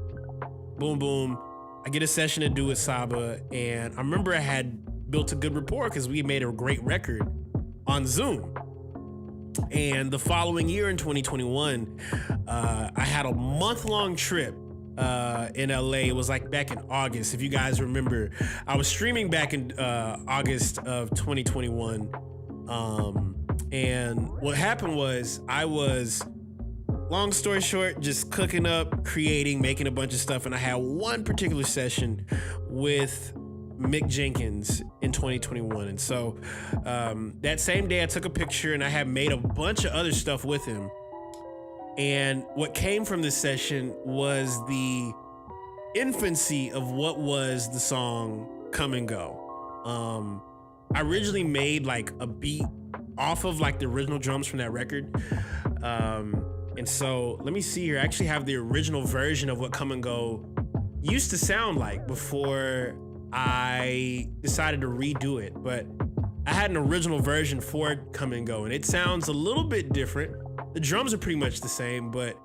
boom, boom. I get a session to do with Saba. And I remember I had built a good rapport because we made a great record on Zoom. And the following year in 2021, I had a month-long trip in LA. It was like back in August. If you guys remember, I was streaming back in August of 2021. And what happened was I was, long story short, just cooking up, creating, making a bunch of stuff. And I had one particular session with Mick Jenkins in 2021. And so that same day I took a picture and I had made a bunch of other stuff with him. And what came from this session was the infancy of what was the song Come and Go. I originally made like a beat off of like the original drums from that record. And so let me see here. I actually have the original version of what Come and Go used to sound like before I decided to redo it. But I had an original version for Come and Go, and it sounds a little bit different. The drums are pretty much the same, but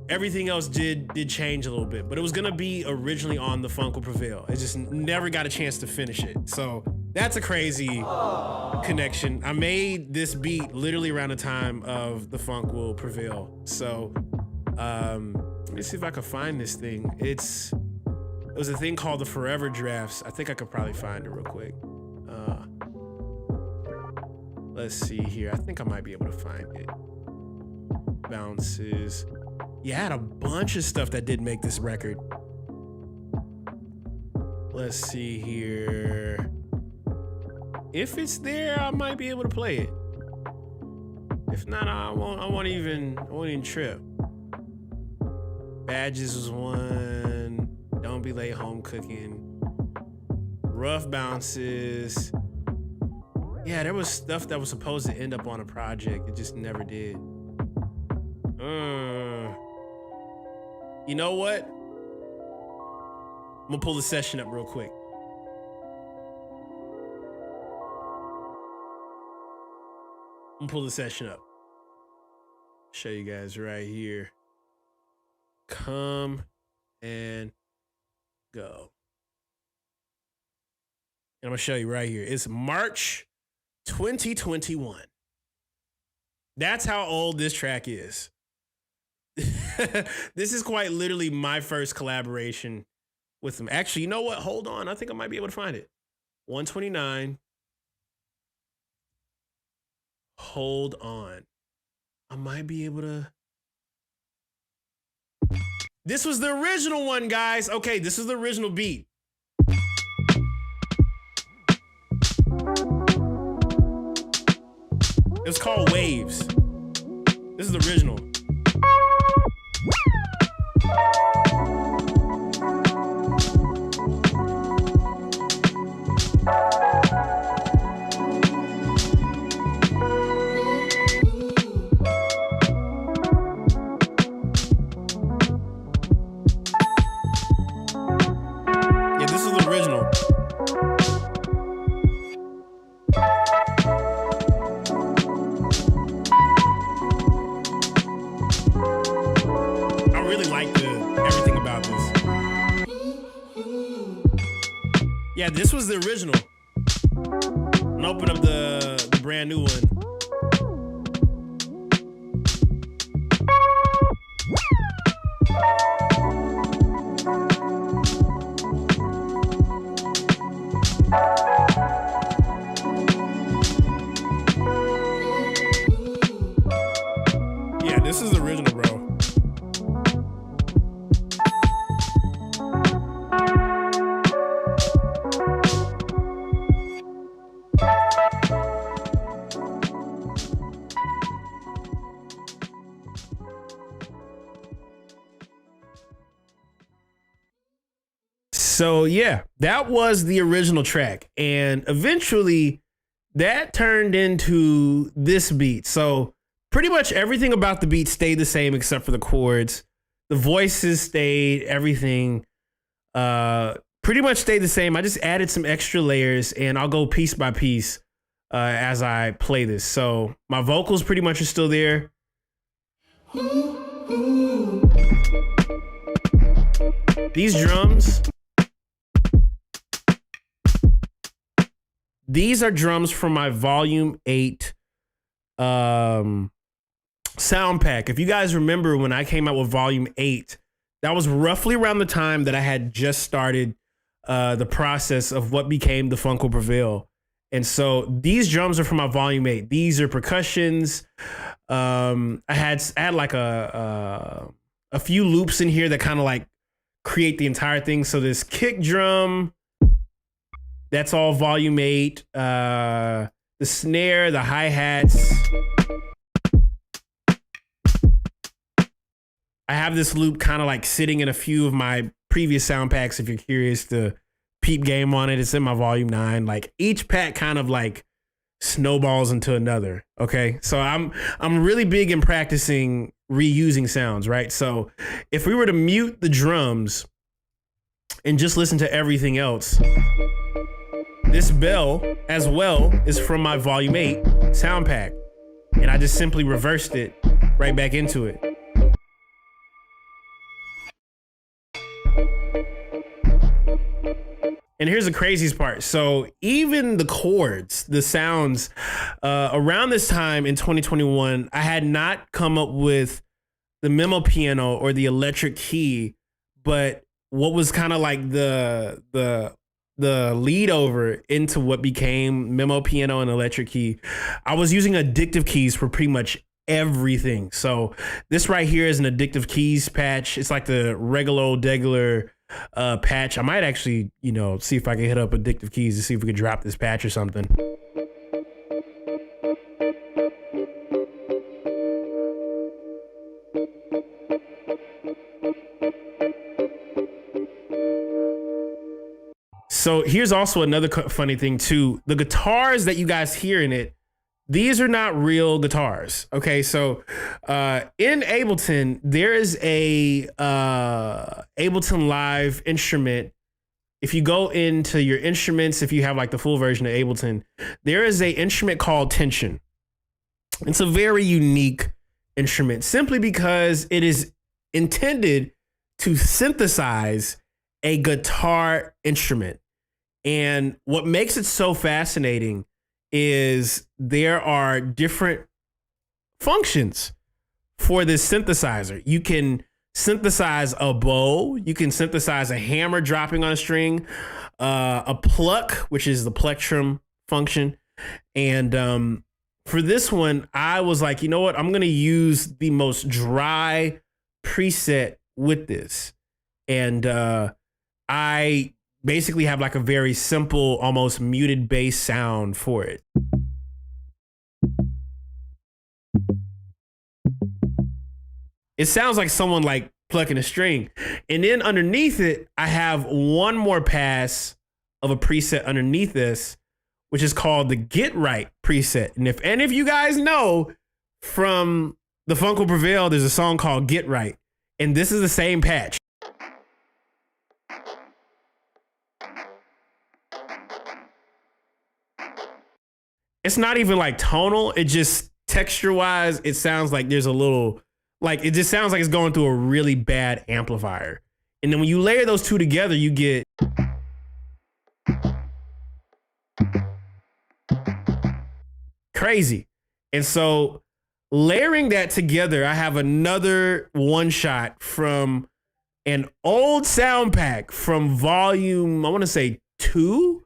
everything else did change a little bit. But it was gonna be originally on The Funk Will Prevail. I just never got a chance to finish it. So that's a crazy connection. I made this beat literally around the time of The Funk Will Prevail. So let me see if I can find this thing. It was a thing called the Forever Drafts. I think I could probably find it real quick. Let's see here. I think I might be able to find it. Bounces. Yeah, I had a bunch of stuff that did make this record. Let's see here. If it's there, I might be able to play it. If not, I won't even trip. Badges was one. Don't Be Late Home Cooking. Rough Bounces. Yeah, there was stuff that was supposed to end up on a project. It just never did. You know what? I'm gonna pull the session up real quick. I'm gonna pull the session up. Show you guys right here. Come and Go. And I'm gonna show you right here. It's March 2021. That's how old this track is. This is quite literally my first collaboration with them. Actually, you know what? Hold on. I think I might be able to find it. 129. Hold on. I might be able to. This was the original one, guys. Okay, this is the original beat. It's called Waves. This is the original. Yeah, this is the original. I really like everything about this. Yeah, this was the original. And open up the brand new one. Yeah, this is the original, bro. So yeah, that was the original track. And eventually that turned into this beat. So pretty much everything about the beat stayed the same except for the chords. The voices stayed, everything pretty much stayed the same. I just added some extra layers and I'll go piece by piece as I play this. So my vocals pretty much are still there. These drums, these are drums from my Volume 8 sound pack. If you guys remember when I came out with Volume 8, that was roughly around the time that I had just started the process of what became the Funk Will Prevail. And so these drums are from my Volume 8. These are percussions. I had like a few loops in here that kind of like create the entire thing. So this kick drum, that's all Volume 8. The snare, the hi-hats. I have this loop kind of like sitting in a few of my previous sound packs. If you're curious to peep game on it, it's in my Volume 9. Like each pack kind of like snowballs into another. Okay. So I'm really big in practicing reusing sounds, right? So if we were to mute the drums and just listen to everything else, this bell as well is from my Volume 8 sound pack. And I just simply reversed it right back into it. And here's the craziest part. So even the chords, the sounds, around this time in 2021, I had not come up with the memo piano or the electric key, but what was kind of like the lead over into what became memo piano and electric key. I was using addictive keys for pretty much everything. So this right here is an addictive keys patch. It's like the regular old degular patch. I might actually, see if I can hit up addictive keys to see if we could drop this patch or something. So here's also another funny thing too. The guitars that you guys hear in it, these are not real guitars. Okay, so in Ableton, there is a Ableton Live instrument. If you go into your instruments, if you have like the full version of Ableton, there is a instrument called tension. It's a very unique instrument simply because it is intended to synthesize a guitar instrument. And what makes it so fascinating is there are different functions for this synthesizer. You can synthesize a bow. You can synthesize a hammer dropping on a string, a pluck, which is the plectrum function. And for this one, I was like, you know what? I'm going to use the most dry preset with this. And I basically have like a very simple, almost muted bass sound for it. It sounds like someone like plucking a string. And then underneath it, I have one more pass of a preset underneath this, which is called the Get Right preset. And if any of you guys know from The Funk Will Prevail, there's a song called Get Right. And this is the same patch. It's not even like tonal. It just texture wise, it sounds like there's a little, like it just sounds like it's going through a really bad amplifier. And then when you layer those two together, you get crazy. And so layering that together, I have another one shot from an old sound pack from volume, I want to say 2.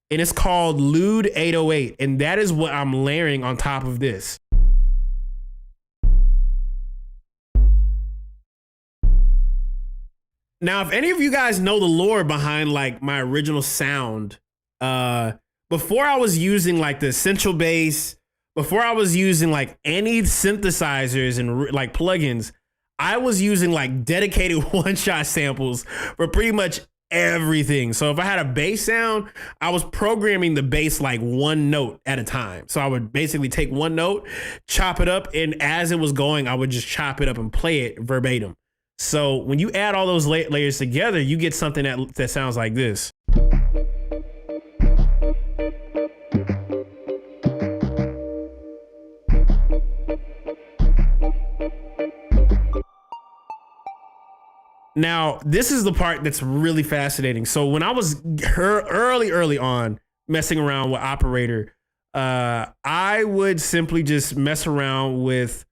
And it's called Lewd 808. And that is what I'm layering on top of this. Now, if any of you guys know the lore behind like my original sound, before I was using like the essential bass, before I was using like any synthesizers and like plugins, I was using like dedicated one-shot samples for pretty much everything. So if I had a bass sound, I was programming the bass like one note at a time. So I would basically take one note, chop it up, and as it was going, I would just chop it up and play it verbatim. So when you add all those layers together, you get something that sounds like this. Now, this is the part that's really fascinating. So when I was early on messing around with Operator, I would simply just mess around with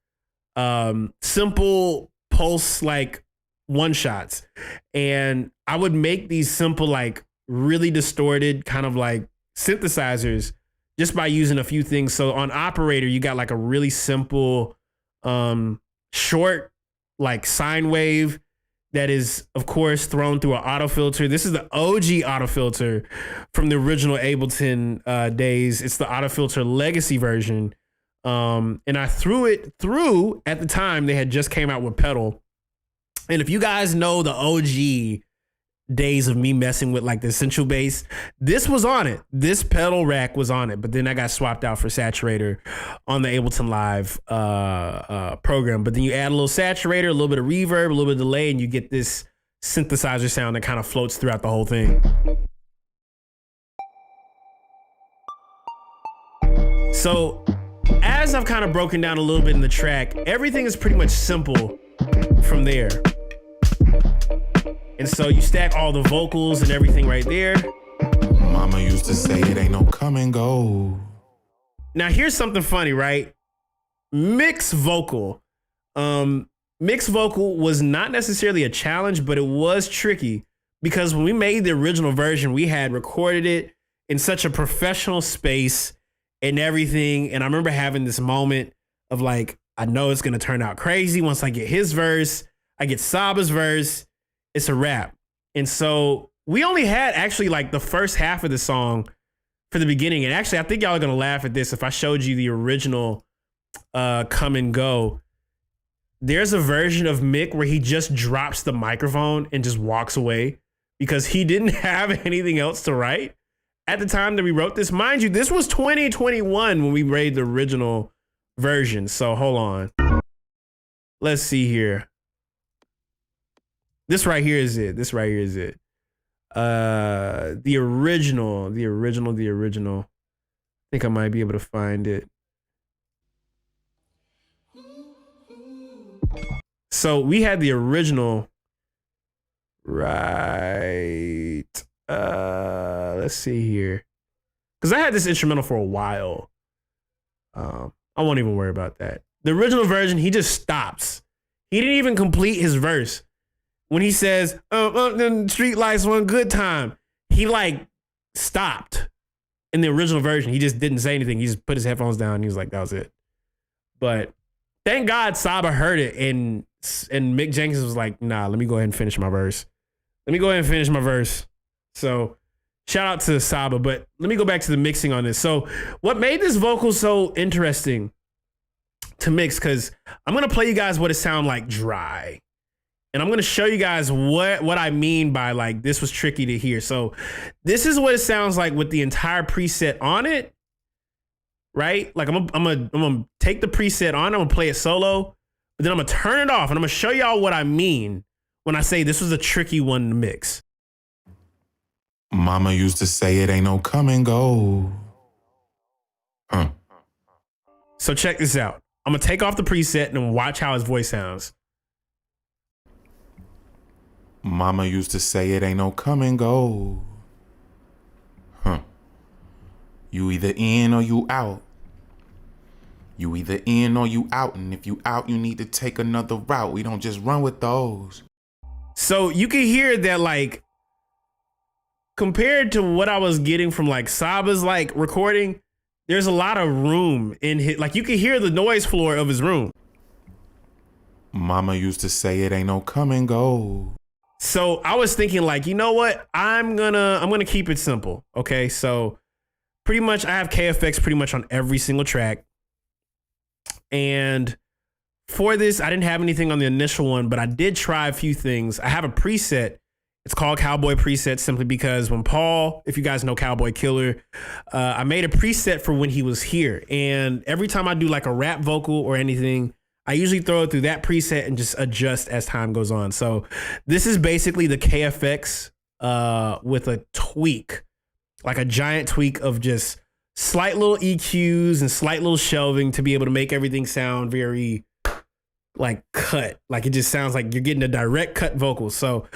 simple pulse like one shots. And I would make these simple, like really distorted kind of like synthesizers just by using a few things. So on Operator, you got like a really simple short like sine wave that is, of course, thrown through an auto filter. This is the OG auto filter from the original Ableton days. It's the auto filter legacy version. And I threw it through at the time they had just came out with pedal. And if you guys know the OG days of me messing with like the essential bass, this was on it. This pedal rack was on it, but then I got swapped out for saturator on the Ableton Live program. But then you add a little saturator, a little bit of reverb, a little bit of delay, and you get this synthesizer sound that kind of floats throughout the whole thing. So as I've kind of broken down a little bit in the track, everything is pretty much simple from there. And so you stack all the vocals and everything right there. Mama used to say it ain't no come and go. Now here's something funny, right? Mixed vocal. Mixed vocal was not necessarily a challenge, but it was tricky because when we made the original version, we had recorded it in such a professional space and everything. And I remember having this moment of like, I know it's gonna turn out crazy once I get his verse, I get Saba's verse, it's a wrap. And so we only had actually like the first half of the song for the beginning. And actually, I think y'all are going to laugh at this if I showed you the original Come and Go. There's a version of Mick where he just drops the microphone and just walks away because he didn't have anything else to write at the time that we wrote this. Mind you, this was 2021 when we made the original version. So hold on. Let's see here. This right here is it. This right here is it. The original. I think I might be able to find it. So we had the original, right? Let's see here. Because I had this instrumental for a while. I won't even worry about that. The original version, he just stops. He didn't even complete his verse. When he says, street lights one good time, he like stopped in the original version. He just didn't say anything. He just put his headphones down and he was like, that was it. But thank God Saba heard it and Mick Jenkins was like, nah, let me go ahead and finish my verse. So shout out to Saba, but let me go back to the mixing on this. So what made this vocal so interesting to mix because I'm going to play you guys what it sound like dry. And I'm going to show you guys what I mean by like this was tricky to hear. So this is what it sounds like with the entire preset on it. Right? Like I'm gonna take the preset on, I'm gonna play it solo, but then I'm gonna turn it off and I'm gonna show y'all what I mean when I say this was a tricky one to mix. Mama used to say it ain't no come and go. So check this out. I'm gonna take off the preset and watch how his voice sounds. Mama used to say it ain't no come and go. You either in or you out. You either in or you out, and if you out, you need to take another route. We don't just run with those. So you can hear that, like, compared to what I was getting from like Saba's like recording, there's a lot of room in his, like you can hear the noise floor of his room. Mama used to say it ain't no come and go. So I was thinking like, you know what? I'm gonna keep it simple. Okay, so pretty much I have KFX pretty much on every single track. And for this, I didn't have anything on the initial one, but I did try a few things. I have a preset. It's called Cowboy Preset simply because when Paul, if you guys know Cowboy Killer, I made a preset for when he was here. And every time I do like a rap vocal or anything, I usually throw it through that preset and just adjust as time goes on. So this is basically the KFX with a tweak, like a giant tweak of just slight little EQs and slight little shelving to be able to make everything sound very like cut. Like it just sounds like you're getting a direct cut vocal. So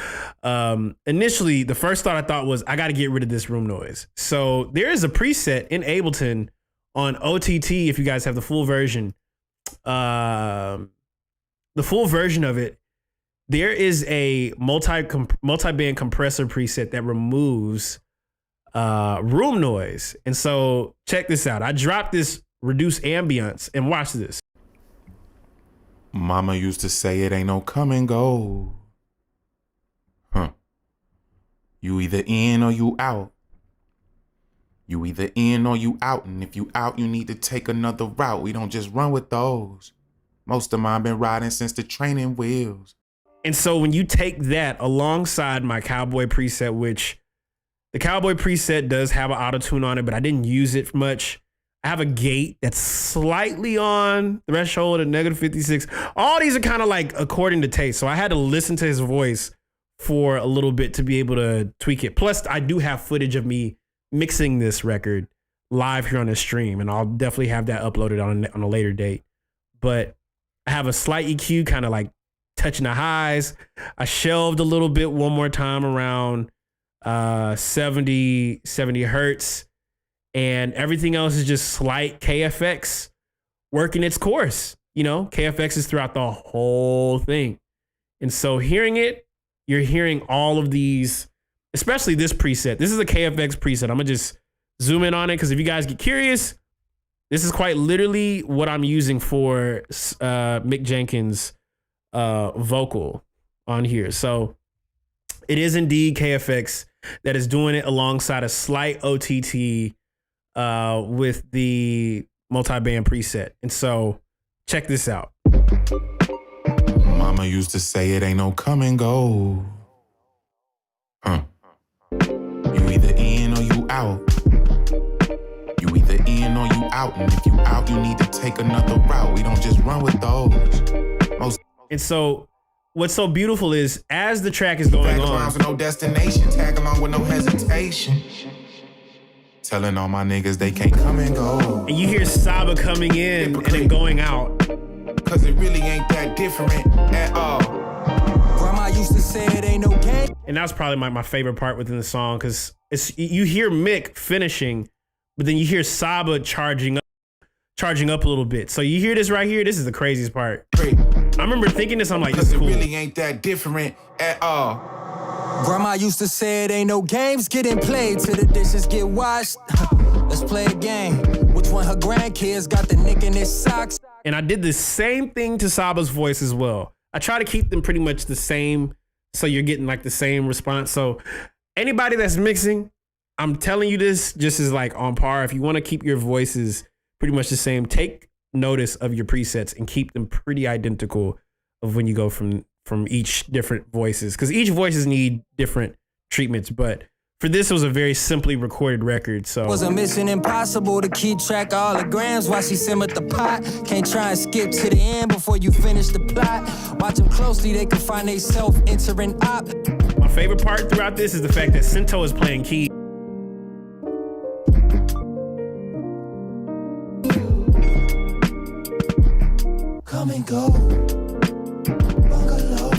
initially, the first thought I thought was I got to get rid of this room noise. So there is a preset in Ableton on OTT. If you guys have the full version, of it, there is a multi-band compressor preset that removes room noise. And so check this out. I dropped this reduce ambience and watch this. Mama used to say it ain't no come and go. You either in or you out. You either in or you out, and if you out, you need to take another route. We don't just run with those. Most of mine been riding since the training wheels. And so when you take that alongside my Cowboy preset, which the Cowboy preset does have an auto-tune on it, but I didn't use it much. I have a gate that's slightly on the threshold at -56. All these are kind of like according to taste. So I had to listen to his voice for a little bit to be able to tweak it. Plus, I do have footage of me mixing this record live here on the stream, and I'll definitely have that uploaded on a later date. But I have a slight EQ kind of like touching the highs. I shelved a little bit one more time around 70 hertz, and everything else is just slight KFX working its course. You know, KFX is throughout the whole thing. And so hearing it, you're hearing all of these, especially this preset. This is a KFX preset. I'm gonna just zoom in on it because if you guys get curious, this is quite literally what I'm using for Mick Jenkins' vocal on here. So it is indeed KFX that is doing it alongside a slight OTT with the multi-band preset. And so check this out. Mama used to say it ain't no come and go. You either in or you out. You either in or you out, and if you out, you need to take another route. We don't just run with those. And so what's so beautiful is as the track is going on, for no destination, tag along with no hesitation. Telling all my niggas they can't come and go. And you hear Saba coming in and then going out. Cause it really ain't that different at all. Grandma used to say it ain't no game. And that's probably my favorite part within the song, because it's you hear Mick finishing, but then you hear Saba charging up a little bit. So you hear this right here. This is the craziest part. I remember thinking this. I'm like, this is cool. It really ain't that different at all. Grandma used to say it ain't no games getting played till the dishes get washed. Let's play a game. Which one her grandkids got the nick in his socks? And I did the same thing to Saba's voice as well. I try to keep them pretty much the same, so you're getting like the same response. So anybody that's mixing, I'm telling you this just is like on par. If you want to keep your voices pretty much the same, take notice of your presets and keep them pretty identical of when you go from each different voices, because each voices need different treatments. But for this, it was a very simply recorded record. So Was a mission impossible to keep track of all the grams while she simmered the pot. Can't try and skip to the end before you finish the plot. Watch them closely, they can find they self entering op. My favorite part throughout this is the fact that Sento is playing keys. Come and go. Bungalow.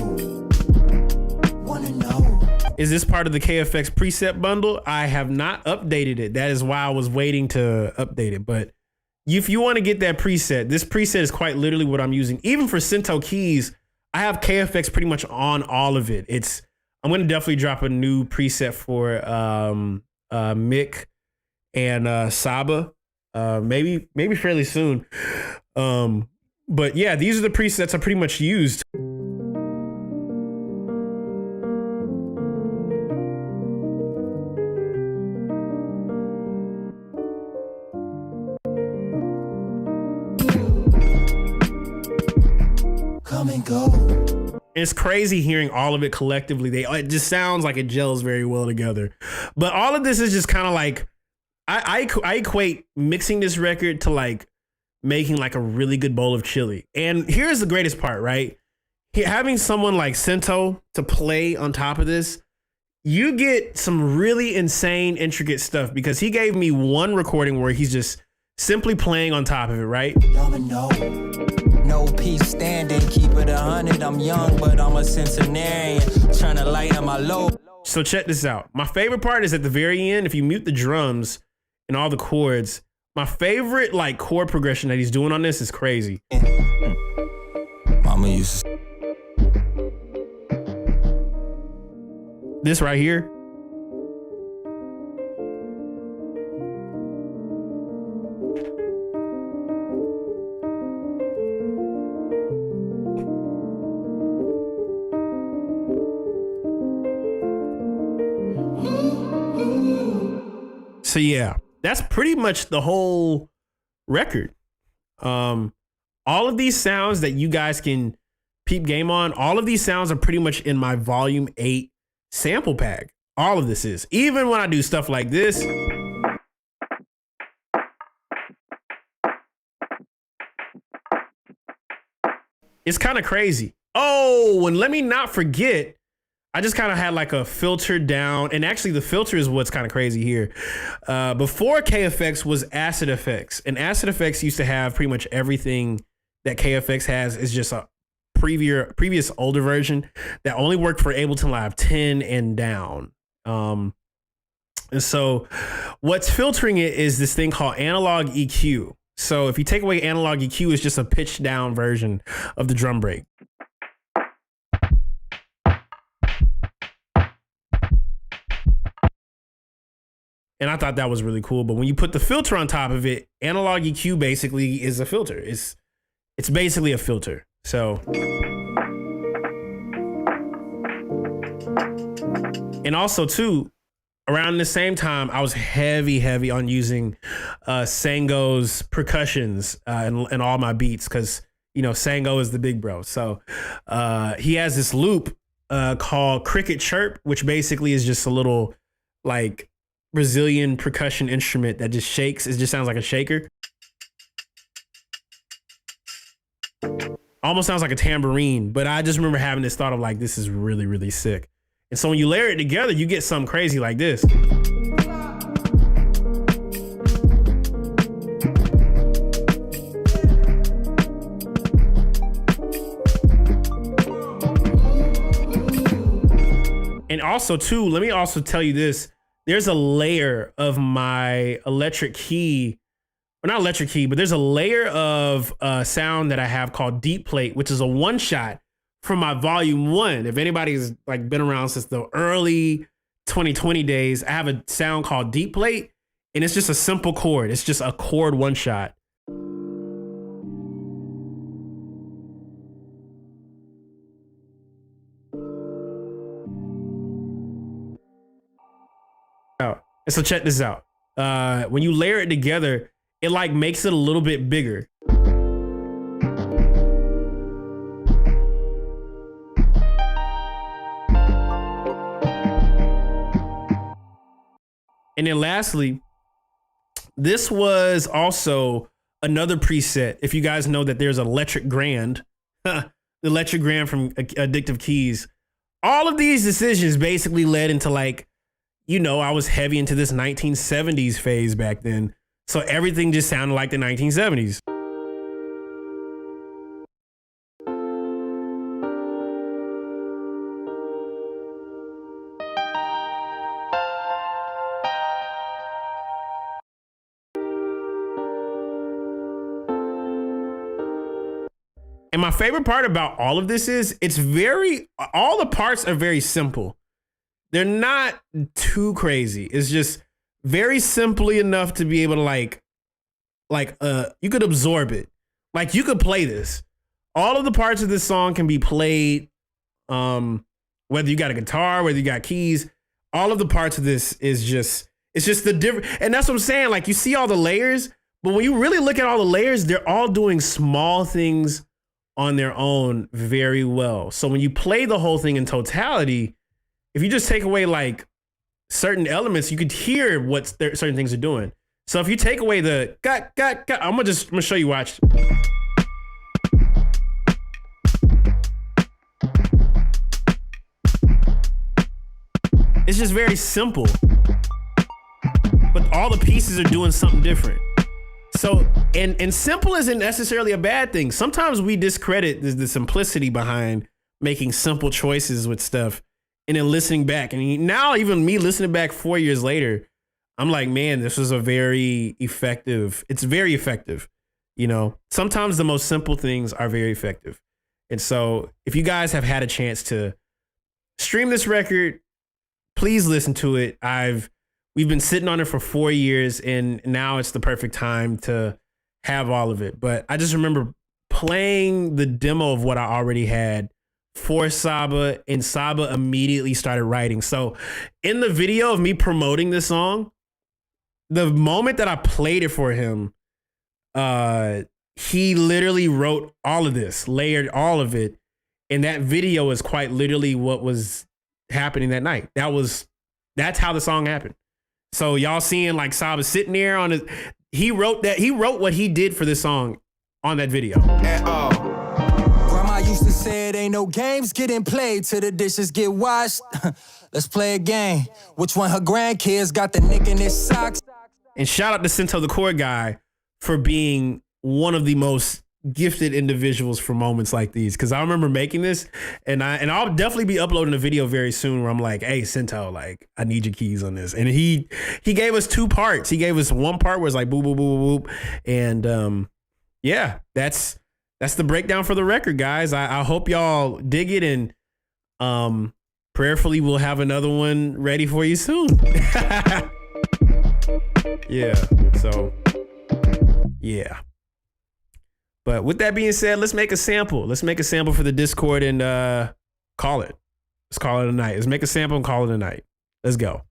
Wanna know. Is this part of the KFX preset bundle? I have not updated it. That is why I was waiting to update it. But if you want to get that preset, this preset is quite literally what I'm using. Even for Sento keys, I have KFX pretty much on all of it. I'm going to definitely drop a new preset for Mick and Saba, maybe fairly soon. But yeah, these are the presets I pretty much used. Come and go. It's crazy hearing all of it collectively. It just sounds like it gels very well together. But all of this is just kind of like, I equate mixing this record to like making like a really good bowl of chili. And here's the greatest part, right? Having someone like Sento to play on top of this, you get some really insane, intricate stuff, because he gave me one recording where he's just simply playing on top of it, right? No peace standing, keep it 100. I'm young, but I'm a centenarian, trying to lighten my load. So check this out. My favorite part is at the very end, if you mute the drums and all the chords, my favorite like chord progression that he's doing on this is crazy. Mama used to... This right here. So yeah, that's pretty much the whole record. All of these sounds that you guys can peep game on, all of these sounds are pretty much in my volume 8 sample pack. All of this is. Even when I do stuff like this. It's kind of crazy. Oh, and let me not forget, I just kind of had like a filter down, and actually the filter is what's kind of crazy here. Before KFX was Acid Effects, and Acid Effects used to have pretty much everything that KFX has. Is just a previous older version that only worked for Ableton Live 10 and down. And so what's filtering it is this thing called analog EQ. So if you take away analog EQ, it's just a pitched down version of the drum break. And I thought that was really cool. But when you put the filter on top of it, analog EQ basically is a filter. It's basically a filter. So, and also too, around the same time, I was heavy on using Sango's percussions in all my beats, because you know Sango is the big bro. So he has this loop called Cricket Chirp, which basically is just a little like Brazilian percussion instrument that just shakes. It just sounds like a shaker. Almost sounds like a tambourine, but I just remember having this thought of like, this is really, really sick. And so when you layer it together, you get something crazy like this. And also too, let me also tell you this. There's a layer of my electric key, or not electric key, but there's a layer of sound that I have called Deep Plate, which is a one shot from my volume 1. If anybody's like been around since the early 2020 days, I have a sound called Deep Plate, and it's just a simple chord. It's just a chord one shot. And so check this out. When you layer it together, it like makes it a little bit bigger. And then lastly, this was also another preset. If you guys know that there's Electric Grand, the Electric Grand from Addictive Keys. All of these decisions basically led into like, I was heavy into this 1970s phase back then. So everything just sounded like the 1970s. And my favorite part about all of this is all the parts are very simple. They're not too crazy. It's just very simply enough to be able to you could absorb it. Like you could play this. All of the parts of this song can be played, whether you got a guitar, whether you got keys, all of the parts of this it's just the different. And that's what I'm saying. Like you see all the layers, but when you really look at all the layers, they're all doing small things on their own very well. So when you play the whole thing in totality, if you just take away like certain elements, you could hear what certain things are doing. So if you take away the I'm gonna show you. Watch. It's just very simple, but all the pieces are doing something different. So, and simple isn't necessarily a bad thing. Sometimes we discredit the simplicity behind making simple choices with stuff and then listening back. And now even me listening back 4 years later, I'm like, man, this was it's very effective. Sometimes the most simple things are very effective. And so if you guys have had a chance to stream this record, please listen to it. We've been sitting on it for 4 years, and now it's the perfect time to have all of it. But I just remember playing the demo of what I already had for Saba, and Saba immediately started writing. So in the video of me promoting this song, the moment that I played it for him, he literally wrote all of this, layered all of it. And that video is quite literally what was happening that night. That's how the song happened. So y'all seeing like Saba sitting there he wrote what he did for this song on that video. Grandma used to say it ain't no games getting played till the dishes get washed. Let's play a game. Which one her grandkids got the nick in his socks? And shout out to Cento the Chord Guy for being one of the most gifted individuals for moments like these. Cause I remember making this and I'll definitely be uploading a video very soon where I'm like, hey, Cento, like I need your keys on this. And he gave us two parts. He gave us one part where it's like boop, boop, boop, boop. And yeah, that's the breakdown for the record, guys. I hope y'all dig it, and prayerfully we'll have another one ready for you soon. Yeah. So yeah. But with that being said, let's make a sample. Let's make a sample for the Discord and call it. Let's call it a night. Let's make a sample and call it a night. Let's go.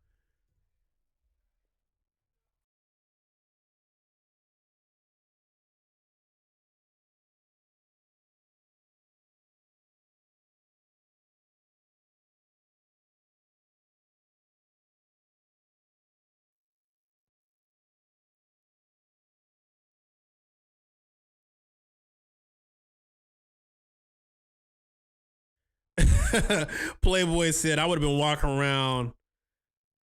Playboy said, I would have been walking around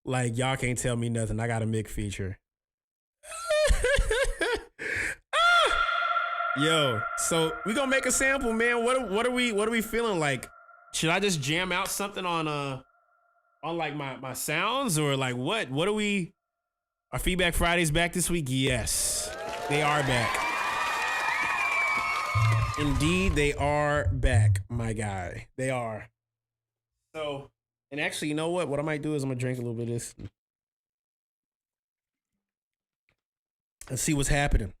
like y'all can't tell me nothing. I got a Mick feature. Yo, so we gonna make a sample, man. What are we feeling like? Should I just jam out something on like my sounds, or like what? What are we? Are Feedback Fridays back this week? Yes, they are back. Indeed, they are back, my guy. They are. So, and actually, you know what? What I might do is I'm gonna drink a little bit of this. Let's see what's happening.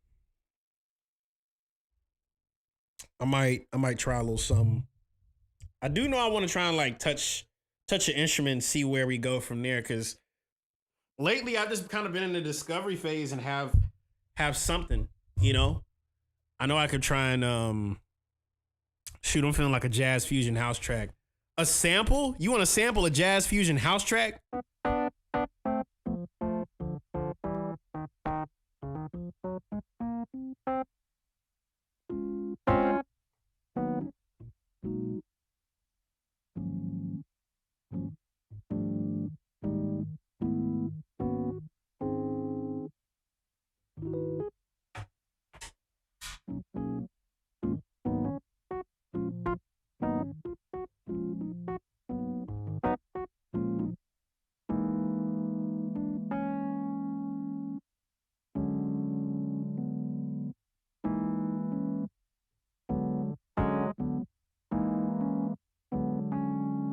I might try a little something. I do know I want to try and like touch an instrument and see where we go from there, because lately I've just kind of been in the discovery phase and have something, you know. I know I could try and I'm feeling like a jazz fusion house track. A sample? You want to sample a jazz fusion house track?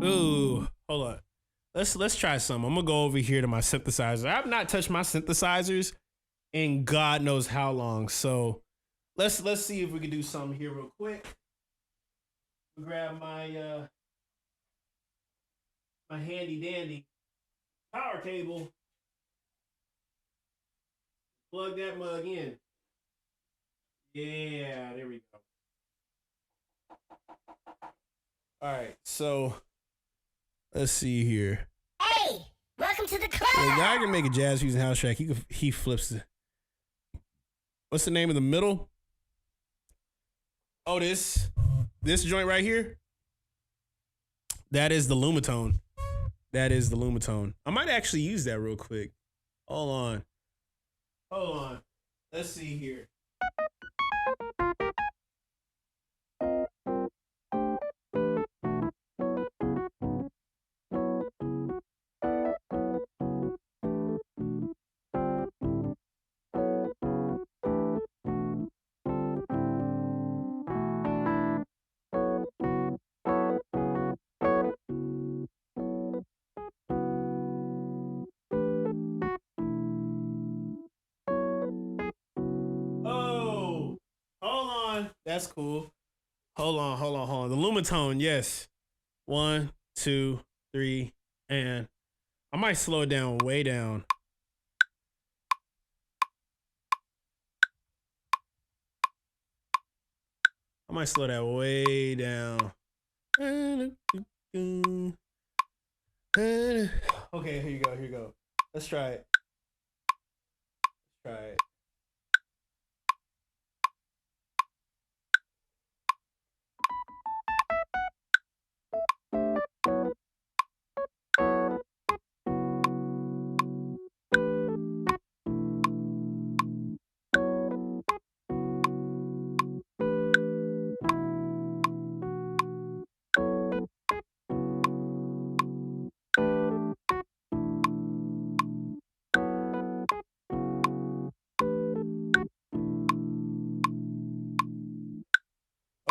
Ooh, hold on. Let's try some. I'm gonna go over here to my synthesizer. I've not touched my synthesizers in God knows how long. So let's see if we can do something here real quick. Grab my my handy dandy power cable. Plug that mug in. Yeah, there we go. All right, so let's see here. Hey, welcome to the club. The guy can make a jazz fusion house track. He flips it. What's the name of the middle? Oh, this joint right here. That is the Lumitone. That is the Lumitone. I might actually use that real quick. Hold on. Let's see here. Oh, hold on. That's cool. Hold on. The Lumitone, yes. 1, 2, 3, and I might slow it down way down. I might slow that way down. Okay, here you go. Let's try it.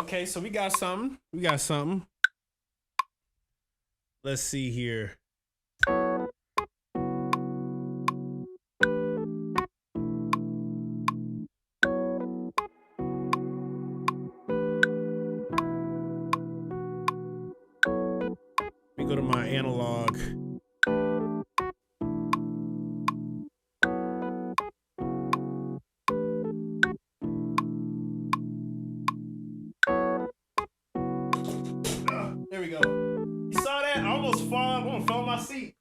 Okay, so we got something. Let's see here. Let me go to my analog. There we go. You saw that? I almost fell on my seat.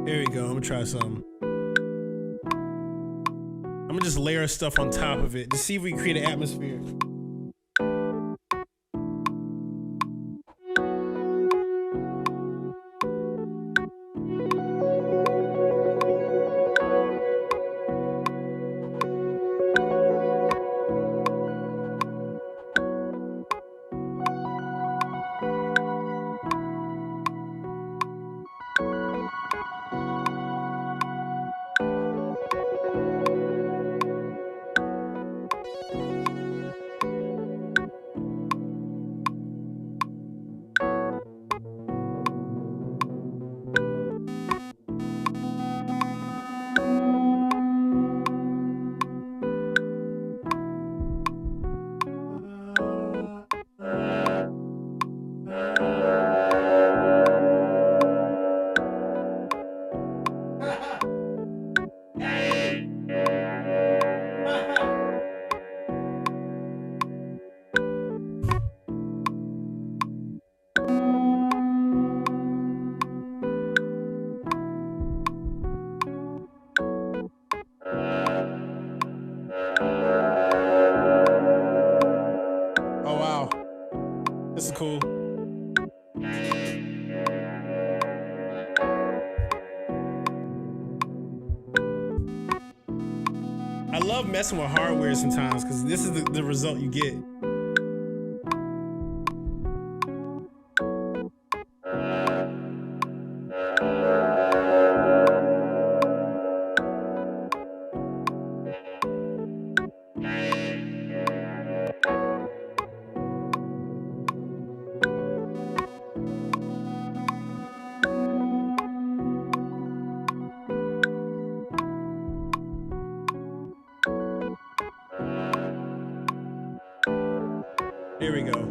There we go. I'm gonna try something. I'm gonna just layer stuff on top of it to see if we can create an atmosphere. I love messing with hardware sometimes because this is the result you get. Here we go.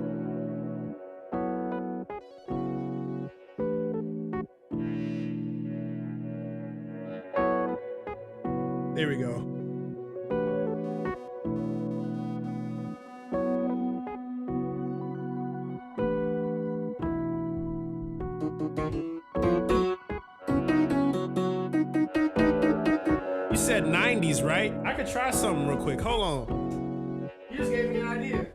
There we go. You said 90s, right? I could try something real quick. Hold on. You just gave me an idea.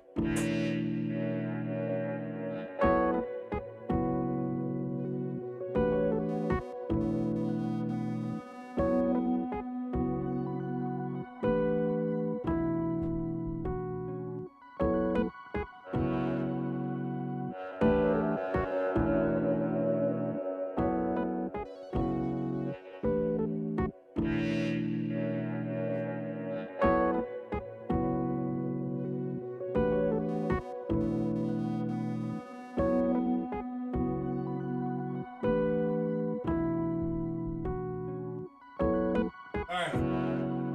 Alright,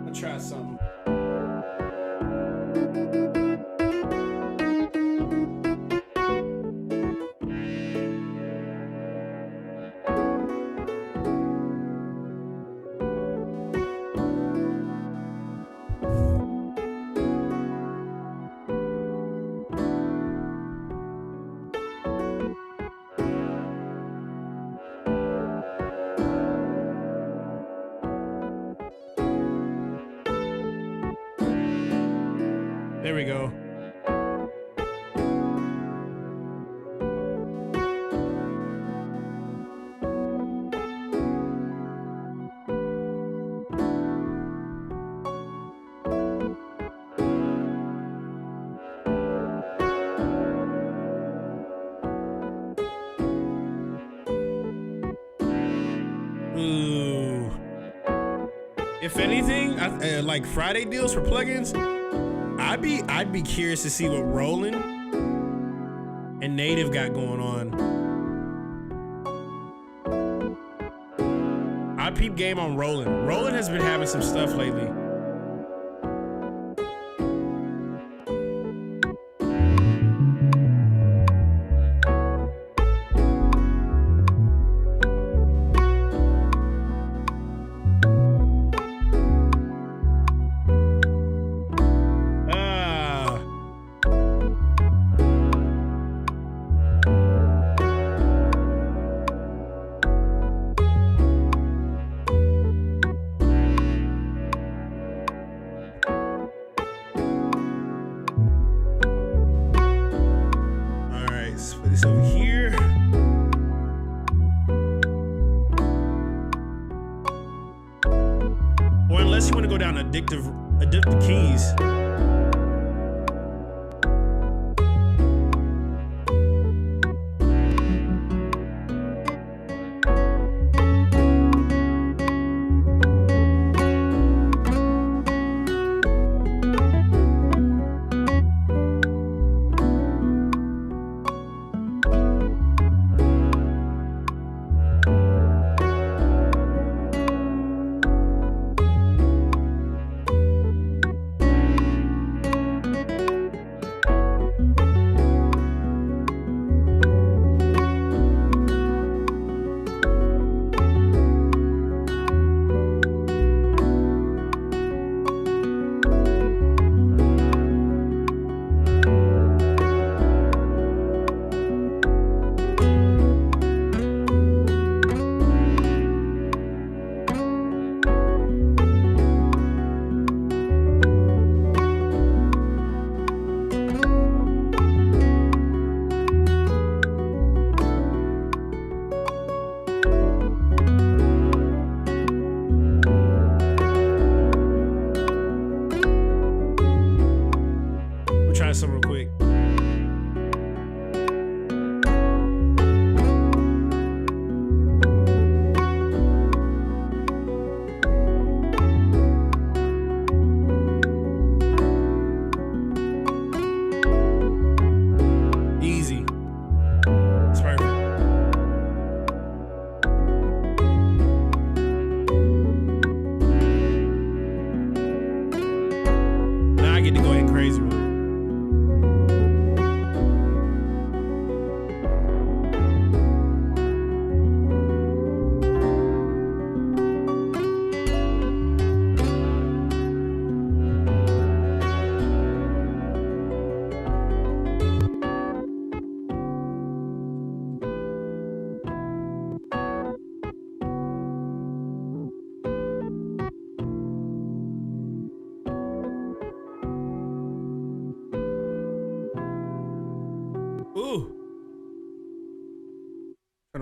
I'll try something. There we go. Ooh. If anything, like Friday deals for plugins, I'd be curious to see what Roland and Native got going on. I peep game on Roland. Roland has been having some stuff lately. Over here. Or unless you want to go down addictive keys.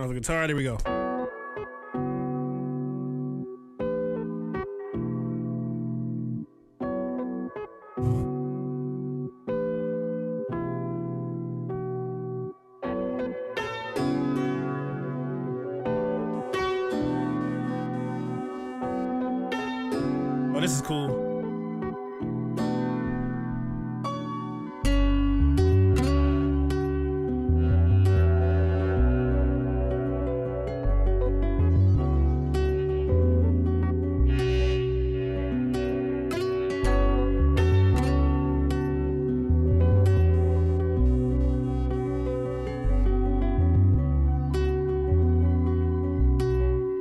off the guitar. There we go. Oh, this is cool.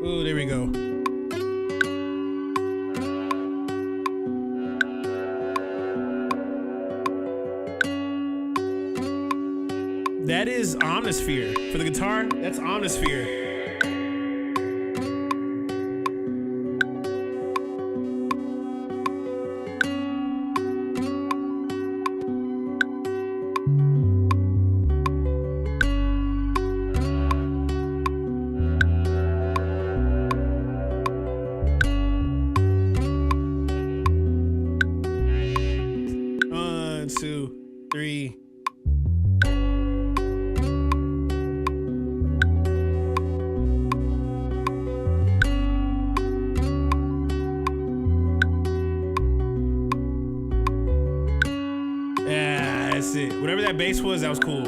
Ooh, there we go. That is Omnisphere. For the guitar, that's Omnisphere. One, two, three. Yeah, that's it. Whatever that bass was, that was cool.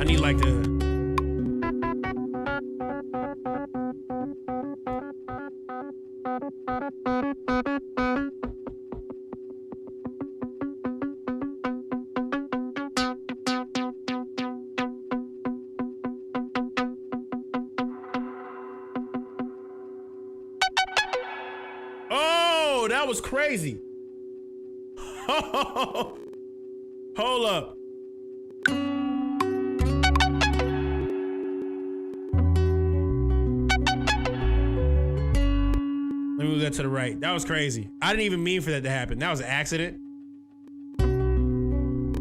I need like the. Oh, that was crazy. Hold up. Let me move that to the right. That was crazy. I didn't even mean for that to happen. That was an accident. One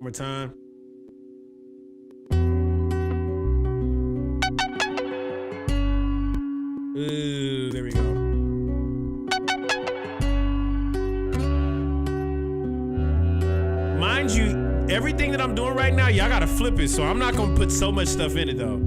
more time. Ooh, there we go. Mind you, everything that I'm doing right now, y'all gotta flip it, so I'm not gonna put so much stuff in it though.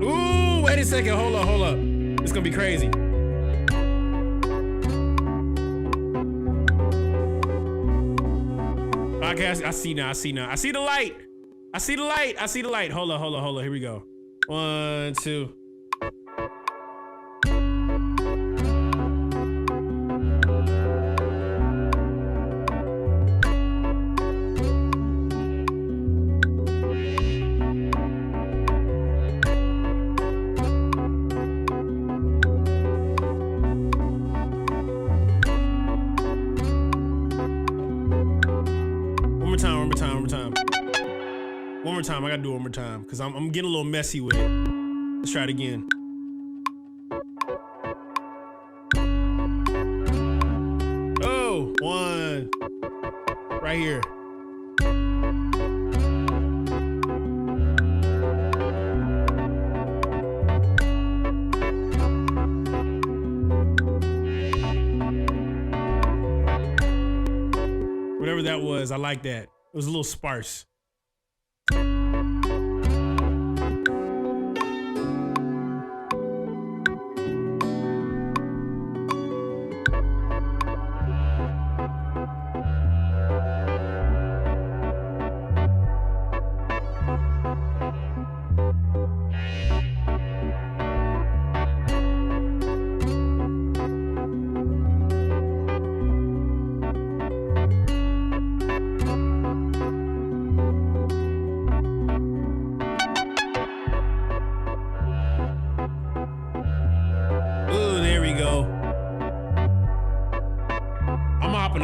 Ooh, wait a second, hold up. It's gonna be crazy. Okay, I see now. I see the light. I see the light. Hold on. Here we go. 1, 2. One more time. I gotta do it one more time because I'm getting a little messy with it. Let's try it again. Oh, 1. Right here. Whatever that was, I like that. It was a little sparse.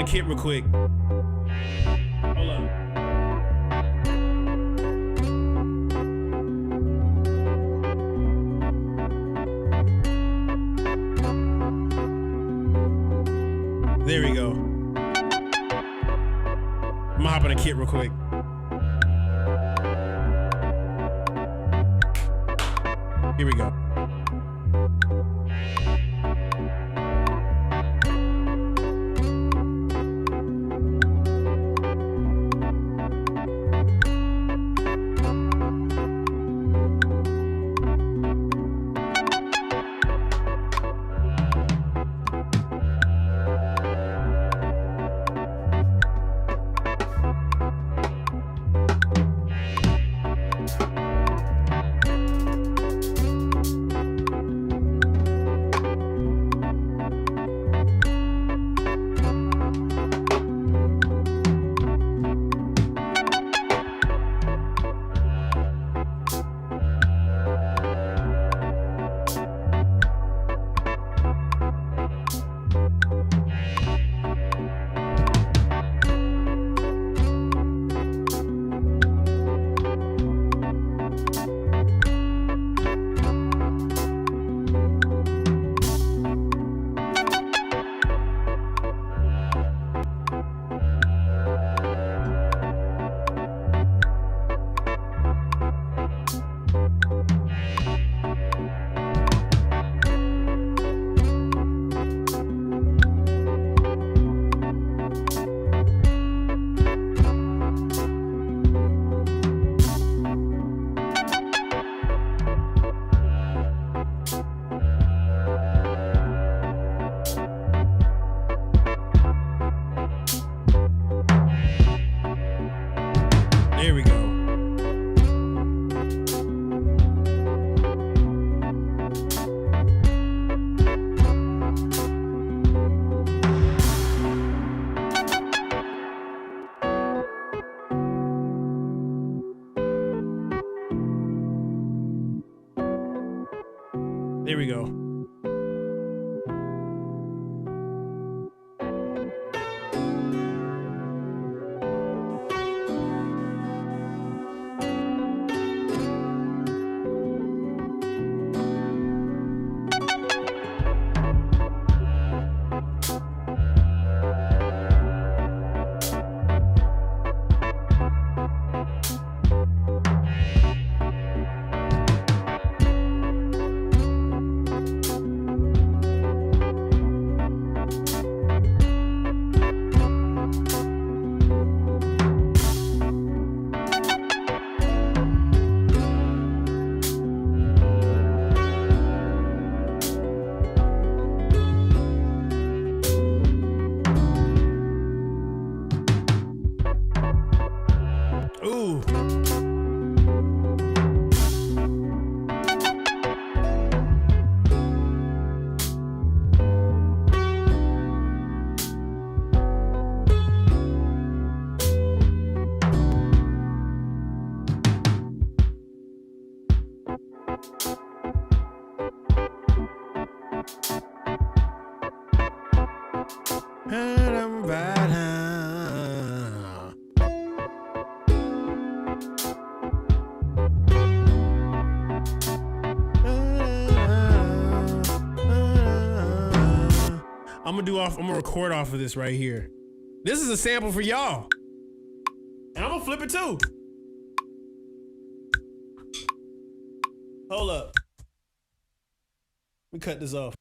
a kit real quick. Hold up. There we go. I'm gonna hop on a kit real quick. Here we go. There we go. There we go. Ooh. I'm gonna record off of this right here. This is a sample for y'all. And I'm gonna flip it too. Hold up. Let me cut this off.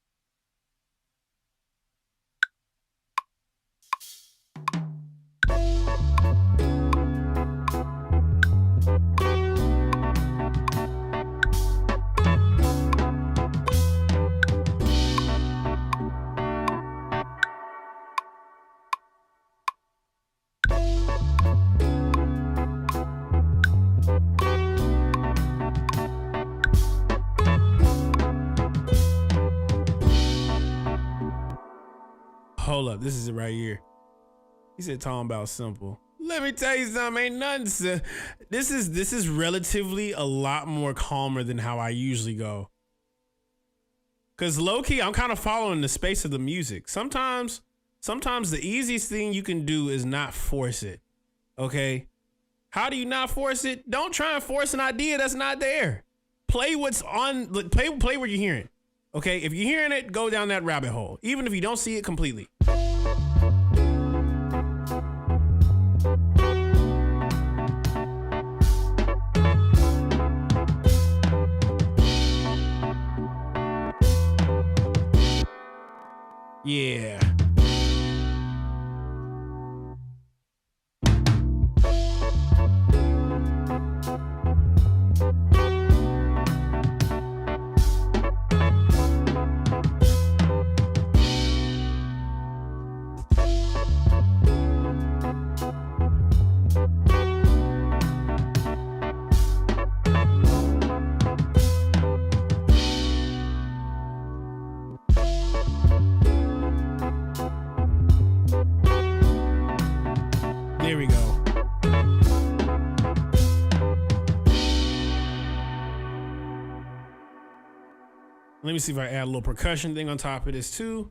Hold up, this is it right here. He said talking about simple. Let me tell you something, ain't nothing. This is relatively a lot more calmer than how I usually go. Cause low key, I'm kind of following the space of the music. Sometimes Sometimes the easiest thing you can do is not force it. Okay? How do you not force it? Don't try and force an idea that's not there. Play what's on, play what you're hearing. Okay? If you're hearing it, go down that rabbit hole, even if you don't see it completely. Yeah. There we go. Let me see if I add a little percussion thing on top of this too.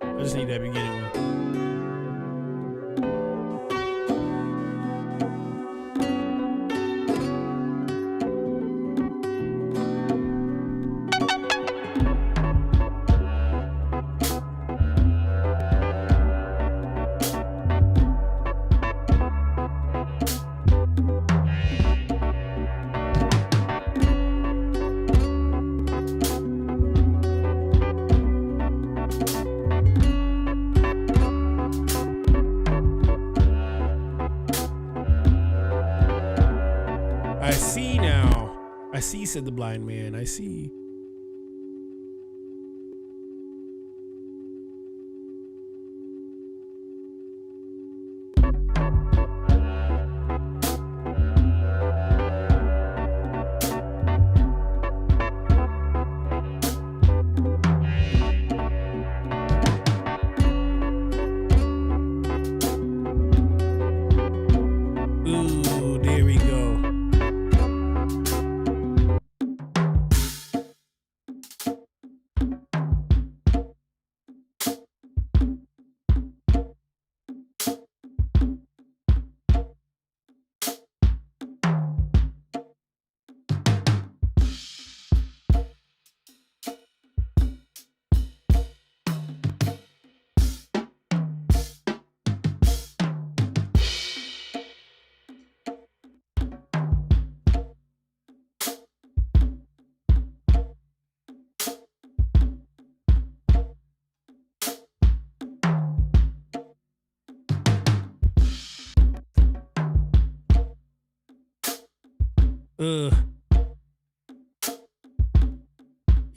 I just need that beginning one. I see now. I see, said the blind man. I see. Ooh, there we go.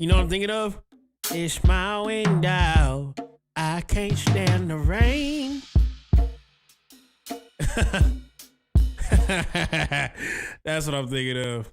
You know what I'm thinking of? It's my window. I can't stand the rain. That's what I'm thinking of.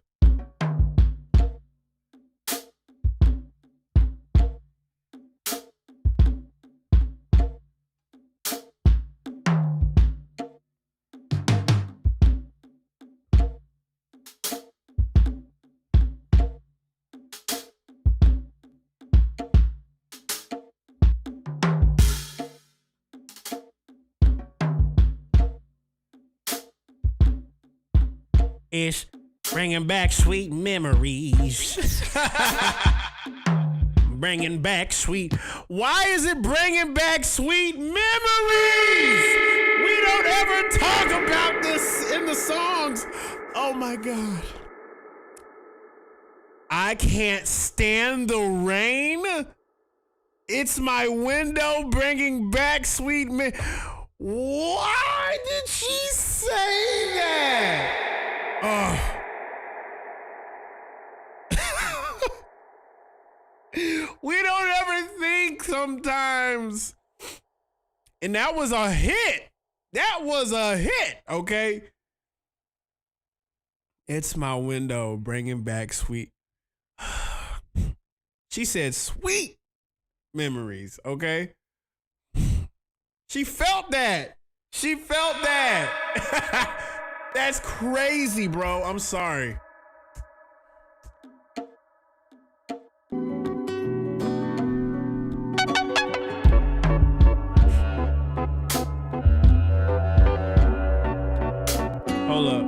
It's bringing back sweet memories. Bringing back sweet. Why is it bringing back sweet memories? We don't ever talk about this in the songs. Oh my God. I can't stand the rain. It's my window bringing back sweet memories. Why did she say that? Oh. We don't ever think sometimes. And that was a hit. That was a hit, okay? It's my window bringing back sweet. She said sweet memories, okay? She felt that. She felt that. That's crazy, bro. I'm sorry. Hold up.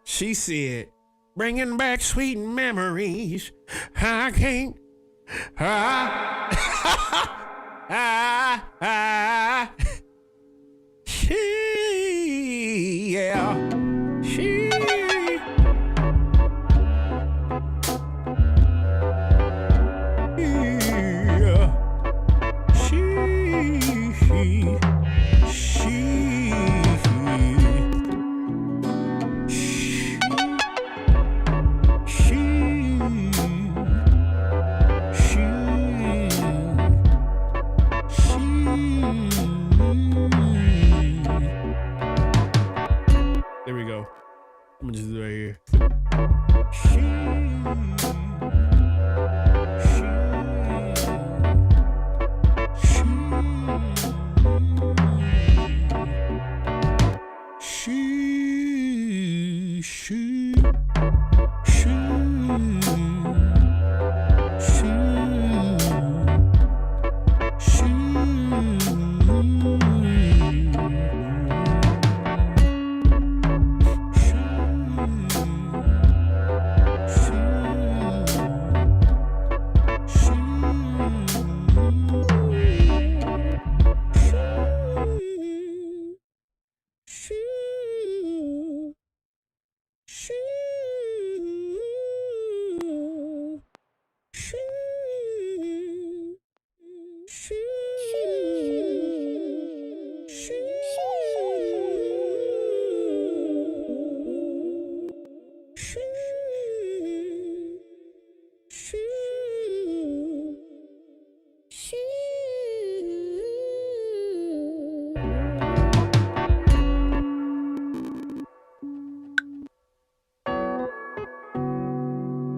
She said, bringing back sweet memories. I can't. She, yeah. She. There we go. I'm gonna just do it right here.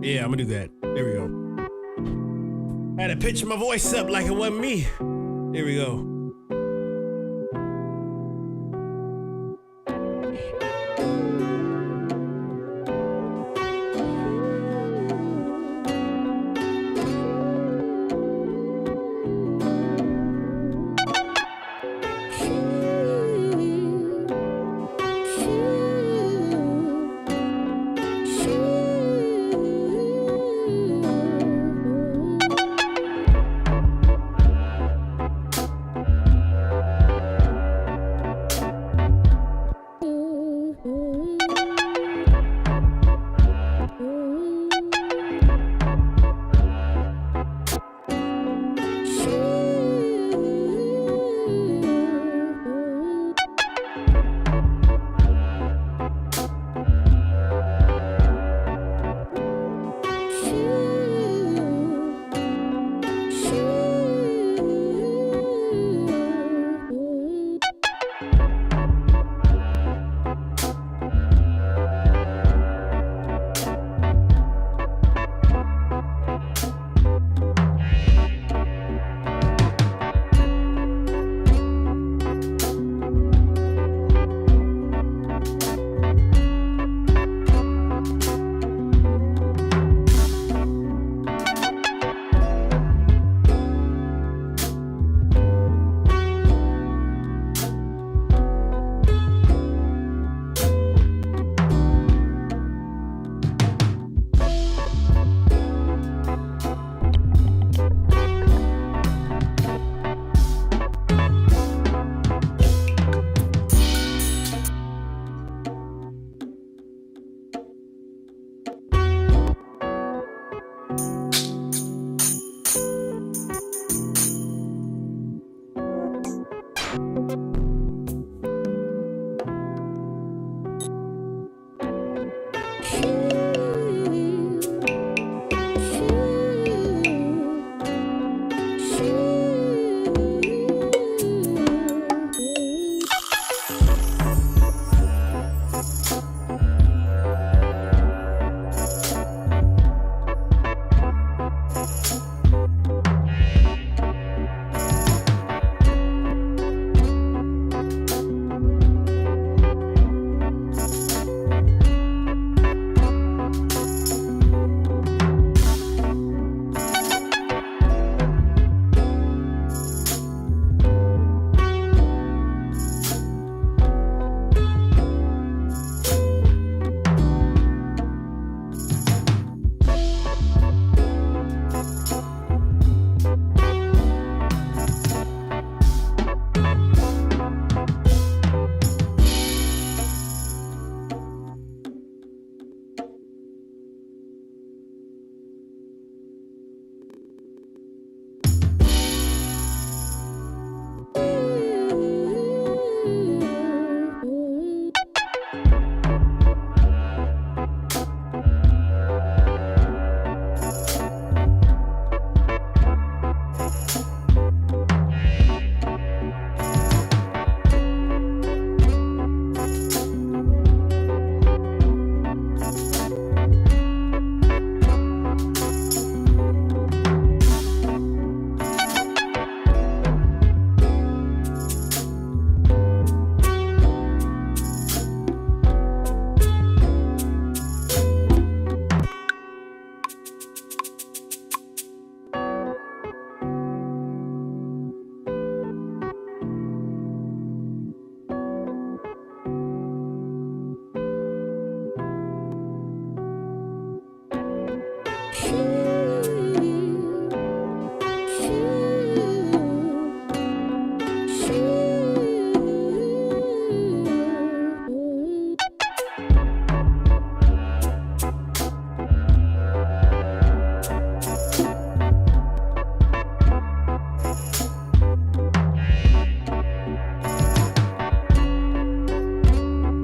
Yeah, I'm gonna do that. There we go. I had to pitch my voice up like it wasn't me. There we go.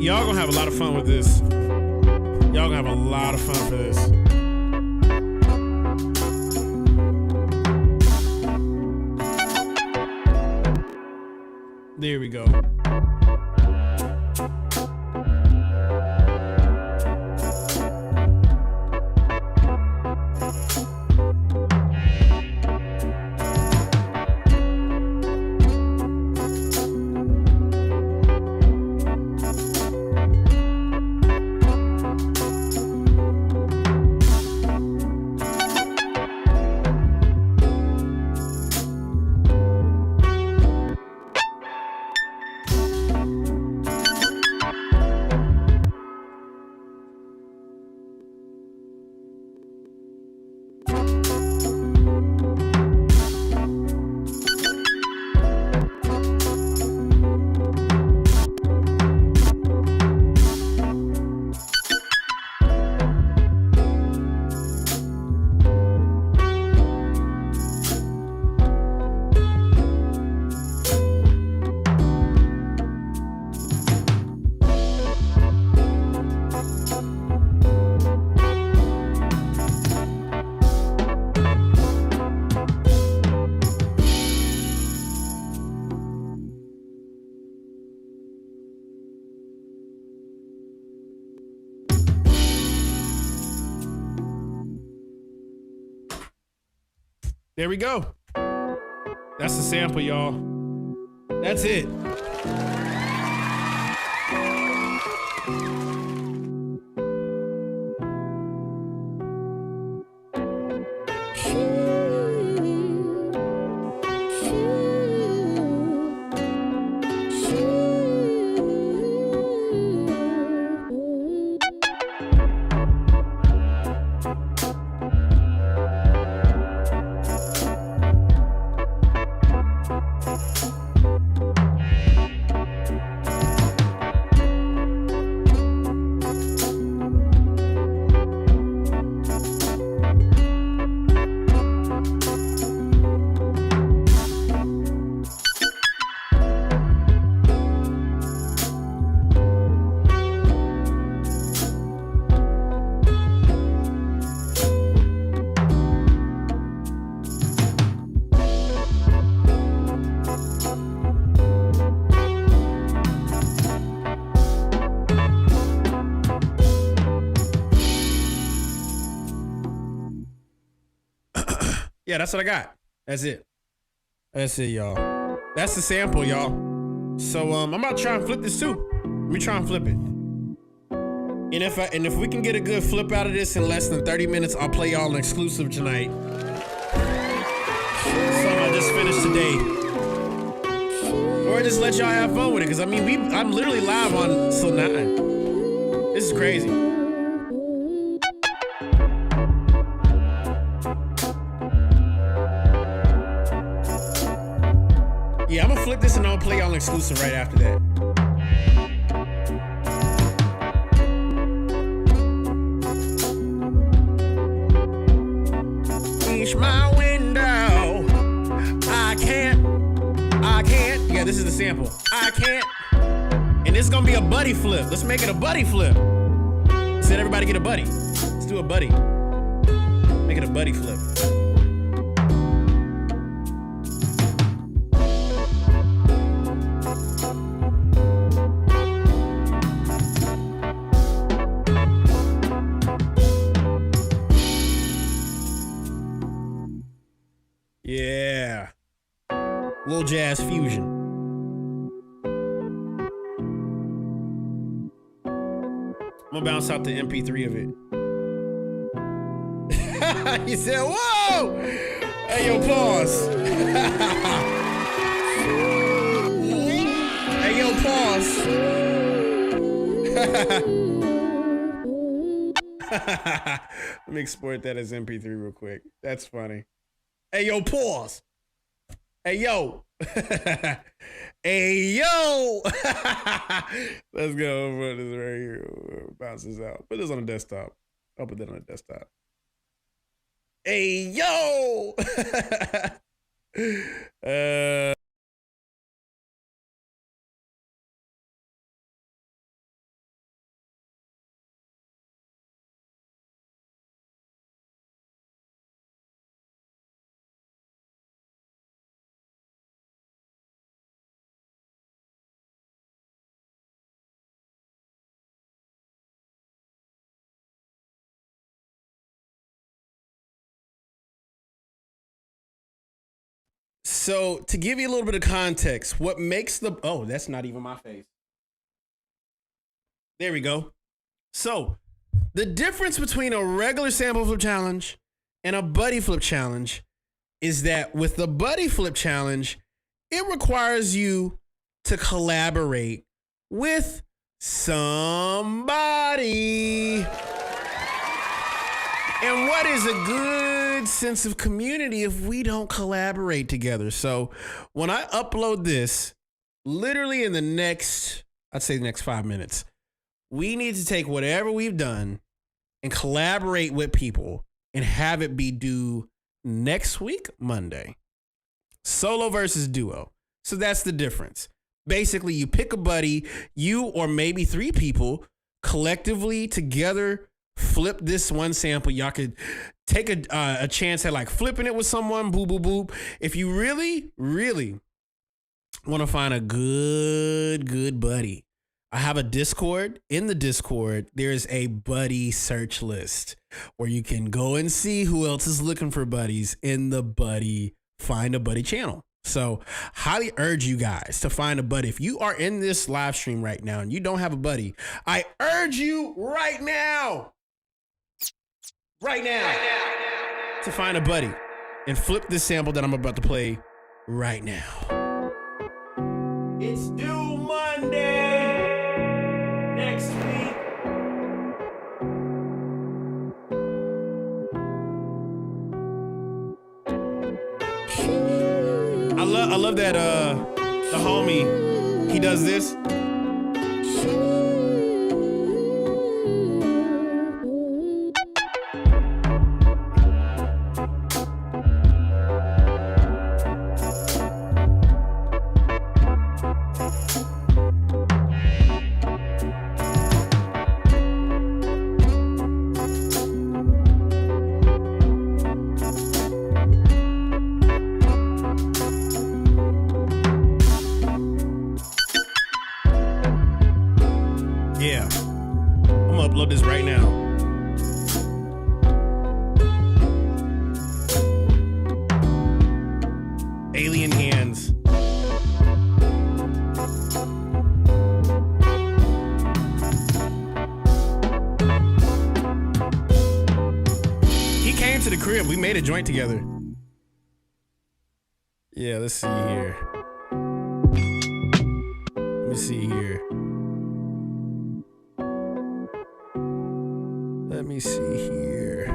Y'all gonna have a lot of fun with this. Y'all gonna have a lot of fun for this. There we go. There we go. That's the sample, y'all. That's it. Yeah, that's what I got. That's it. That's it, y'all. That's the sample, y'all. So I'm about to try and flip this too. Let me try and flip it. And if we can get a good flip out of this in less than 30 minutes, I'll play y'all an exclusive tonight. So I just finished today. Or just let y'all have fun with it, because I mean I'm literally live on till 9. This is crazy. Yeah, I'm gonna flip this and I'll play y'all an exclusive right after that. Reach my window. I can't. Yeah, this is the sample. I can't. And this is gonna be a buddy flip. Let's make it a buddy flip. Said everybody get a buddy. Let's do a buddy. Make it a buddy flip. Yeah. Little jazz fusion. I'm gonna bounce out the MP3 of it. He said, whoa! Hey, yo, pause. Hey, yo, pause. Let me export that as MP3 real quick. That's funny. Hey, yo, pause. Hey, yo. Hey, yo. Let's go. Put this right here. Bounce this out. Put this on the desktop. I'll put that on the desktop. Hey, yo. So to give you a little bit of context, what makes the, oh, that's not even my face. There we go. So the difference between a regular sample flip challenge and a buddy flip challenge is that with the buddy flip challenge, it requires you to collaborate with somebody. And what is a good sense of community if we don't collaborate together? So when I upload this, literally in the next, I'd say the next 5 minutes, we need to take whatever we've done and collaborate with people and have it be due next week, Monday. Solo versus duo. So that's the difference. Basically, you pick a buddy, you or maybe 3 people collectively together flip this one sample. Y'all could take a chance at like flipping it with someone, boop, boop, boop. If you really, really want to find a good buddy, I have a Discord. In the Discord, there's a buddy search list where you can go and see who else is looking for buddies in the buddy, find a buddy channel. So highly urge you guys to find a buddy. If you are in this live stream right now and you don't have a buddy, I urge you right now to find a buddy and flip this sample that I'm about to play right now. It's due Monday next week. I love that the homie, he does this. Upload this right now. we made a joint together. Yeah, let's see here. Let me see here. Let me see here.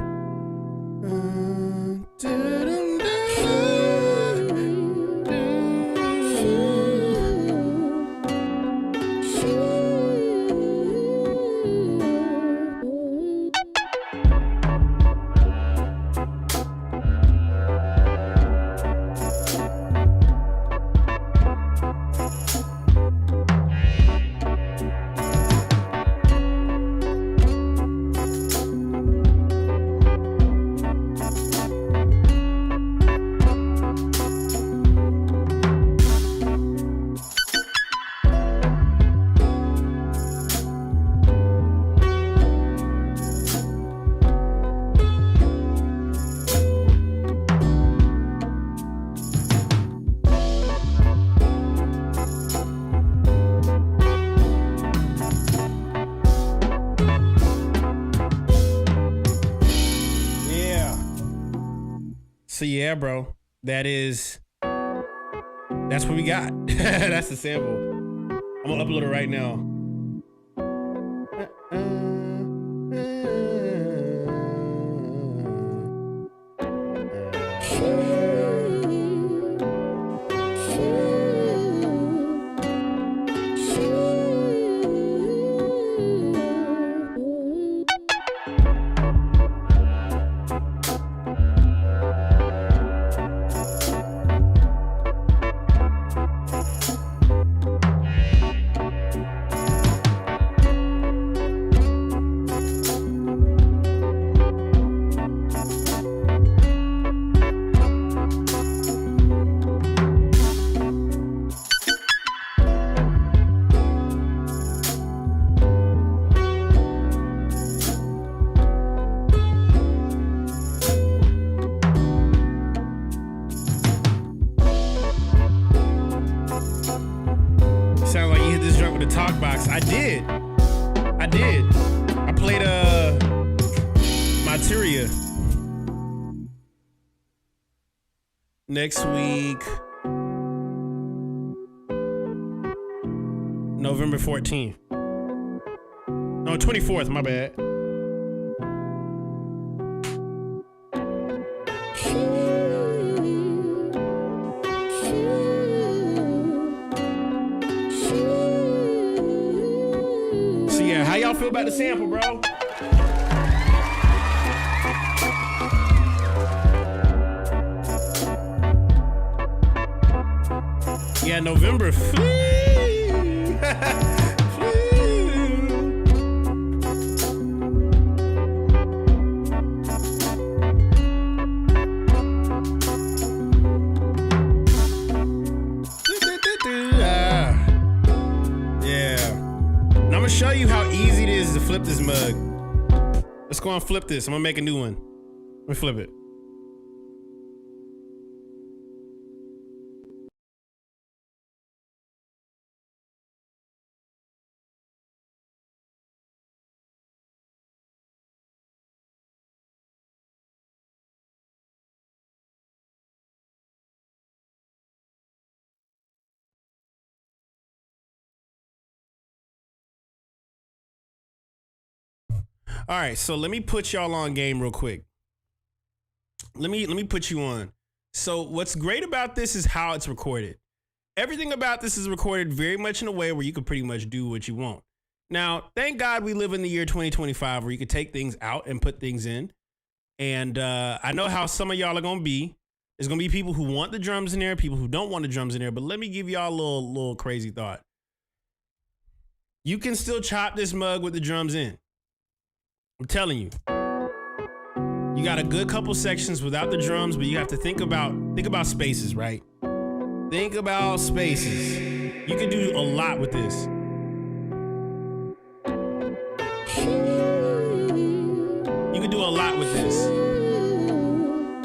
So yeah, bro, that's what we got. That's the sample. I'm gonna upload it right now. I did. I played Materia. Next week, November 14th. No, 24th, my bad. How y'all feel about the sample, bro? Yeah, November. I'm gonna show you how easy it is to flip this mug. Let's go and flip this. I'm gonna make a new one. Let me flip it. All right, so let me put y'all on game real quick. Let me put you on. So what's great about this is how it's recorded. Everything about this is recorded very much in a way where you can pretty much do what you want. Now, thank God we live in the year 2025 where you can take things out and put things in. And I know how some of y'all are gonna be. There's gonna be people who want the drums in there, people who don't want the drums in there. But let me give y'all a little crazy thought. You can still chop this mug with the drums in. I'm telling you, you got a good couple sections without the drums, but you have to think about spaces, right? Think about spaces. You can do a lot with this. You can do a lot with this.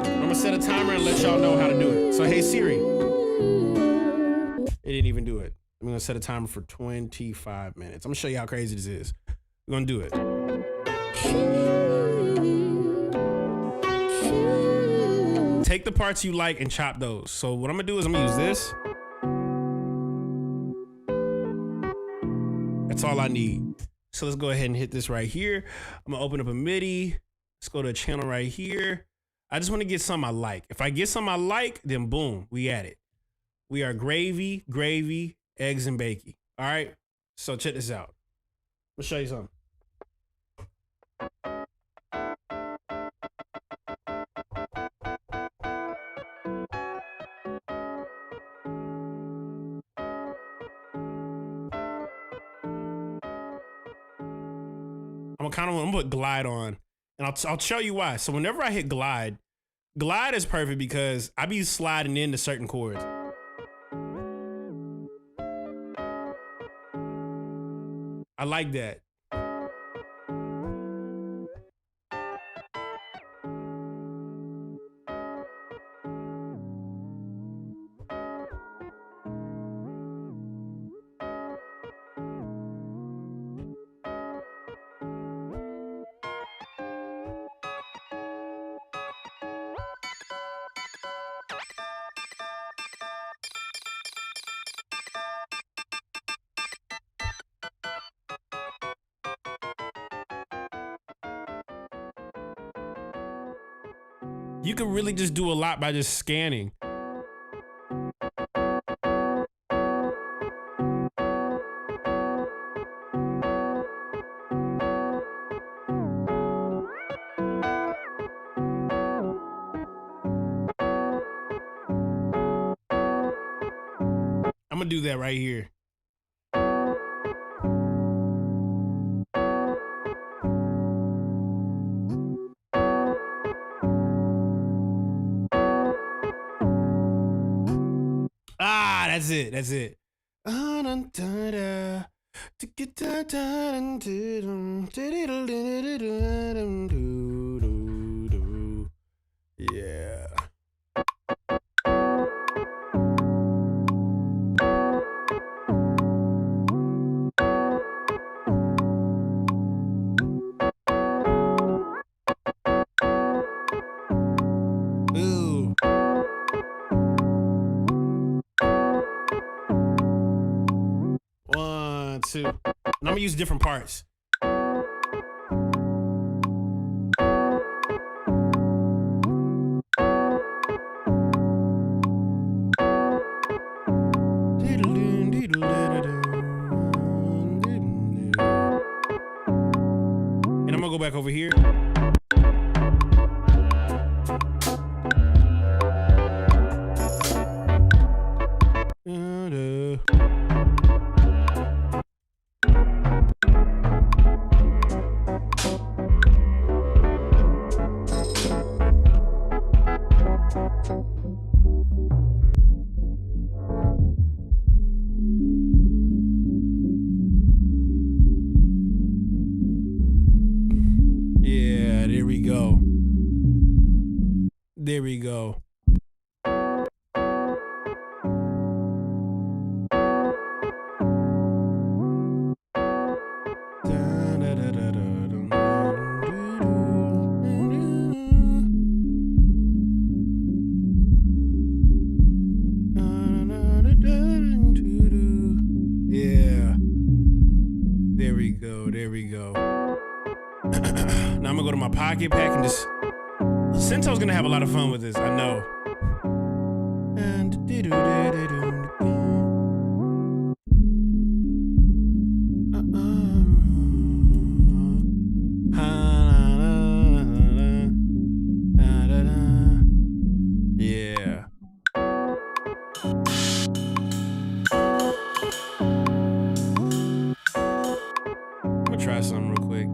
I'm gonna set a timer and let y'all know how to do it. So hey Siri. It didn't even do it. I'm gonna set a timer for 25 minutes. I'm gonna show you how crazy this is. We're gonna do it. take the parts you like and chop those. So what I'm gonna do is I'm gonna use this. That's all I need. So let's go ahead and hit this right here. I'm gonna open up a MIDI. Let's go to a channel right here. I just want to get something I like. If I get something I like, then boom, we at it. We are gravy, eggs, and bacon. All right. So check this out. Let me show you something. I'm gonna put glide on, and I'll show you why. So whenever I hit glide is perfect because I be sliding into certain chords. I like that. You can really just do a lot by just scanning. I'm gonna do that right here. That's it. That's it. Yeah. Ooh. One, two. And I'm gonna use different parts. And I'm gonna go back over here. Yeah, there we go. There we go. Yeah. There we go. There we go. Now I'm gonna go to my pocket pack and just. Sento's gonna have a lot of fun with this, I know. Yeah. I'm gonna try something real quick.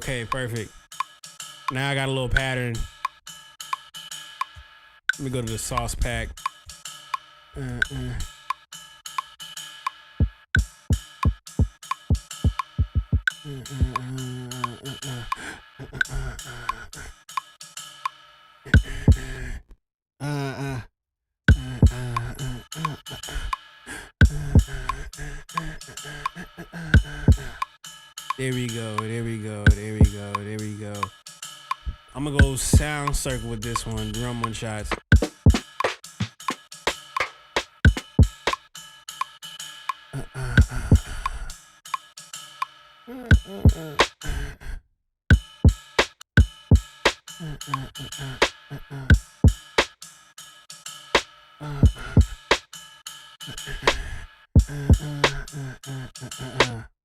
Okay, perfect. Now I got a little pattern. Let me go to the sauce pack. There we go, there we go, there we go, there we go. I'm gonna go sound circle with this one, drum one shots.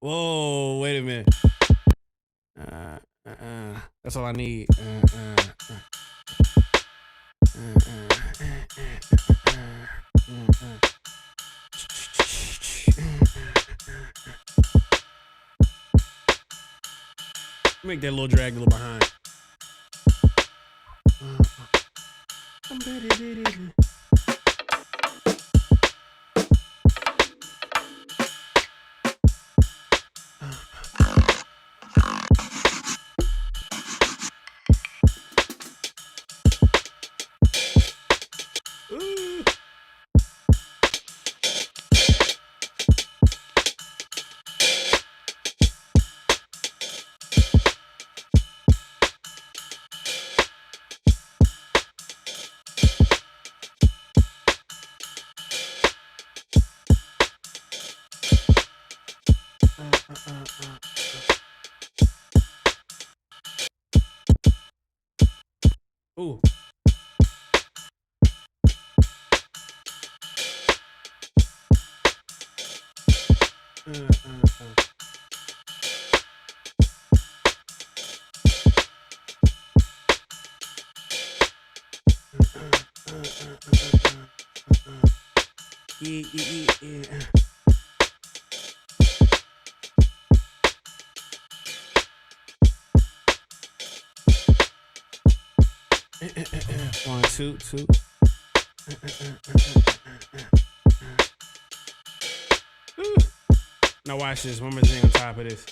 Whoa, wait a minute. That's all I need. Make that little drag a little behind. Ooh. Yeah. 1, 2, 2. Now watch this. One more thing on top of this.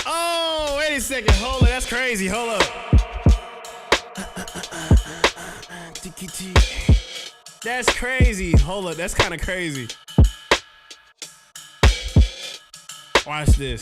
Oh, wait a second. Hold up. That's crazy. Hold up. That's crazy. Hold up. That's kind of crazy. Watch this.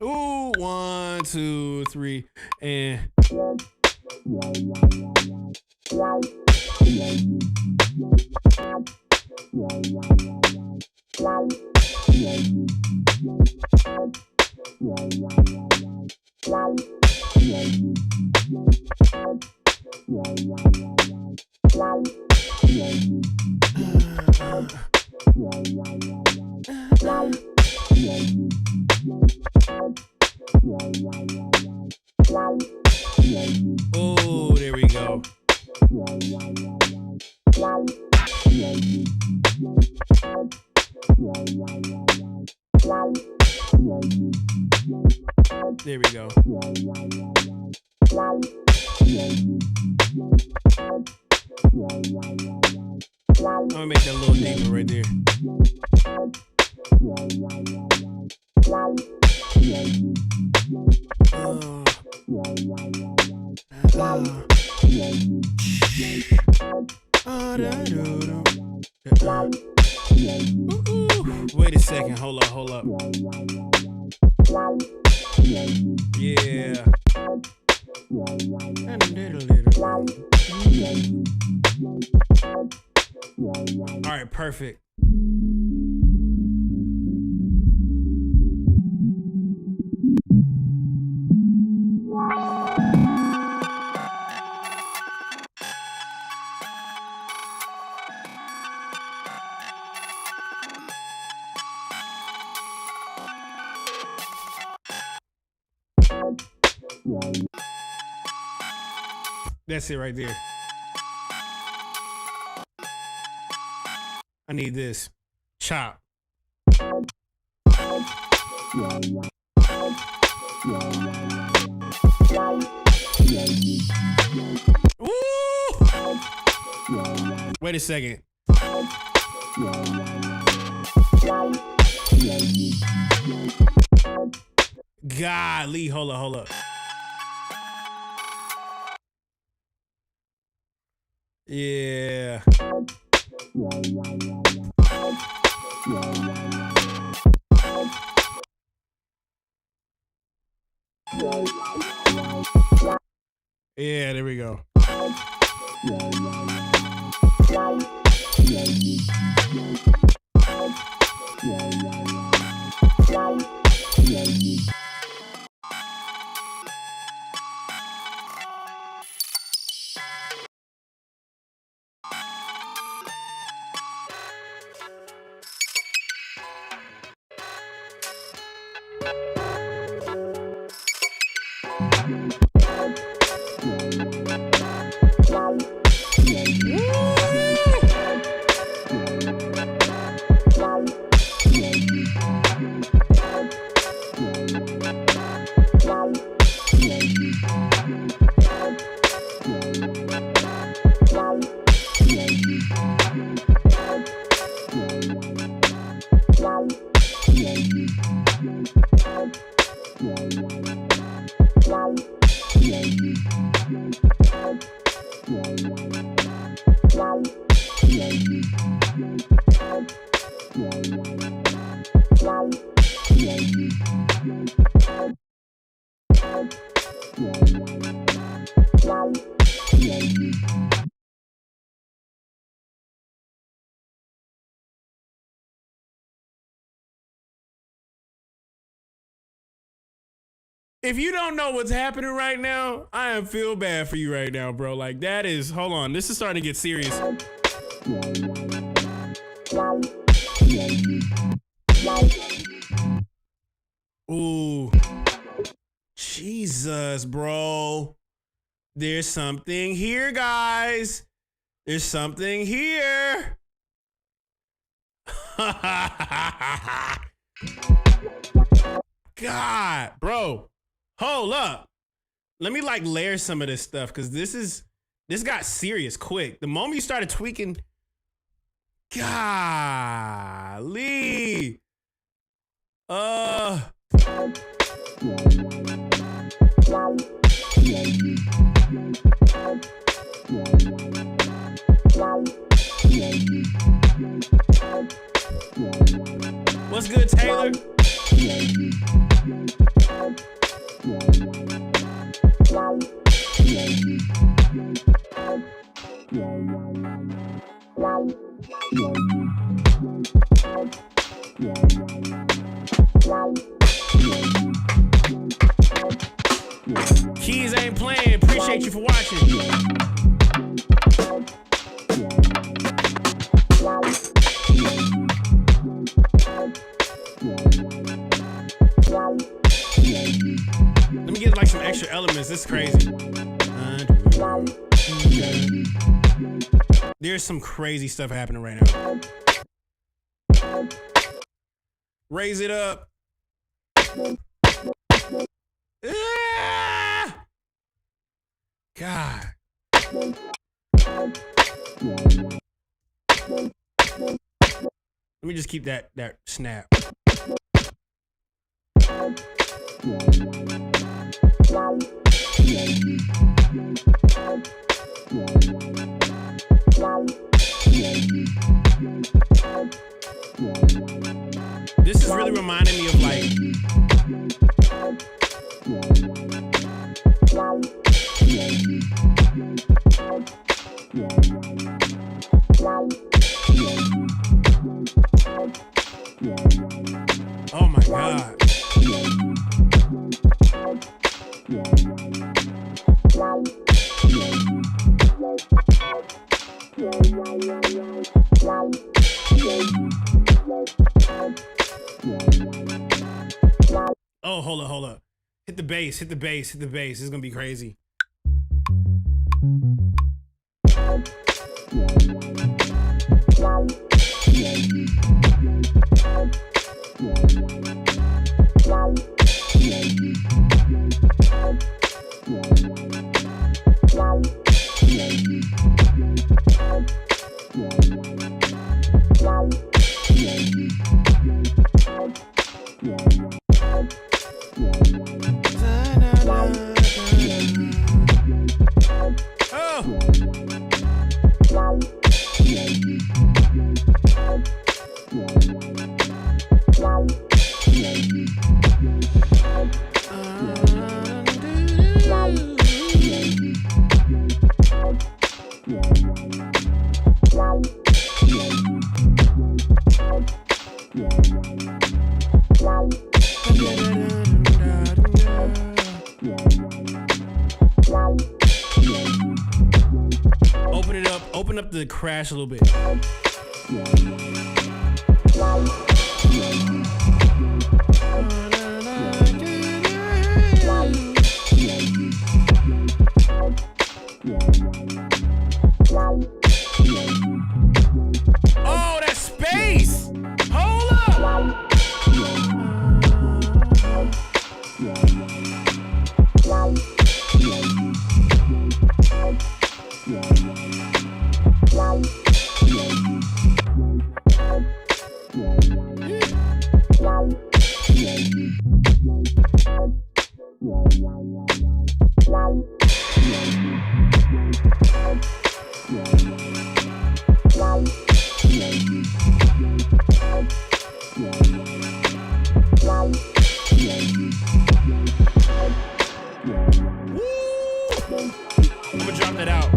Ooh, 1, 2, 3, and Oh, there we go. There we go. I'm gonna make that a little deeper right there. Wait a second. Hold up. Yeah. All right, perfect. That's it right there. I need this. Chop. Ooh! Wait a second. Golly, hold up. Yeah. Yeah, there we go. If you don't know what's happening right now, I feel bad for you right now, bro. Like that is, hold on, this is starting to get serious. Ooh, Jesus, bro. There's something here, guys. There's something here. God, bro. Hold up. Let me like layer some of this stuff because this got serious quick. The moment you started tweaking, golly. What's good, Taylor? Keys ain't playing. Appreciate you for watching. like some extra elements. This is crazy. There's some crazy stuff happening right now. Raise it up. Ah! God. Let me just keep that snap. This is really reminding me of like oh my God. Oh, hold up. Hit the bass. This is gonna be crazy. Open up the crash a little bit. Oh, that space! Hold up! I'm gonna drop that out.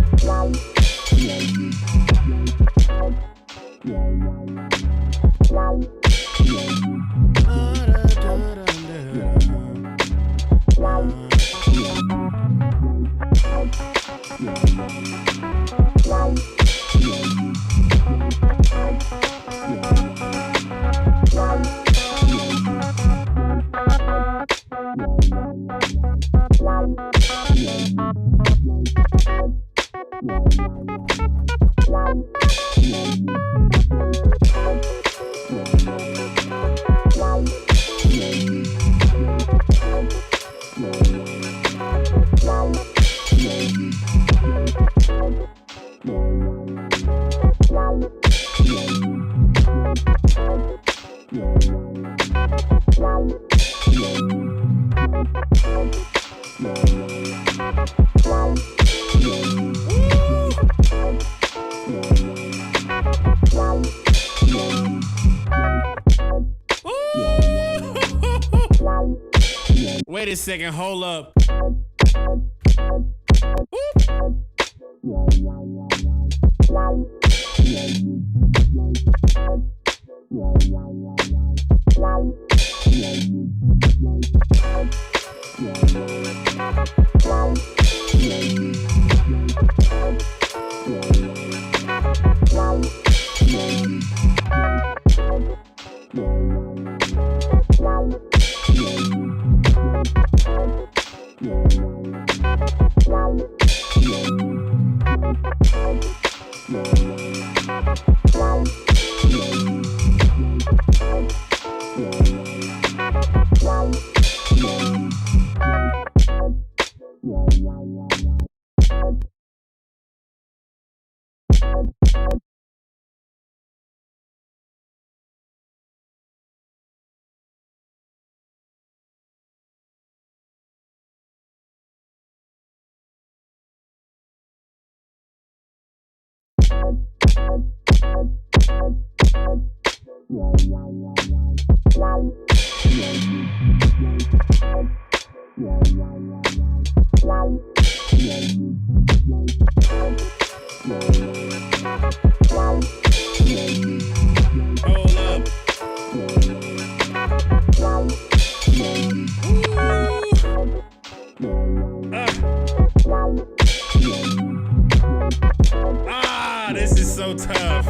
Wait a second, hold up. This is so tough.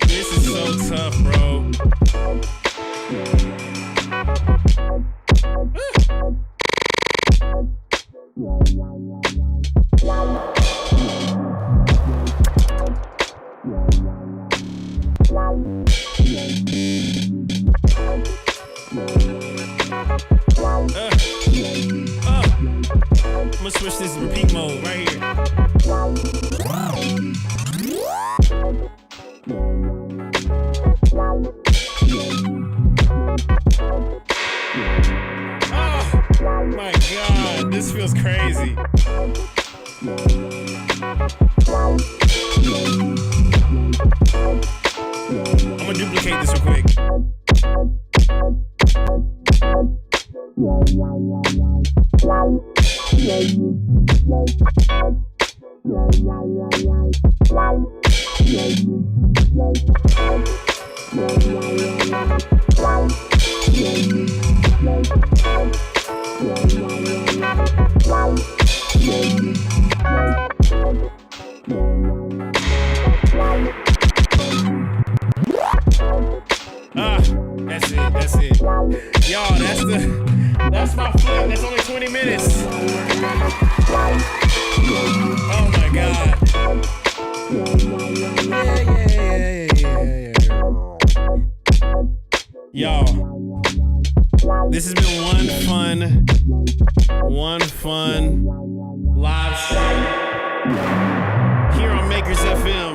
This is so tough, bro. I'm gonna switch this repeat mode right here. Oh my God, this feels crazy. I'm gonna duplicate this real quick. That's it. Y'all, that's my flip. That's only 20 minutes. Oh my God. Yeah. Y'all, this has been one fun live stream here on Makers FM.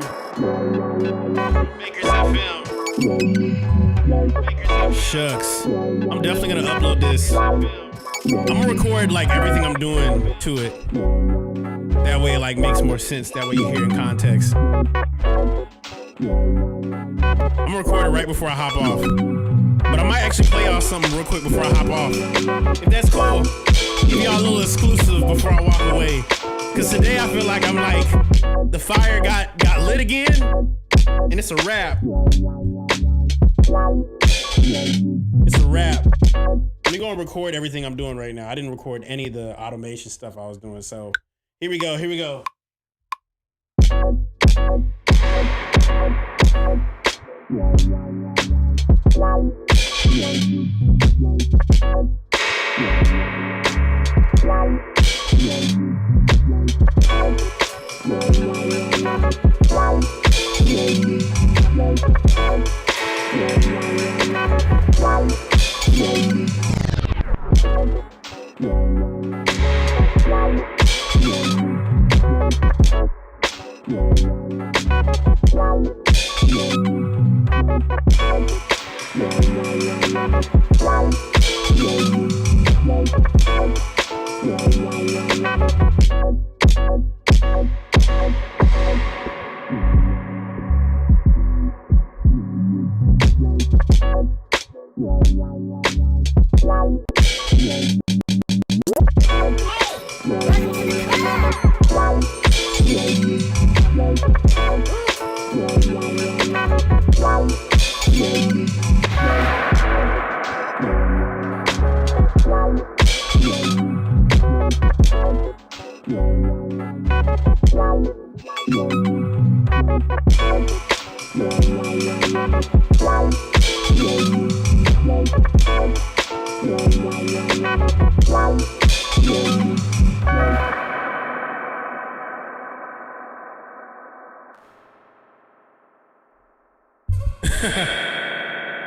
Makers FM. Shucks. I'm definitely gonna upload this. I'm gonna record like everything I'm doing to it. That way it like makes more sense. That way you hear in context. I'm gonna record it right before I hop off. But I might actually play y'all something real quick before I hop off. If that's cool, give y'all a little exclusive before I walk away. Cause today I feel like I'm like, the fire got lit again, and it's a wrap. It's a wrap. We're gonna record everything I'm doing right now. I didn't record any of the automation stuff I was doing, so here we go.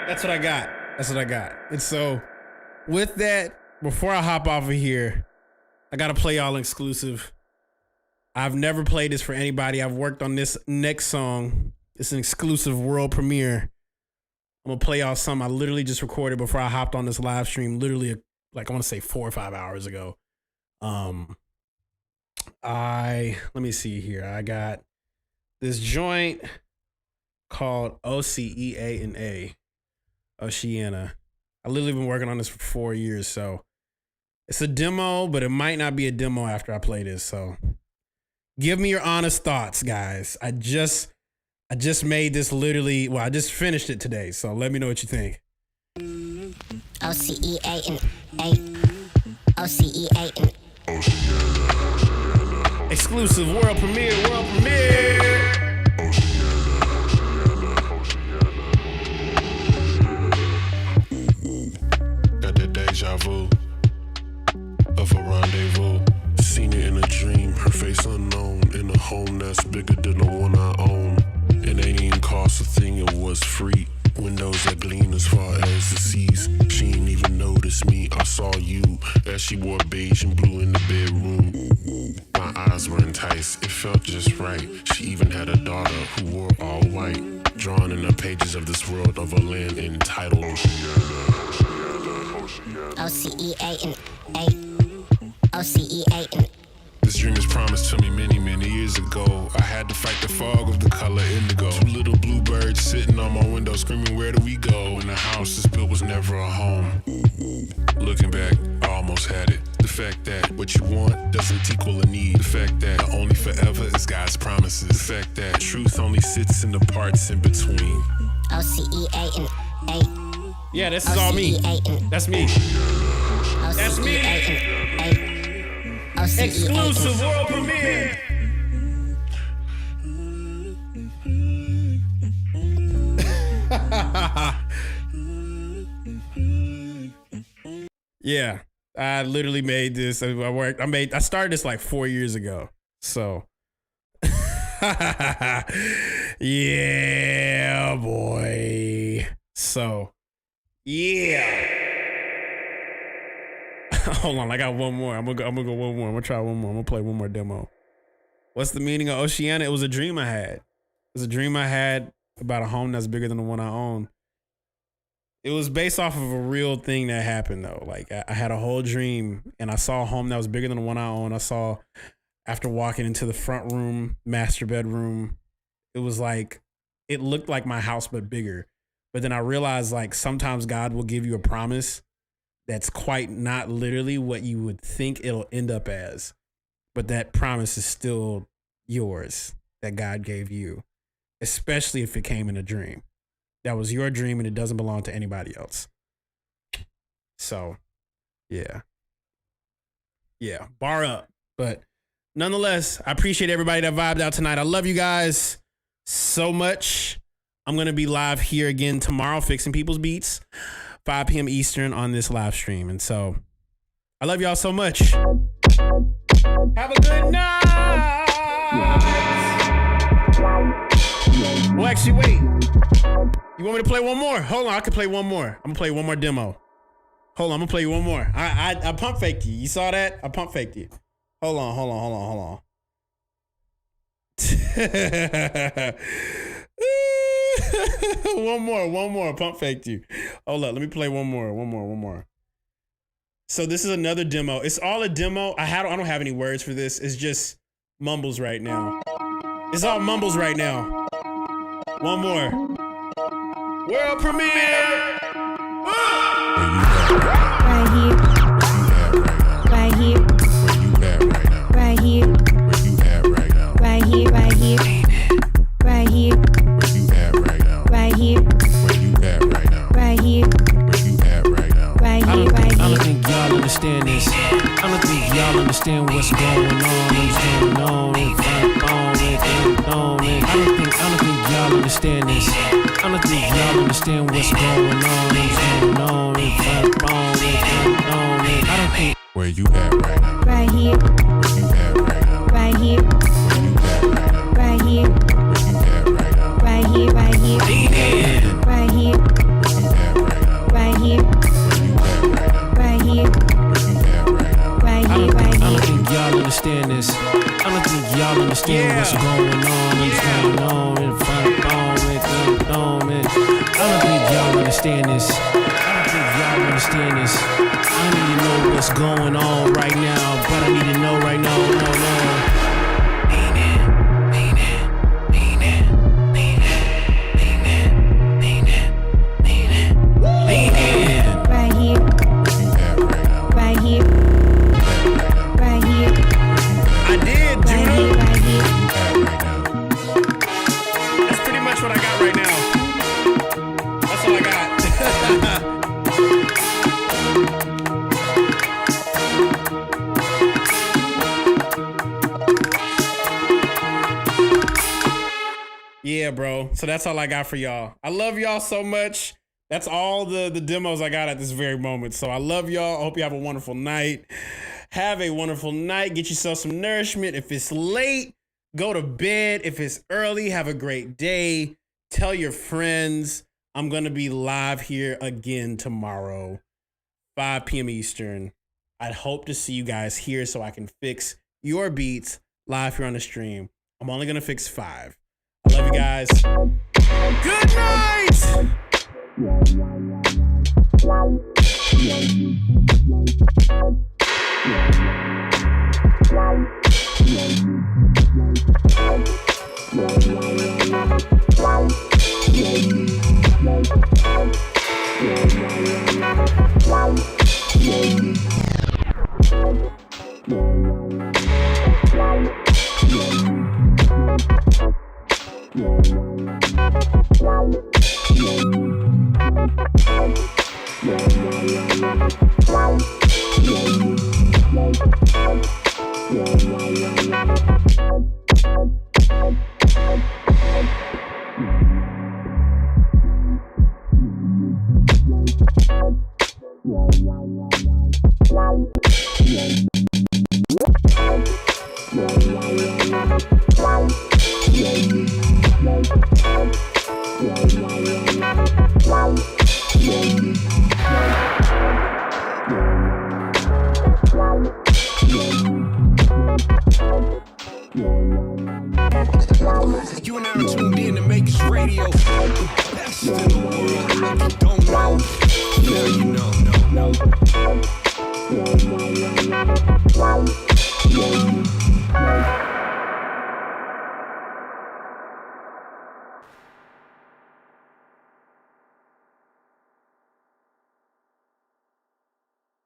That's what I got. That's what I got. And so with that, before I hop off of here, I got to play y'all an exclusive. I've never played this for anybody. I've worked on this next song. It's an exclusive world premiere. I'm going to play y'all something I literally just recorded before I hopped on this live stream, literally like I want to say 4 or 5 hours ago. Let me see here. I got this joint called OCEA. Oceana. I literally been working on this for 4 years, so it's a demo, but it might not be a demo after I play this. So give me your honest thoughts, guys. I just made this literally, well, I just finished it today, so let me know what you think. OCEA. Exclusive world premiere. Got that deja vu of a rendezvous. Seen it in a dream, her face unknown, in a home that's bigger than the one I own. It ain't even cost a thing, it was free. Windows that gleam as far as the seas. She ain't even noticed me, I saw you as she wore beige and blue in the bedroom. My eyes were enticed, it felt just right. She even had a daughter who wore all white, drawn in the pages of this world of a land entitled OCEA. This dream is promised to me many, many years ago. I had to fight the fog of the color indigo. 2 little bluebirds sitting on my window screaming, where do we go? And the house is built was never a home. Looking back, I almost had it. The fact that what you want doesn't equal a need. The fact that only forever is God's promises. The fact that truth only sits in the parts in between. OCEA. Yeah, this is all me. That's me. That's me. Exclusive world premiere. Yeah, I literally made this. I started this like 4 years ago. So yeah, boy. So yeah. Hold on, I got one more. I'm gonna go one more. I'm gonna try one more. I'm gonna play one more demo. What's the meaning of Oceana? It was a dream I had. It was a dream I had about a home that's bigger than the one I own. It was based off of a real thing that happened though. Like I had a whole dream and I saw a home that was bigger than the one I own. I saw, after walking into the front room, master bedroom, it was like, it looked like my house but bigger. But then I realized like sometimes God will give you a promise that's quite not literally what you would think it'll end up as, but that promise is still yours that God gave you, especially if it came in a dream. That was your dream and it doesn't belong to anybody else. So, yeah, bar up. But nonetheless, I appreciate everybody that vibed out tonight. I love you guys so much. I'm going to be live here again tomorrow, fixing people's beats. 5 p.m. Eastern on this live stream. And so I love y'all so much. Have a good night. Well, actually, wait. You want me to play one more? Hold on, I can play one more. I'm gonna play one more demo. Hold on, I'm gonna play you one more. I pump faked you. You saw that? I pump faked you. Hold on. one more. Pump faked you. Hold up, let me play one more. So this is another demo. It's all a demo. I don't have any words for this. It's just mumbles right now. It's all mumbles right now. One more. World premiere. Right here. Right here. Where you at right now? Right here. Where you at right now? Right here. Right here. Right here. Where you at right now? Right here. Where you at right now? Right here. Where you at right now? Right here. Right here. I don't think y'all understand this. I don't think y'all understand what's going on. I don't think y'all understand this. I don't think y'all understand what's going on. I don't think. Where you at right now? Right here. Where you at right now? Right here. Where you at right now? Right here. Where you at right now? Right here. Right here. Right here. Where you at Yeah. what's going on in front of moment. I don't think y'all understand this. I don't need to know what's going on right now, but I need to know right now. No. Yeah, bro. So that's all I got for y'all. I love y'all so much. That's all the demos I got at this very moment. So I love y'all. I hope you have a wonderful night. Have a wonderful night. Get yourself some nourishment. If it's late, go to bed. If it's early, have a great day. Tell your friends. I'm going to be live here again tomorrow, 5 p.m. Eastern. I'd hope to see you guys here so I can fix your beats live here on the stream. I'm only going to fix 5. I love you guys. Good night! You are now tuned in to Makers Radio, the best in the world. If you don't know, now you know. No.